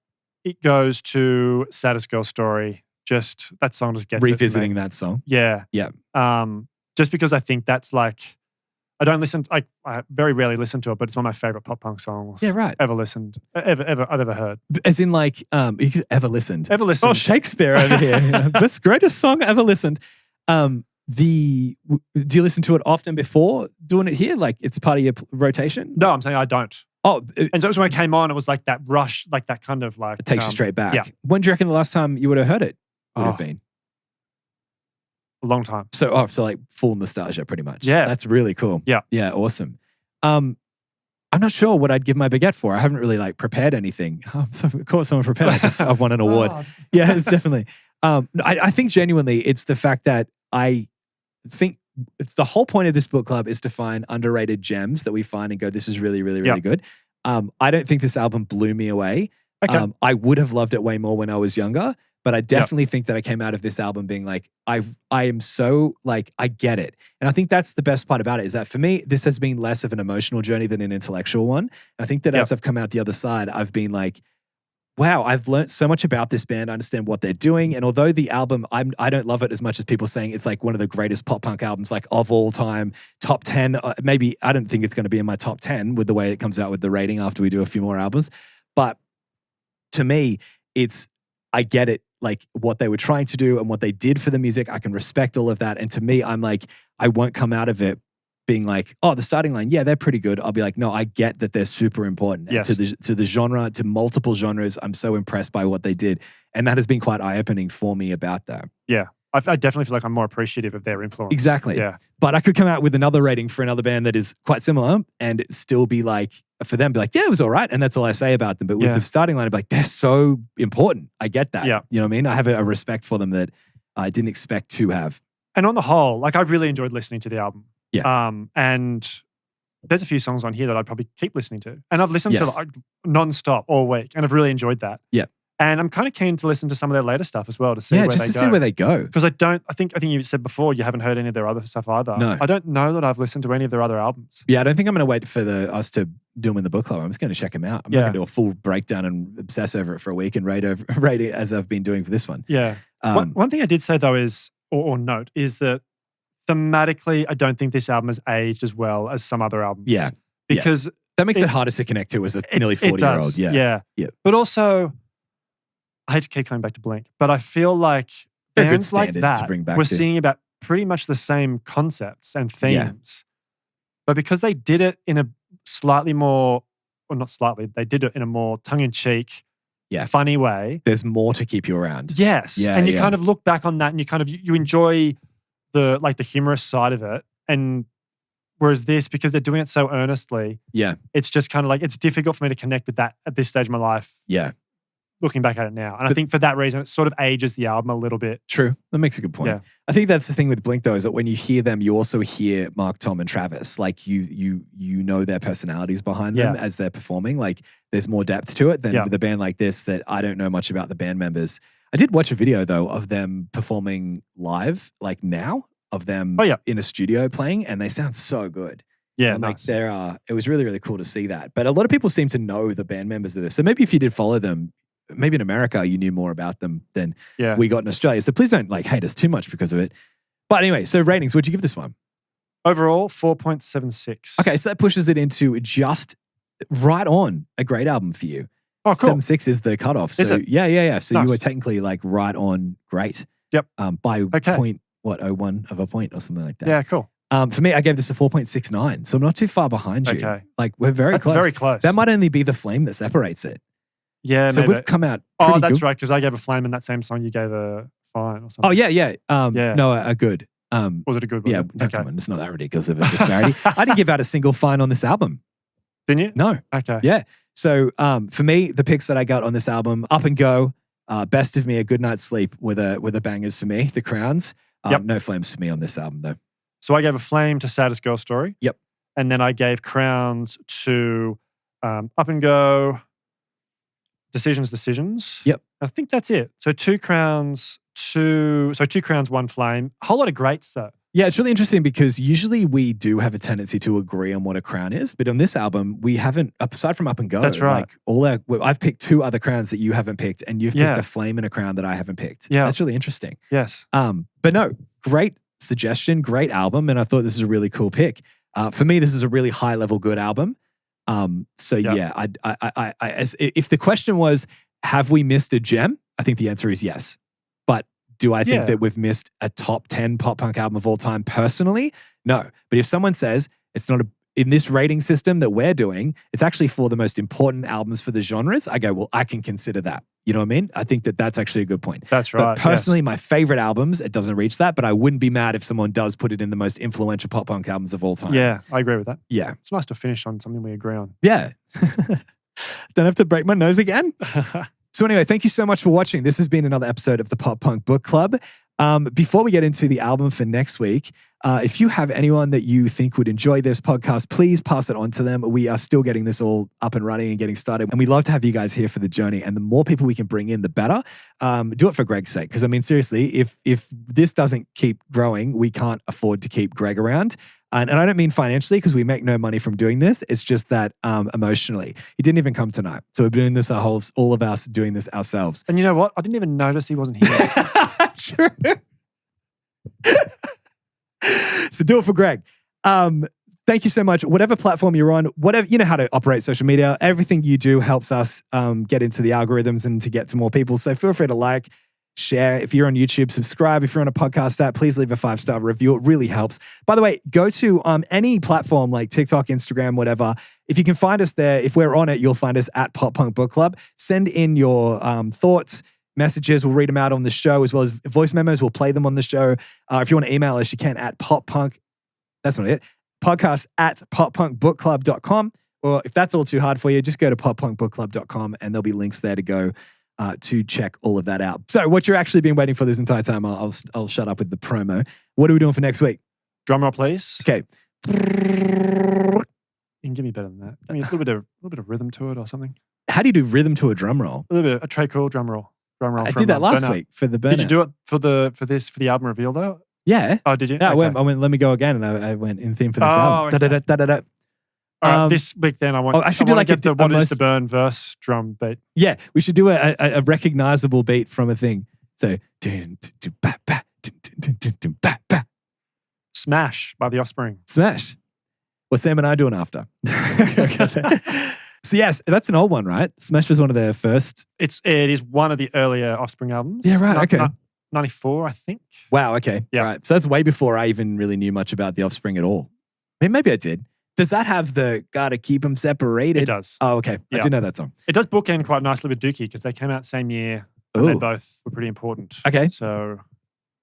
it goes to Saddest Girl Story. Just that song just gets Revisiting it for me. that song. Yeah. Yeah. Just because I think that's like, I very rarely listen to it, but it's one of my favorite pop punk songs. Yeah, right. Ever listened, I've ever heard. As in like, ever listened. Ever listened. Oh, Shakespeare over here. Best greatest song ever listened. Do you listen to it often before doing it here? Like it's part of your rotation? No, I'm saying I don't. Oh, and so it was when it came on, it was like that rush, like that kind of like. It takes you straight back. Yeah. When do you reckon the last time you would have heard it would have been? A long time. So like full nostalgia pretty much. Yeah. That's really cool. Yeah. Yeah, awesome. I'm not sure what I'd give my baguette for. I haven't really like prepared anything. So of course I'm prepared. I've won an award. Yeah, it's definitely. I think genuinely it's the fact that I think the whole point of this book club is to find underrated gems that we find and go, this is really, really, really good. I don't think this album blew me away. Okay. I would have loved it way more when I was younger, but I definitely think that I came out of this album being like, I am so like, I get it. And I think that's the best part about it, is that for me, this has been less of an emotional journey than an intellectual one. I think that as I've come out the other side, I've been like, wow, I've learned so much about this band. I understand what they're doing. And although the album, I don't love it as much as people saying it's like one of the greatest pop punk albums like of all time, top 10, maybe I don't think it's going to be in my top 10 with the way it comes out with the rating after we do a few more albums. But to me, I get it, like what they were trying to do and what they did for the music. I can respect all of that. And to me, I'm like, I won't come out of it being like, oh, the starting line, yeah, they're pretty good. I'll be like, no, I get that they're super important. Yes. And to the genre, to multiple genres. I'm so impressed by what they did. And that has been quite eye-opening for me about that. Yeah. I definitely feel like I'm more appreciative of their influence. Exactly. Yeah. But I could come out with another rating for another band that is quite similar and still be like, for them, be like, yeah, it was all right. And that's all I say about them. But with the starting line, I'd be like, they're so important. I get that. Yeah. You know what I mean? I have a respect for them that I didn't expect to have. And on the whole, like I've really enjoyed listening to the album. Yeah. And there's a few songs on here that I'd probably keep listening to. And I've listened to like non-stop all week and I've really enjoyed that. Yeah. And I'm kind of keen to listen to some of their later stuff as well to see where they go. See where they go. Because I think you said before you haven't heard any of their other stuff either. No. I don't know that I've listened to any of their other albums. Yeah, I don't think I'm going to wait for us to do them in the book club. I'm just going to check them out. I'm not going to do a full breakdown and obsess over it for a week and rate it as I've been doing for this one. Yeah. One thing I did say though is, or note, is that thematically, I don't think this album has aged as well as some other albums. Yeah. Because that makes it harder to connect to as a nearly 40-year-old. Yeah. But also, I hate to keep coming back to Blink, but I feel like They're a good bands like standard that to bring back were to. singing about pretty much the same concepts and themes. But because they did it in a slightly more, or not slightly, they did it in a more tongue-in-cheek, funny way. There's more to keep you around. Yes. And you kind of look back on that and you kind of, you enjoy the humorous side of it. And whereas this, because they're doing it so earnestly, it's just kind of like, it's difficult for me to connect with that at this stage of my life. Yeah. Looking back at it now. And I think for that reason, it sort of ages the album a little bit. True. That makes a good point. Yeah. I think that's the thing with Blink though, is that when you hear them, you also hear Mark, Tom, and Travis. Like you know their personalities behind them as they're performing. Like there's more depth to it than with a band like this that I don't know much about the band members. I did watch a video though of them performing live, like now, of them in a studio playing, and they sound so good. Yeah, nice. Like it was really, really cool to see that. But a lot of people seem to know the band members of this. So maybe if you did follow them, maybe in America you knew more about them than we got in Australia. So please don't like hate us too much because of it. But anyway, so ratings, what'd you give this one? Overall, 4.76. Okay, so that pushes it into just right on a great album for you. Oh, cool. 7.6 is the cutoff. So Is it? yeah. So Nice. you were technically like right on great. Yep. By Okay. 0.01 of a point or something like that. Yeah, cool. For me, I gave this a 4.69. So I'm not too far behind you. Okay. Like we're very That's close. very close. That might only be the flame that separates it. Yeah, So maybe. we've come out pretty Oh, that's good. right, because I gave a flame in that same song you gave a fine or something. Oh, yeah. Yeah. No, a good. Was it a good one? Yeah, no, Okay. come on. It's not that ridiculous of a disparity. I didn't give out a single fine on this album. Didn't you? No. Okay. Yeah. So for me, the picks that I got on this album, Up and Go, Best of Me, A Good Night's Sleep were the bangers for me, the crowns. No flames for me on this album though. So I gave a flame to Saddest Girl Story. Yep. And then I gave crowns to Up and Go, Decisions. Yep. I think that's it. So 2 crowns, 2 crowns, 1 flame. A whole lot of greats though. Yeah, it's really interesting because usually we do have a tendency to agree on what a crown is, but on this album we haven't. Aside from Up and Go, That's right. Like I've picked 2 other crowns that you haven't picked, and you've Yeah. picked a flame and a crown that I haven't picked. Yeah. That's really interesting. Yes. But no, great suggestion, great album, and I thought this is a really cool pick. For me, this is a really high level good album. So yeah, if the question was, have we missed a gem? I think the answer is yes. But do I think that we've missed a top 10 pop punk album of all time personally? No. But if someone says it's not in this rating system that we're doing, it's actually for the most important albums for the genres, I go, well, I can consider that. You know what I mean? I think that that's actually a good point. That's right. But personally, my favorite albums, it doesn't reach that, but I wouldn't be mad if someone does put it in the most influential pop punk albums of all time. Yeah, I agree with that. Yeah. It's nice to finish on something we agree on. Yeah. Don't have to break my nose again. So anyway, thank you so much for watching. This has been another episode of the Pop Punk Book Club. Before we get into the album for next week, if you have anyone that you think would enjoy this podcast, please pass it on to them. We are still getting this all up and running and getting started. And we'd love to have you guys here for the journey. And the more people we can bring in, the better. Do it for Greg's sake. Because I mean, seriously, if this doesn't keep growing, we can't afford to keep Greg around. And I don't mean financially because we make no money from doing this. It's just that emotionally. He didn't even come tonight. So we're doing this all of us doing this ourselves. And you know what? I didn't even notice he wasn't here. True. So do it for Greg. Thank you so much. Whatever platform you're on, whatever, you know how to operate social media. Everything you do helps us get into the algorithms and to get to more people. So feel free to like, share. If you're on YouTube, subscribe. If you're on a podcast app, please leave a 5-star review. It really helps. By the way, go to any platform like TikTok, Instagram, whatever. If you can find us there, if we're on it, you'll find us at Pop Punk Book Club. Send in your thoughts, messages. We'll read them out on the show, as well as voice memos. We'll play them on the show. If you want to email us, you can at poppunk. That's not it. Podcast at poppunkbookclub.com. Or if that's all too hard for you, just go to poppunkbookclub.com and there'll be links there to go to check all of that out. So what you're actually been waiting for this entire time, I'll shut up with the promo. What are we doing for next week? Drum roll, please. Okay. You can give me better than that. Give me a little bit of rhythm to it or something. How do you do rhythm to a drum roll? A little bit of a Trey Cool drum roll. I did that last week for the burnout. Did you do it for the album reveal though? Yeah. Oh, did you? Yeah, Okay. I went, let me go again, and I went in theme for this album. okay. Da-da-da-da-da-da. All right, this week then I want. I should I do want like to get the a What Is most- to Burn verse drum beat. Yeah, we should do a recognizable beat from a thing. So, dun, dun, dun, ba, ba, dun, dun, dun, dun, ba, ba. Smash by The Offspring. Smash. What's Sam and I doing after? So yes, that's an old one, right? Smash was one of their first. It is one of the earlier Offspring albums. Yeah, right, okay. 94, I think. Wow, okay. Yeah. Right. So that's way before I even really knew much about The Offspring at all. I mean, maybe I did. Does that have the gotta keep them separated? It does. Oh, okay. I Yeah. do know that song. It does bookend quite nicely with Dookie because they came out same year and they Ooh. both were pretty important. Okay. So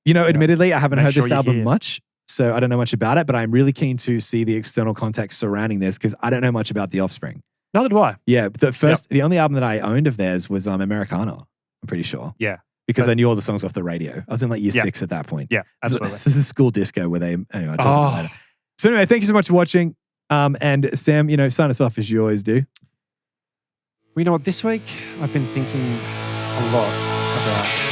You know, admittedly, I haven't Make heard sure this you album hear. much, so I don't know much about it, but I'm really keen to see the external context surrounding this because I don't know much about The Offspring. neither do I. Yeah, the only album that I owned of theirs was Americana, I'm pretty sure. Yeah. Because But- I knew all the songs off the radio. I was in like year Yeah. 6 at that point. Yeah, So- absolutely. This is school disco where they, anyway, I'll talk about it Oh. later. So anyway, thank you so much for watching. And Sam, sign us off as you always do. Well, you know what? This week I've been thinking a lot about